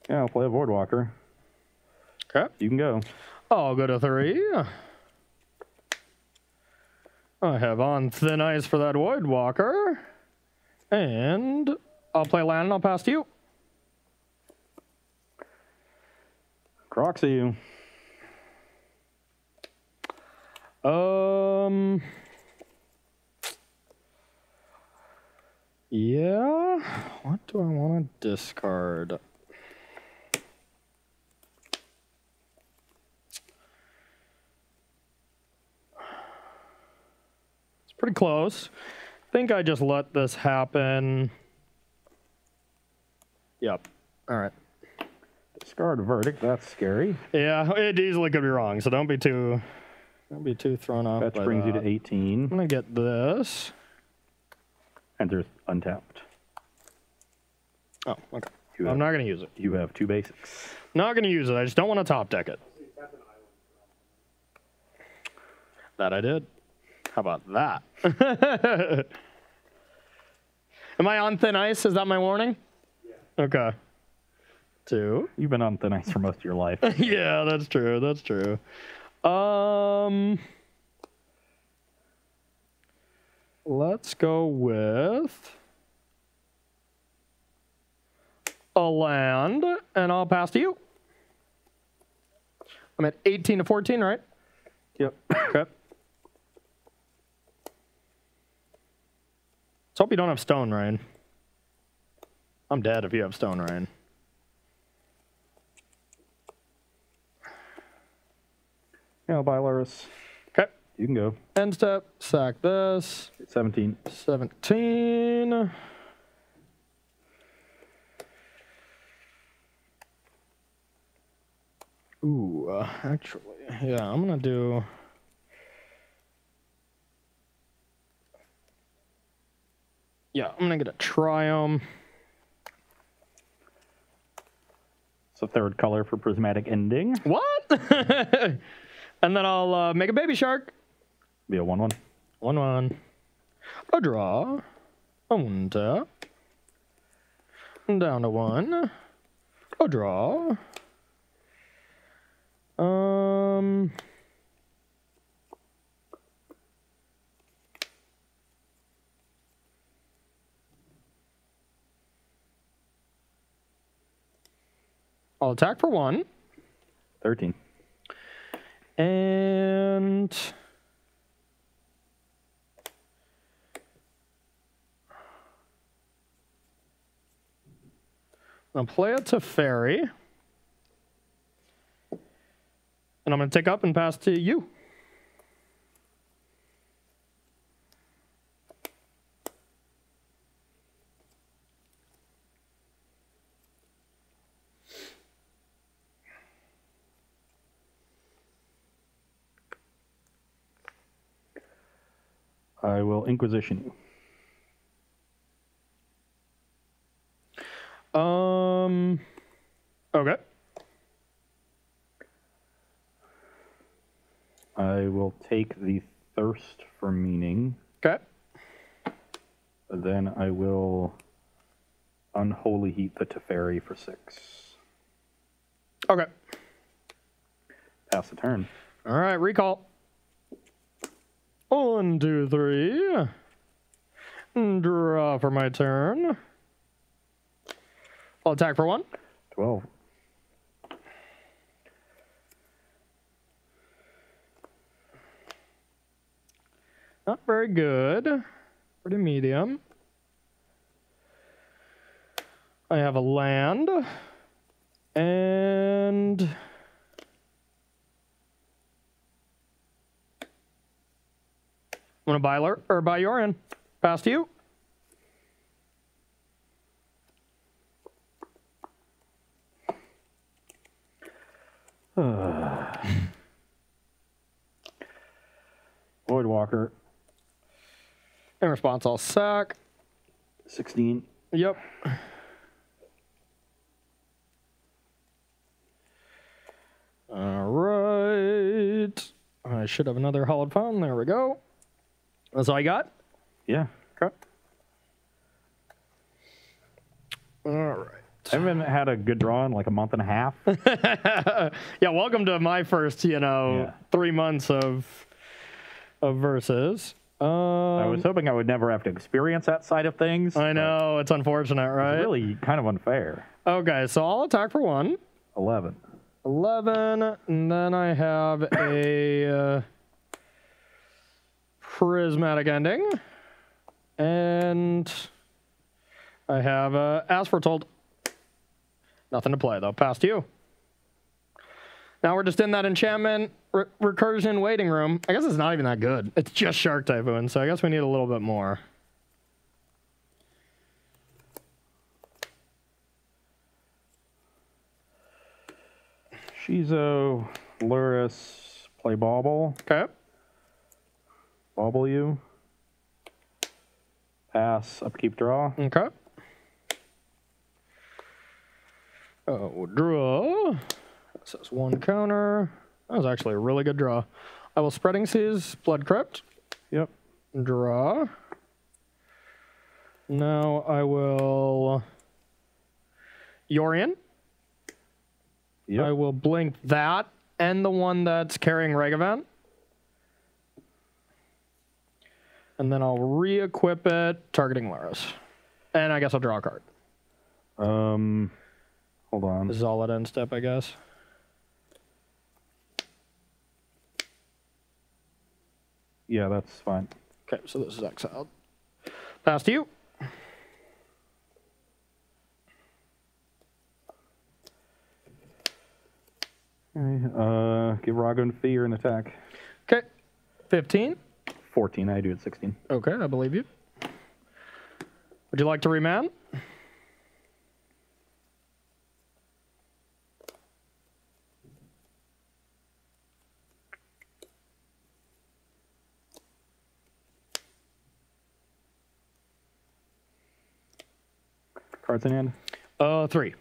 Yeah, I'll play a Voidwalker. Okay. You can go. I'll go to 3. I have on thin ice for that Voidwalker. And I'll play land and I'll pass to you. Crocs at you. Yeah. What do I want to discard? It's pretty close. I think I just let this happen. Yep. All right. Discard verdict. That's scary. Yeah, it easily could be wrong, so don't be too thrown off. Fetch by brings you that. to 18. I'm gonna get this. Enters untapped. Oh, okay. You have, I'm not gonna use it. You have 2 basics. Not gonna use it. I just don't want to top deck it. That I did. How about that? Am I on thin ice? Is that my warning? Yeah. Okay. 2. You've been on thin ice for most of your life. Yeah, that's true. That's true. Let's go with a land, and I'll pass to you. I'm at 18 to 14, right? Yep. Okay. Let's hope you don't have stone, Ryan. I'm dead if you have stone, Ryan. Yeah, I'll buy Luris. Okay. You can go. End step. Sack this. 17. 17. Ooh, actually, yeah, I'm gonna do. Yeah, I'm gonna get a Triumph. It's the 3rd color for Prismatic Ending. What? And then I'll make a Baby Shark. Be a 1/1. 1/1. A draw. A untap. Down to 1. A draw. I'll attack for 1. 13. And I'll play it to Fairy. And I'm going to take up and pass to you. I will Inquisition you. Okay. I will take the Thirst for Meaning. Okay. Then I will Unholy Heat the Teferi for 6. Okay. Pass the turn. All right, recall. 1, 2, 3. Draw for my turn. I'll attack for 1. 12. Not very good. Pretty medium. I have a land. And I'm gonna buy Yorion. Pass to you. Voidwalker. In response, I'll sack. 16. Yep. All right. I should have another hollowed fountain. There we go. That's all I got? Yeah. Okay. All right. I haven't had a good draw in like a month and a half. Yeah, welcome to my first, 3 months of versus. I was hoping I would never have to experience that side of things. I know, it's unfortunate, right? It's really kind of unfair. Okay, so I'll attack for 1. 11. 11, and then I have a prismatic ending, and I have as foretold. Nothing to play though. Pass to you. Now we're just in that enchantment recursion waiting room. I guess it's not even that good. It's just Shark Typhoon, so I guess we need a little bit more. Shizo, Luris, play Bauble. Okay. Bauble you. Pass, upkeep, draw. Okay. Oh, draw. That says 1 counter. That was actually a really good draw. I will Spreading Seas, Blood Crypt. Yep. Draw. Now I will Yorion. Yep. I will blink that and the one that's carrying Regavant. And then I'll re-equip it, targeting Laris. And I guess I'll draw a card. Hold on. This is all at end step, I guess. Yeah, that's fine. Okay, so this is exiled. Pass to you. Okay, give Ragon Fear an attack. Okay, 15. 14, I do it 16. Okay, I believe you. Would you like to remand? Cards in hand? 3.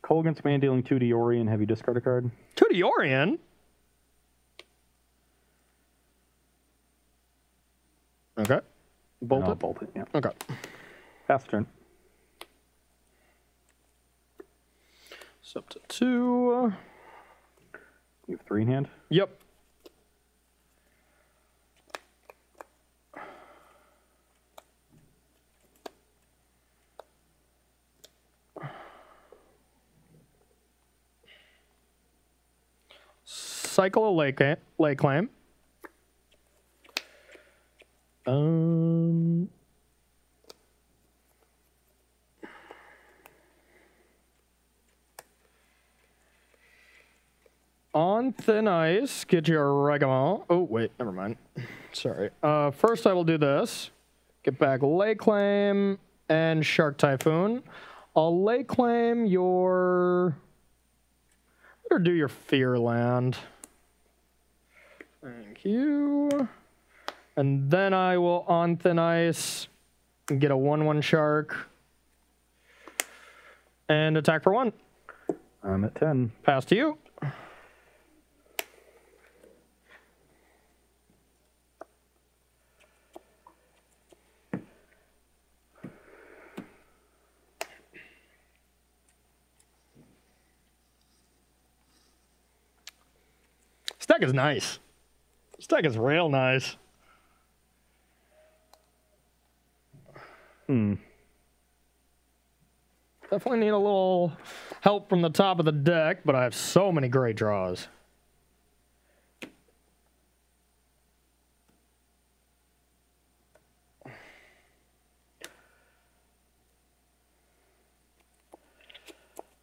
Colgan's man dealing 2 to Yorion. Have you discard a card? 2 to Yorion? Okay. Bolt No, it? bolt it, yeah. Okay. Pass turn. So up to 2. You have 3 in hand? Yep. Cycle a lake claim. On thin ice, get your Regavant. Oh, wait, never mind. Sorry. First, I will do this. Get back lake claim and Shark Typhoon. I'll lake claim your... Better do your Fear Land. Thank you. And then I will on thin ice get a 1/1 shark and attack for 1. I'm at 10. Pass to you. This deck is nice. This deck is real nice. Definitely need a little help from the top of the deck, but I have so many great draws.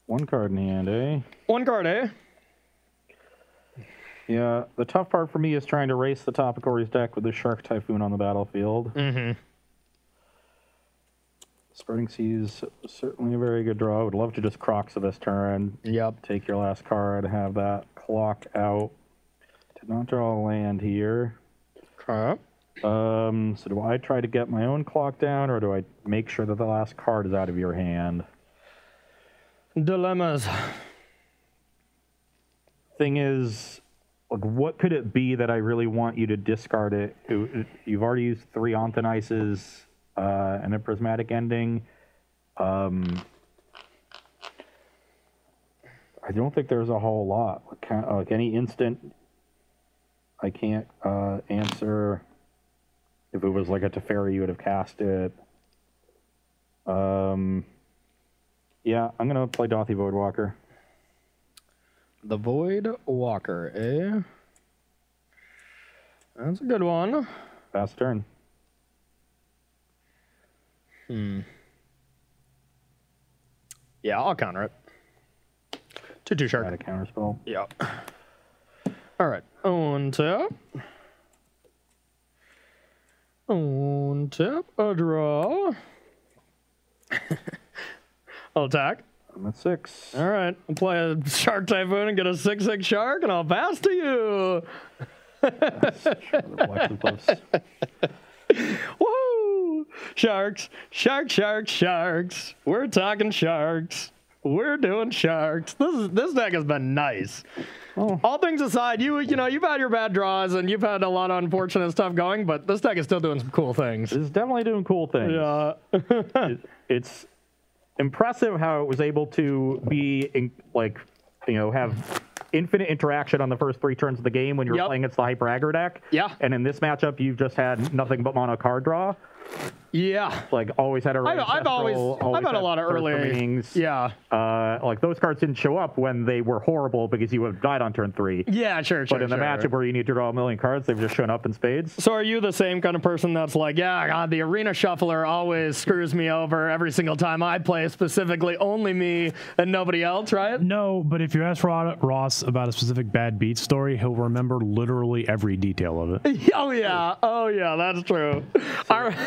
One card in hand, eh? One card, eh? Yeah, the tough part for me is trying to race the top of Corey's deck with the Shark Typhoon on the battlefield. Mm-hmm. Spreading Seas, certainly a very good draw. I would love to just Crocs this turn. Yep. Take your last card, have that clock out. Did not draw a land here. Okay. So do I try to get my own clock down, or do I make sure that the last card is out of your hand? Dilemmas. Thing is, like, what could it be that I really want you to discard it? You've already used 3 Anthonices and a Prismatic Ending. I don't think there's a whole lot. Like any instant, I can't answer. If it was like a Teferi, you would have cast it. Yeah, I'm going to play Dothy Voidwalker. The Void Walker, eh? That's a good one. Fast turn. Yeah, I'll counter it. 2/2 Shark. Add a counterspell. Yeah. All right. Untap. Untap. A draw. I'll attack. I'm at 6. All right. I'll play a Shark Typhoon and get a 6/6 Shark, and I'll pass to you. Woohoo! Sharks. Sharks. We're talking sharks. We're doing sharks. This deck has been nice. Oh. All things aside, you've had your bad draws and you've had a lot of unfortunate stuff going, but this deck is still doing some cool things. It's definitely doing cool things. Yeah. It's impressive how it was able to be have infinite interaction on the first 3 turns of the game when you're playing against the hyper aggro deck. Yeah. And in this matchup, you've just had nothing but mono card draw. Yeah. Like, always had a I've had a lot of early rings. Yeah. Like, those cards didn't show up when they were horrible because you would have died on turn 3. Yeah, sure. But in the matchup where you need to draw a million cards, they've just shown up in spades. So are you the same kind of person that's like, yeah, God, the arena shuffler always screws me over every single time I play, specifically only me and nobody else, right? No, but if you ask Ross about a specific bad beat story, he'll remember literally every detail of it. Oh, yeah, that's true. All right.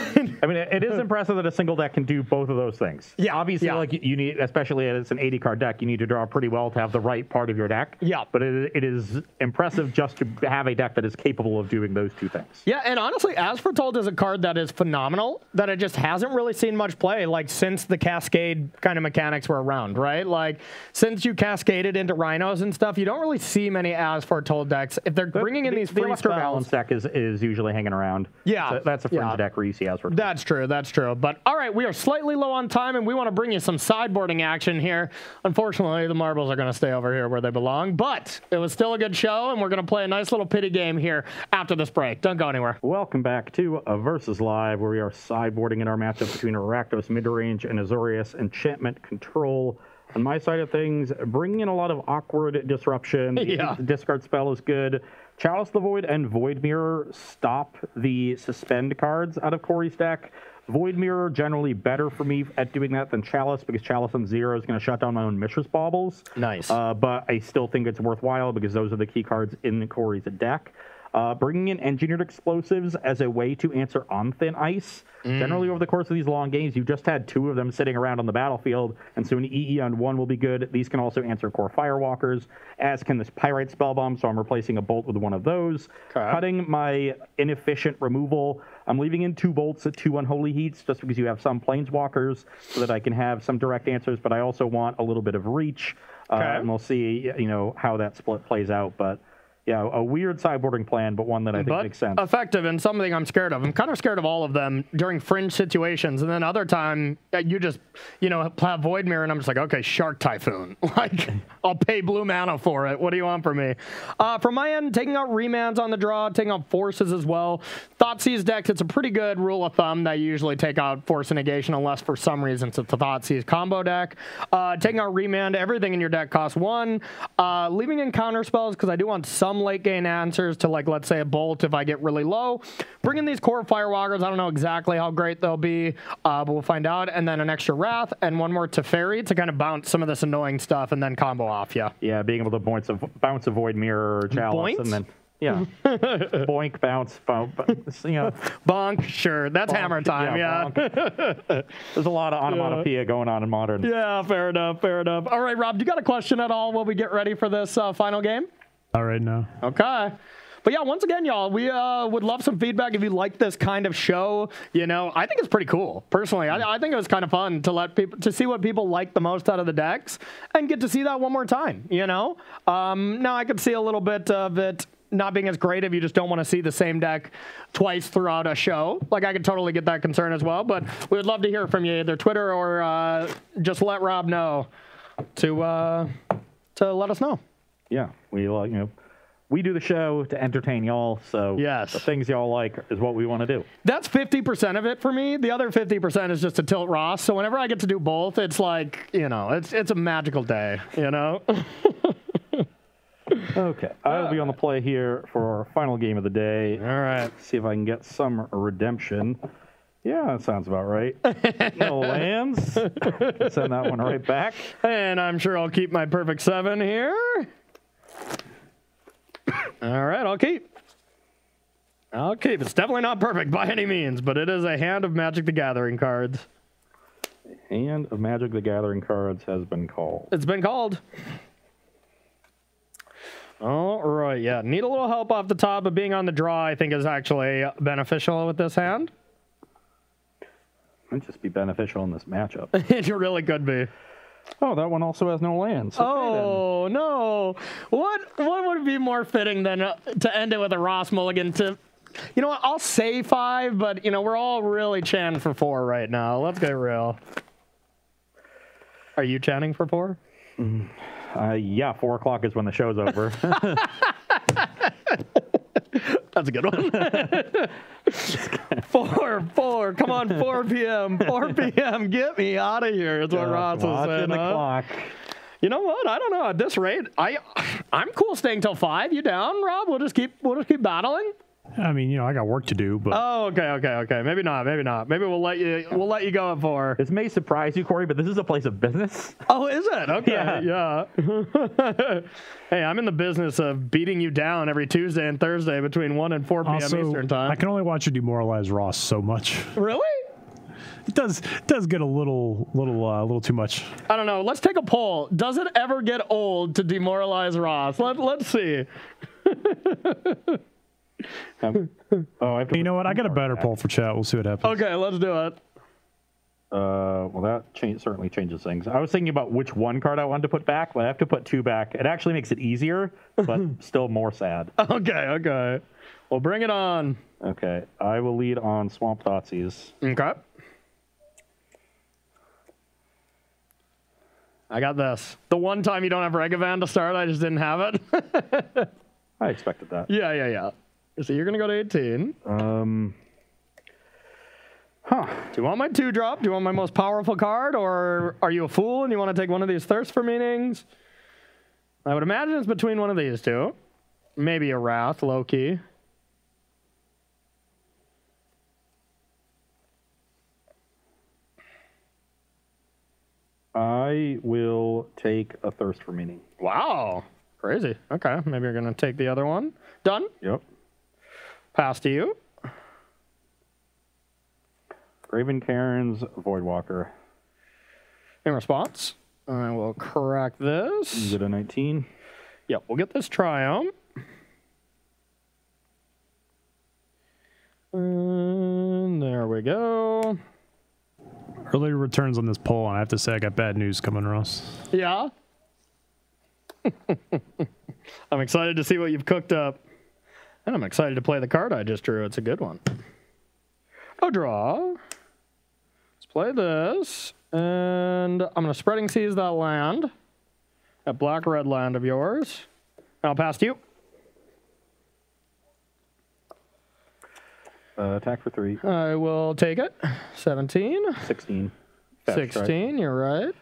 I mean, it is impressive that a single deck can do both of those things. Yeah. Obviously, like, you need, especially as it's an 80-card deck, you need to draw pretty well to have the right part of your deck. Yeah. But it is impressive just to have a deck that is capable of doing those 2 things. Yeah, and honestly, As Foretold is a card that is phenomenal, that it just hasn't really seen much play, like, since the Cascade kind of mechanics were around, right? Like, since you cascaded into Rhinos and stuff, you don't really see many As Foretold decks. If they're bringing in these free Electro spells... Balance deck is usually hanging around. Yeah. So that's a fringe deck where you see As Foretold. That's true. But all right, we are slightly low on time, and we want to bring you some sideboarding action here. Unfortunately, the marbles are going to stay over here where they belong, but it was still a good show, and we're going to play a nice little pity game here after this break. Don't go anywhere. Welcome back to a Versus Live, where we are sideboarding in our matchup between Rakdos Midrange and Azorius Enchantment Control. On my side of things, bringing in a lot of awkward disruption. Yeah. The discard spell is good. Chalice the Void and Void Mirror stop the suspend cards out of Corey's deck. Void Mirror generally better for me at doing that than Chalice, because Chalice on 0 is going to shut down my own Mishra's Baubles. Nice. But I still think it's worthwhile because those are the key cards in Corey's deck. Bringing in Engineered Explosives as a way to answer on Thin Ice. Generally, over the course of these long games, you've just had 2 of them sitting around on the battlefield, and so an EE on 1 will be good. These can also answer Core Firewalkers, as can this Pyrite Spellbomb, so I'm replacing a Bolt with one of those. Okay. Cutting my inefficient removal. I'm leaving in 2 Bolts at 2 Unholy Heats, just because you have some Planeswalkers, so that I can have some direct answers, but I also want a little bit of reach. Okay. And we'll see, how that split plays out, but... Yeah, a weird sideboarding plan, but one that I think makes sense. Effective and something I'm scared of. I'm kind of scared of all of them during fringe situations, and then other time you just, have Void Mirror, and I'm just like, okay, Shark Typhoon. Like, I'll pay blue mana for it. What do you want from me? From my end, taking out remands on the draw, taking out forces as well. Thoughtseize decks, it's a pretty good rule of thumb that you usually take out force and negation unless for some reason it's a Thoughtseize combo deck. Taking out remand, everything in your deck costs 1. Leaving in counter spells because I do want some late game answers to, like, let's say a bolt if I get really low. Bring in these core firewalkers. I don't know exactly how great they'll be, but we'll find out. And then an extra Wrath and one more Teferi to kind of bounce some of this annoying stuff and then combo off you. Yeah, being able to bounce a Void Mirror or Chalice. Boinks? And then, yeah. Boink, bounce, bonk, sure. That's bonk, hammer time, yeah. There's a lot of onomatopoeia going on in Modern. Yeah, fair enough, fair enough. All right, Rob, do you got a question at all while we get ready for this final game? All right, now. Okay. But yeah, once again, y'all, we would love some feedback if you like this kind of show. I think it's pretty cool. Personally, I think it was kind of fun to see what people like the most out of the decks and get to see that one more time, Now, I could see a little bit of it not being as great if you just don't want to see the same deck twice throughout a show. Like, I could totally get that concern as well, but we would love to hear from you, either Twitter or just let Rob know to let us know. Yeah, we do the show to entertain y'all, so yes. The things y'all like is what we want to do. That's 50% of it for me. The other 50% is just to tilt Ross. So whenever I get to do both, it's like, it's a magical day, Okay, I'll be on the play here for our final game of the day. All right. See if I can get some redemption. Yeah, that sounds about right. No lands. Send that one right back. And I'm sure I'll keep my perfect 7 here. All right, I'll keep. It's definitely not perfect by any means, but it is a hand of Magic the Gathering cards. Hand of Magic the Gathering cards has been called. It's been called. All right, yeah. Need a little help off the top, but being on the draw, I think, is actually beneficial with this hand. Might just be beneficial in this matchup. It really could be. Oh, that one also has no lands. Okay, no. What would be more fitting than to end it with a Ross Mulligan to... You know what? I'll say 5, but, we're all really chanting for 4 right now. Let's get real. Are you chanting for 4? Yeah, 4 o'clock is when the show's over. That's a good one. 4. Come on, 4 p.m. 4 p.m. Get me out of here. Is what Ross was saying. The clock. You know what? I don't know. At this rate, I'm cool staying till 5. You down, Rob? We'll just keep battling. I mean, I got work to do, but oh, okay. Maybe not. Maybe we'll let you go at 4. This may surprise you, Corey, but this is a place of business. Oh, is it? Okay, yeah. Hey, I'm in the business of beating you down every Tuesday and Thursday between 1 and 4 p.m. also, Eastern time. I can only watch you demoralize Ross so much. Really? It does get a little too much. I don't know. Let's take a poll. Does it ever get old to demoralize Ross? Let's see. You know what? I got a better poll for chat. We'll see what happens. Okay, let's do it. Well, that certainly changes things. I was thinking about which one card I wanted to put back, but I have to put 2 back. It actually makes it easier, but still more sad. Okay. Well, bring it on. Okay, I will lead on Swamp Thoughtseize. Okay. I got this. The one time you don't have Regavan to start, I just didn't have it. I expected that. Yeah. So you're going to go to 18. Do you want my 2-drop? Do you want my most powerful card? Or are you a fool and you want to take one of these Thirst for Meanings? I would imagine it's between one of these two. Maybe a Wrath, low-key. I will take a Thirst for Meaning. Wow. Crazy. Okay. Maybe you're going to take the other one. Done? Yep. Pass to you. Raven Cairns, Voidwalker. In response, I will correct this. Is it a 19? Yep, we'll get this Triumph. And there we go. Early returns on this poll, and I have to say I got bad news coming, Ross. Yeah? I'm excited to see what you've cooked up. And I'm excited to play the card I just drew. It's a good one. A draw. Let's play this. And I'm going to Spreading Seas that land. That black-red land of yours. And I'll pass to you. Attack for 3. I will take it. 17. 16. 16, you're right.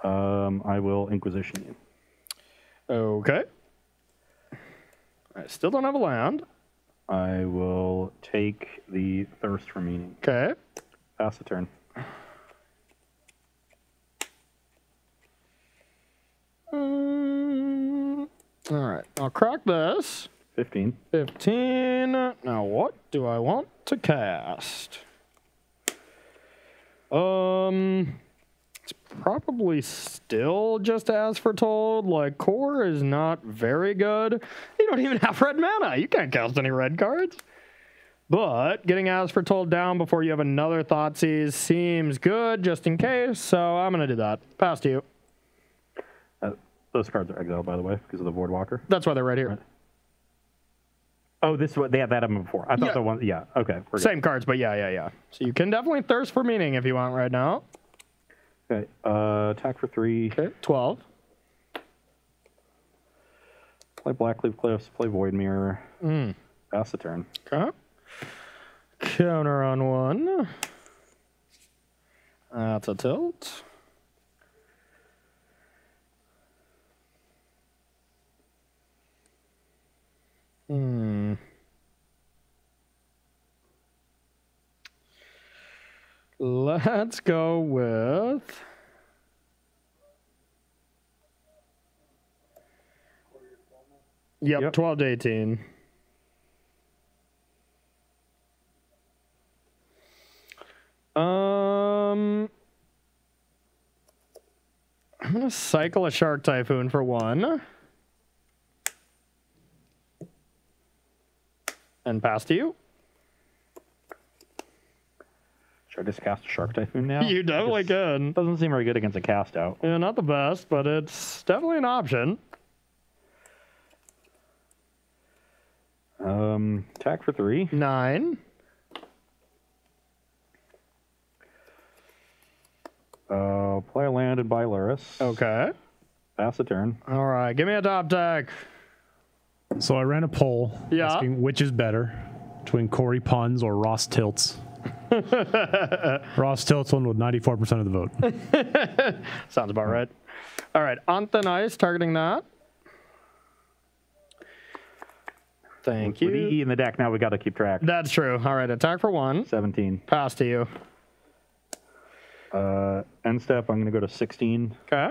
I will Inquisition you. Okay. I still don't have a land. I will take the Thirst for Meaning. Okay. Pass the turn. All right. I'll crack this. 15. 15. Now, what do I want to cast? It's probably still just As Foretold. Like, Core is not very good. You don't even have red mana. You can't cast any red cards. But getting As Foretold down before you have another Thoughtseize seems good, just in case. So I'm going to do that. Pass to you. Those cards are exiled, by the way, because of the Voidwalker. That's why they're right here. Right. Oh, this is what they had that up before. I thought the one. Yeah. Okay. Same cards, but yeah. So you can definitely Thirst for Meaning if you want right now. Okay. Attack for 3. Okay. 12. Play Blackleaf Cliffs. Play Void Mirror. Pass the turn. Okay. Counter on 1. That's a tilt. Let's go with Yep, 12 to 18. I'm gonna cycle a Shark Typhoon for 1. And pass to you. Should I just cast a Shark Typhoon now? You definitely can. Doesn't seem very good against a cast out. Yeah, not the best, but it's definitely an option. Attack for 3. 9. Play a land and buy Luris. Okay. Pass the turn. All right, give me a top deck. So I ran a poll asking which is better between Corey Puns or Ross Tilts. Ross Tilts won with 94% of the vote. Sounds about right. All right, on thin ice, targeting that. Thank you. With the E in the deck, now we got to keep track. That's true. All right, attack for 1. 17. Pass to you. End step, I'm going to go to 16. Okay.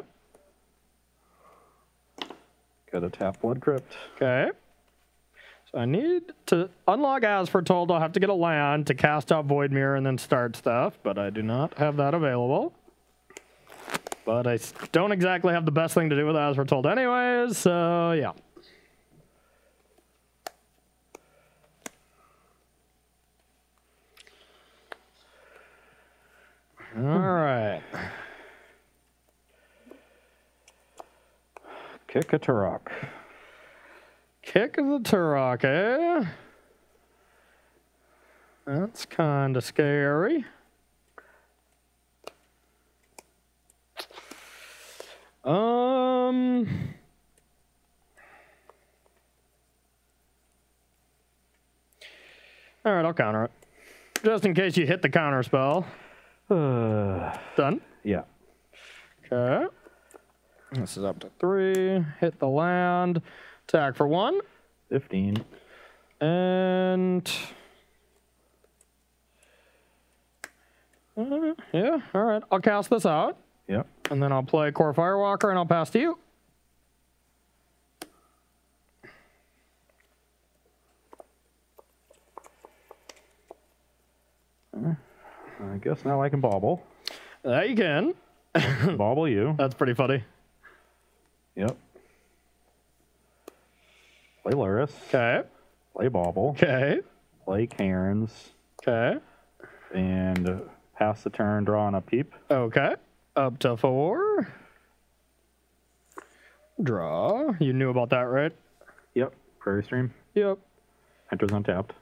Got to tap Blood Crypt. Okay. So I need to unlock As Foretold. I'll have to get a land to cast out Void Mirror and then start stuff, but I do not have that available. But I don't exactly have the best thing to do with As Foretold anyways, so yeah. All right. Kick a Turok. Kick of the Turok, eh? That's kind of scary. All right, I'll counter it. Just in case you hit the counter spell. Done? Yeah. Okay. This is up to 3. Hit the land. Attack for 1. 15. And... yeah, all right. I'll cast this out. Yep. And then I'll play Core Firewalker and I'll pass to you. I guess now I can bauble. That you can. Bauble you. That's pretty funny. Yep. Play Luris. Okay. Play bauble. Okay. Play Cairns. Okay. And pass the turn, draw on a peep. Okay. Up to 4. Draw. You knew about that, right? Yep. Prairie Stream. Yep. Enters untapped.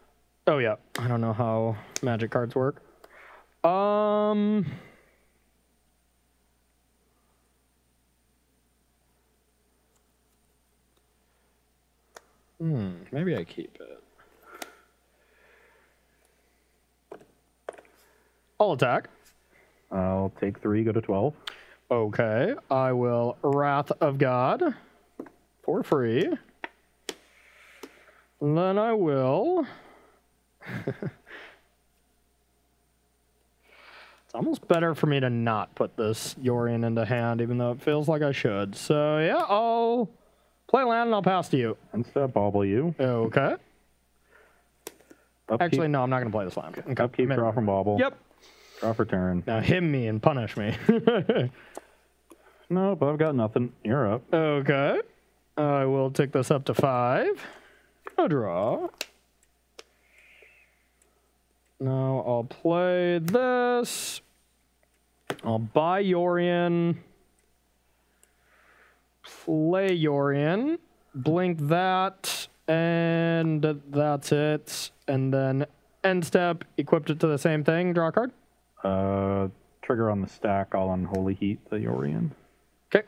Oh, yeah. I don't know how Magic cards work. Maybe I keep it. I'll attack. I'll take 3, go to 12. Okay. I will Wrath of God for free. And then I will... It's almost better for me to not put this Yorion into hand, even though it feels like I should. So, yeah, I'll play land and I'll pass to you. Instead, bobble you. Okay. Upkeep, Actually, no, I'm not going to play this land. Okay. upkeep, draw from bobble. Yep. Draw for turn. Now hit me and punish me. No, but I've got nothing. You're up. Okay. I will take this up to 5. A draw. Now I'll play this. I'll buy Yorion. Play Yorion. Blink that. And that's it. And then end step, equipped it to the same thing. Draw a card. Trigger on the stack. I'll unholy heat the Yorion. Okay.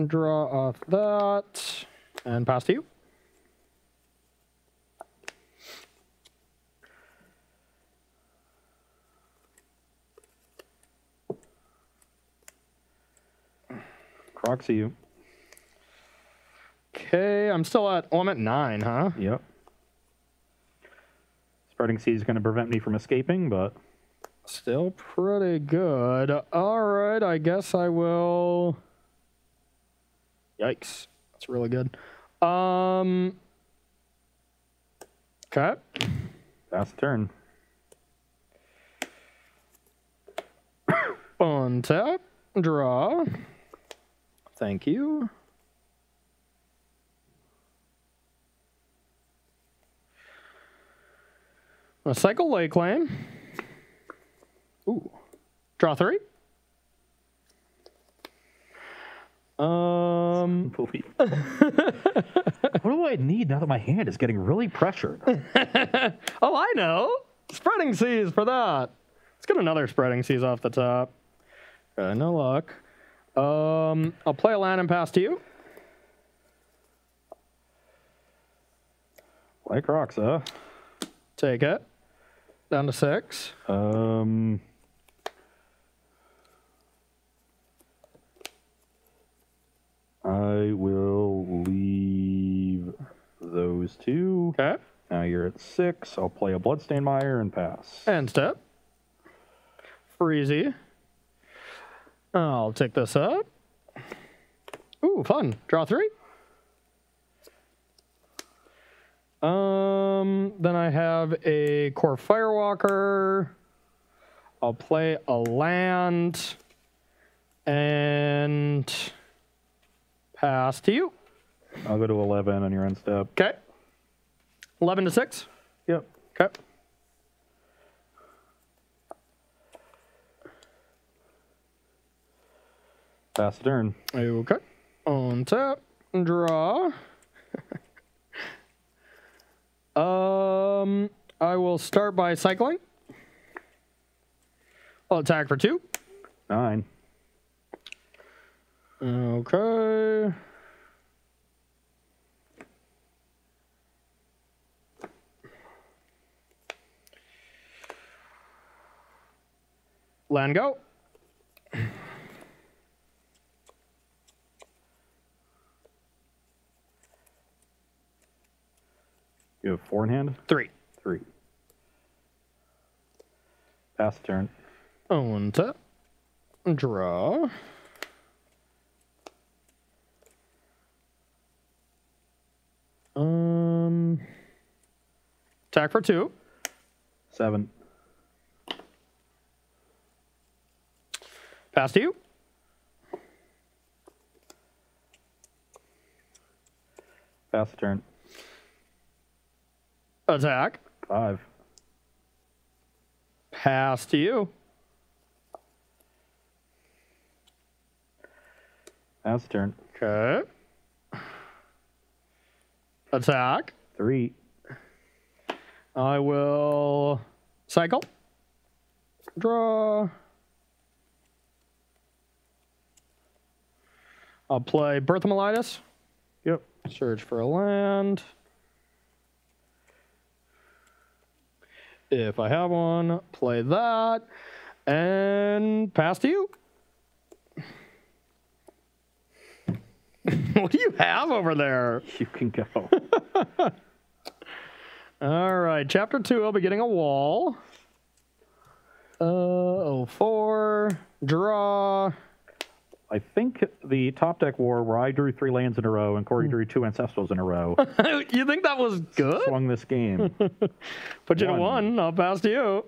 Draw off that. And pass to you. Croxy you. Okay, I'm still at... Oh, I'm at 9, huh? Yep. Spreading Sea is going to prevent me from escaping, but... Still pretty good. All right, I guess I will... Yikes. That's really good. Okay. Pass the turn. Untap. Draw. Thank you. A cycle lay claim. Ooh. Draw 3. What do I need now that my hand is getting really pressured? Oh, I know. Spreading Seas for that. Let's get another Spreading Seas off the top. No luck. I'll play a land and pass to you. Like rocks, huh? Take it. Down to 6. I will leave those 2. Okay. Now you're at 6. I'll play a Bloodstained Mire and pass. End step. Freezy. I'll take this up. Ooh, fun. Draw 3. Then I have a Core Firewalker. I'll play a land and pass to you. I'll go to 11 on your end step. Okay. 11 to 6. Yep. Okay. Pass the turn. Okay. On tap. Draw. I will start by cycling. I'll attack for 2. 9. Okay. Land go. You have 4 in hand? 3. 3. Pass the turn. On tap. Draw. Attack for 2. 7. Pass to you. Pass the turn. Attack. 5. Pass to you. Pass the turn. Okay. Attack. 3. I will cycle. Draw. I'll play Berthamelitis. Yep. Search for a land. If I have one, play that. And pass to you. What do you have over there? You can go. All right, chapter 2, I'll be getting a wall. 04, draw. I think the top deck war where I drew 3 lands in a row and Corey drew 2 Ancestrals in a row You think that was good? swung this game. Put you to 1, I'll pass to you.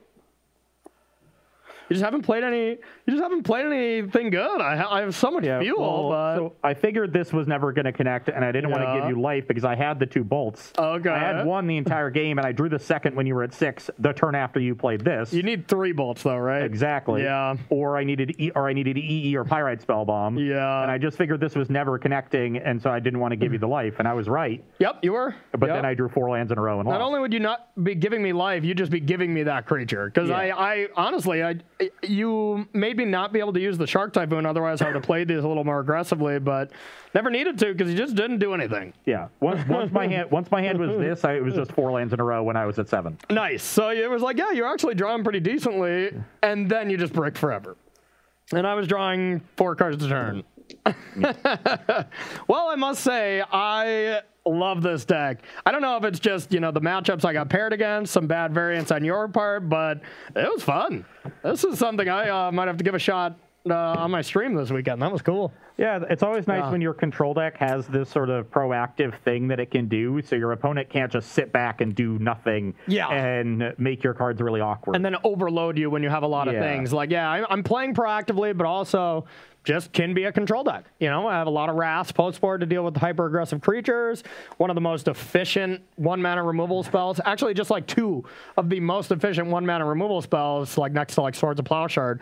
You just haven't played any. You just haven't played anything good. I have so much fuel. But... So I figured this was never going to connect, and I didn't want to give you life because I had the 2 bolts. Okay. I had 1 the entire game, and I drew the second when you were at 6. The turn after you played this. You need 3 bolts though, right? Exactly. Yeah. Or I needed EE or Pyrite Spellbomb. Yeah. And I just figured this was never connecting, and so I didn't want to give you the life, and I was right. Yep, you were. But then I drew 4 lands in a row and lost. Not only would you not be giving me life, you'd just be giving me that creature. Because I honestly, you made me not be able to use the Shark Typhoon. Otherwise, I would have played these a little more aggressively, but never needed to because you just didn't do anything. Yeah. Once my hand was this, it was just 4 lands in a row when I was at 7. Nice. So it was like, yeah, you're actually drawing pretty decently, and then you just break forever. And I was drawing 4 cards a turn. Well, I must say, I love this deck. I don't know if it's just, the matchups I got paired against, some bad variants on your part, but it was fun. This is something I might have to give a shot on my stream this weekend. That was cool. Yeah, it's always nice when your control deck has this sort of proactive thing that it can do, so your opponent can't just sit back and do nothing and make your cards really awkward. And then overload you when you have a lot of things. Like, I'm playing proactively, but also just can be a control deck. I have a lot of wraths post-board to deal with hyper-aggressive creatures. One of the most efficient 1-mana removal spells. Actually, just like 2 of the most efficient 1-mana removal spells, like next to like Swords of Plowshard.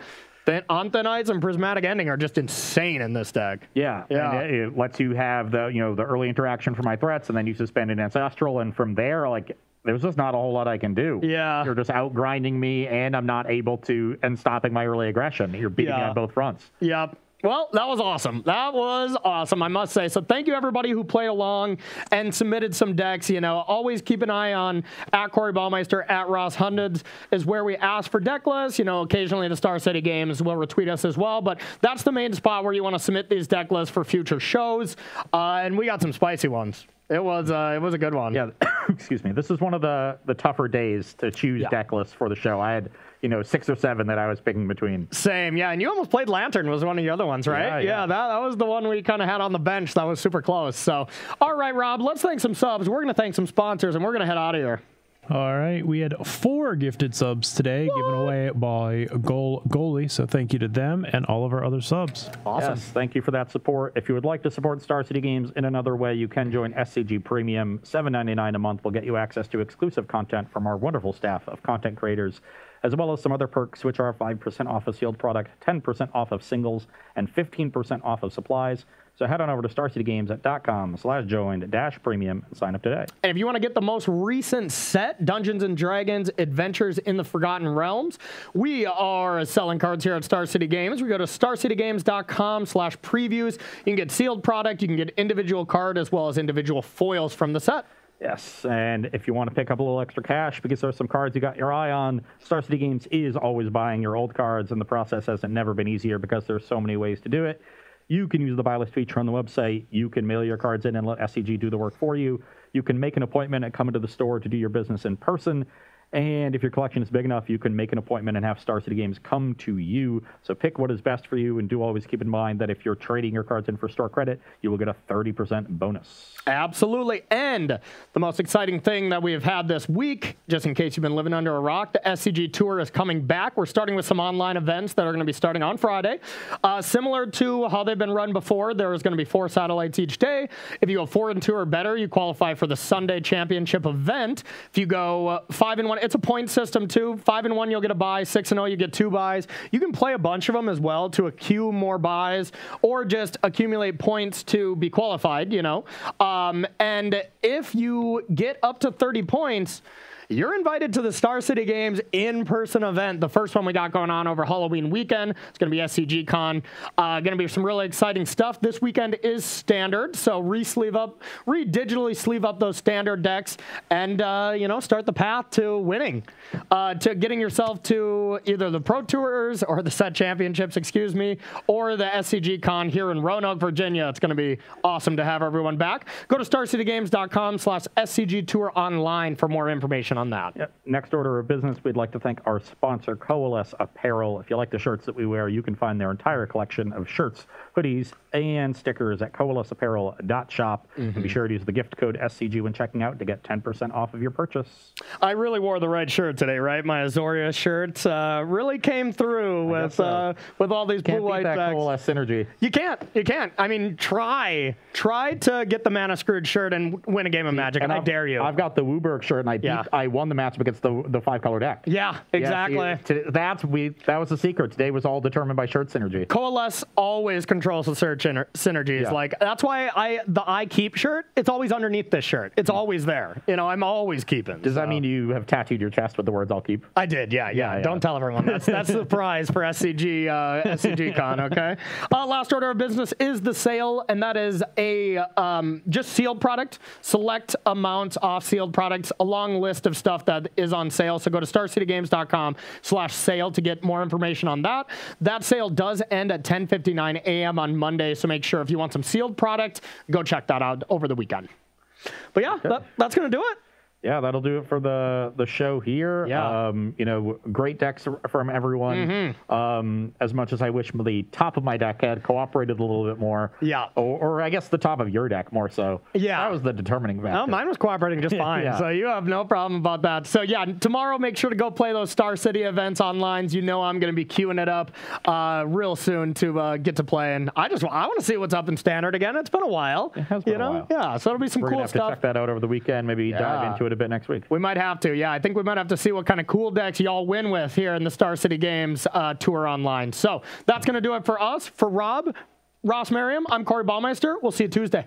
Anthenites and Prismatic Ending are just insane in this deck. Yeah. And it lets you have the early interaction for my threats, and then you suspend an Ancestral, and from there, like, there's just not a whole lot I can do. Yeah. You're just outgrinding me, and I'm not able to, and stopping my early aggression. You're beating me on both fronts. Yep. Well, that was awesome. That was awesome, I must say. So thank you, everybody who played along and submitted some decks. Always keep an eye on at Corey Baumeister, at Ross Hundreds is where we ask for deck lists. Occasionally the Star City Games will retweet us as well. But that's the main spot where you want to submit these deck lists for future shows. And we got some spicy ones. It was a good one. Yeah, excuse me. This is one of the tougher days to choose deck lists for the show. I had 6 or 7 that I was picking between. Same, yeah. And you almost played Lantern was one of the other ones, right? Yeah, that was the one we kind of had on the bench. That was super close. So, all right, Rob, let's thank some subs. We're going to thank some sponsors, and we're going to head out of here. All right, we had 4 gifted subs today given away by Goalie, so thank you to them and all of our other subs. Awesome. Yes, thank you for that support. If you would like to support Star City Games in another way, you can join SCG Premium. $7.99 a month will get you access to exclusive content from our wonderful staff of content creators, as well as some other perks, which are 5% off of sealed product, 10% off of singles, and 15% off of supplies. So head on over to starcitygames.com/join-premium and sign up today. And if you want to get the most recent set, Dungeons & Dragons Adventures in the Forgotten Realms, we are selling cards here at Star City Games. We go to starcitygames.com/previews. You can get sealed product, you can get individual card as well as individual foils from the set. Yes, and if you want to pick up a little extra cash because there's some cards you got your eye on, Star City Games is always buying your old cards, and the process hasn't never been easier because there's so many ways to do it. You can use the buy list feature on the website. You can mail your cards in and let SCG do the work for you. You can make an appointment and come into the store to do your business in person. And if your collection is big enough, you can make an appointment and have Star City Games come to you. So pick what is best for you, and do always keep in mind that if you're trading your cards in for store credit, you will get a 30% bonus. Absolutely. And the most exciting thing that we have had this week, just in case you've been living under a rock, the SCG Tour is coming back. We're starting with some online events that are going to be starting on Friday. Similar to how they've been run before, there is going to be 4 satellites each day. If you go 4 and 2 or better, you qualify for the Sunday Championship event. If you go 5 and 1, It's a point system too. 5-1, you'll get a buy. 6-0, you get 2 buys. You can play a bunch of them as well to accrue more buys or just accumulate points to be qualified, you know. And if you get up to 30 points, you're invited to the Star City Games in-person event. The first one we got going on over Halloween weekend. It's going to be SCG Con. Going to be some really exciting stuff. This weekend is standard, so digitally sleeve up those standard decks and, you know, start the path to winning, to getting yourself to either the Pro Tours or the Set Championships, excuse me, or the SCG Con here in Roanoke, Virginia. It's going to be awesome to have everyone back. Go to starcitygames.com/SCG Tour online for more information on that. Yep. Next order of business, we'd like to thank our sponsor, Coalesce Apparel. If you like the shirts that we wear, you can find their entire collection of shirts, hoodies, and stickers at coalesceapparel.shop. And be sure to use the gift code SCG when checking out to get 10% off of your purchase. I really wore the right shirt today, right? My Azoria shirt really came through with all these blue-white decks. Coalesce synergy. You can't. I mean, try to get the Mana Screwed shirt and win a game of Magic, and I dare you. I've got the Wooburg shirt, and I won the match against the 5-color deck. Yeah, exactly. Yeah, that was the secret. Today was all determined by shirt synergy. Coalesce always controls the search synergies. Yeah. Like, that's why the I Keep shirt, it's always underneath this shirt. It's always there. You know, I'm always keeping. Does that mean you have tattooed your chest with the words "I'll keep"? I did, yeah. Don't tell everyone. That's the prize for SCG Con, okay? Last order of business is the sale, and that is a just sealed product, select amounts off sealed products, a long list of stuff that is on sale. So go to starcitygames.com/sale to get more information on that. That sale does end at 10:59 a.m. on Monday, so make sure if you want some sealed product, go check that out over the weekend. But yeah, that's going to do it. Yeah, that'll do it for the show here. Yeah. You know, great decks from everyone. As much as I wish the top of my deck had cooperated a little bit more. Yeah. Or I guess the top of your deck more so. Yeah. That was the determining factor. Oh, mine was cooperating just fine, Yeah. so you have no problem about that. So yeah, tomorrow make sure to go play those Star City events online. You know I'm going to be queuing it up real soon to get to play, and I want to see what's up in Standard again. It's been a while. It has been a while. Yeah, so it'll be some We're cool gonna have stuff. to check that out over the weekend. Maybe dive into it a bit next week. We might have to, yeah. I think we might have to see what kind of cool decks y'all win with here in the Star City Games Tour online. So that's going to do it for us. For Rob, Ross Merriam, I'm Corey Baumeister. We'll see you Tuesday.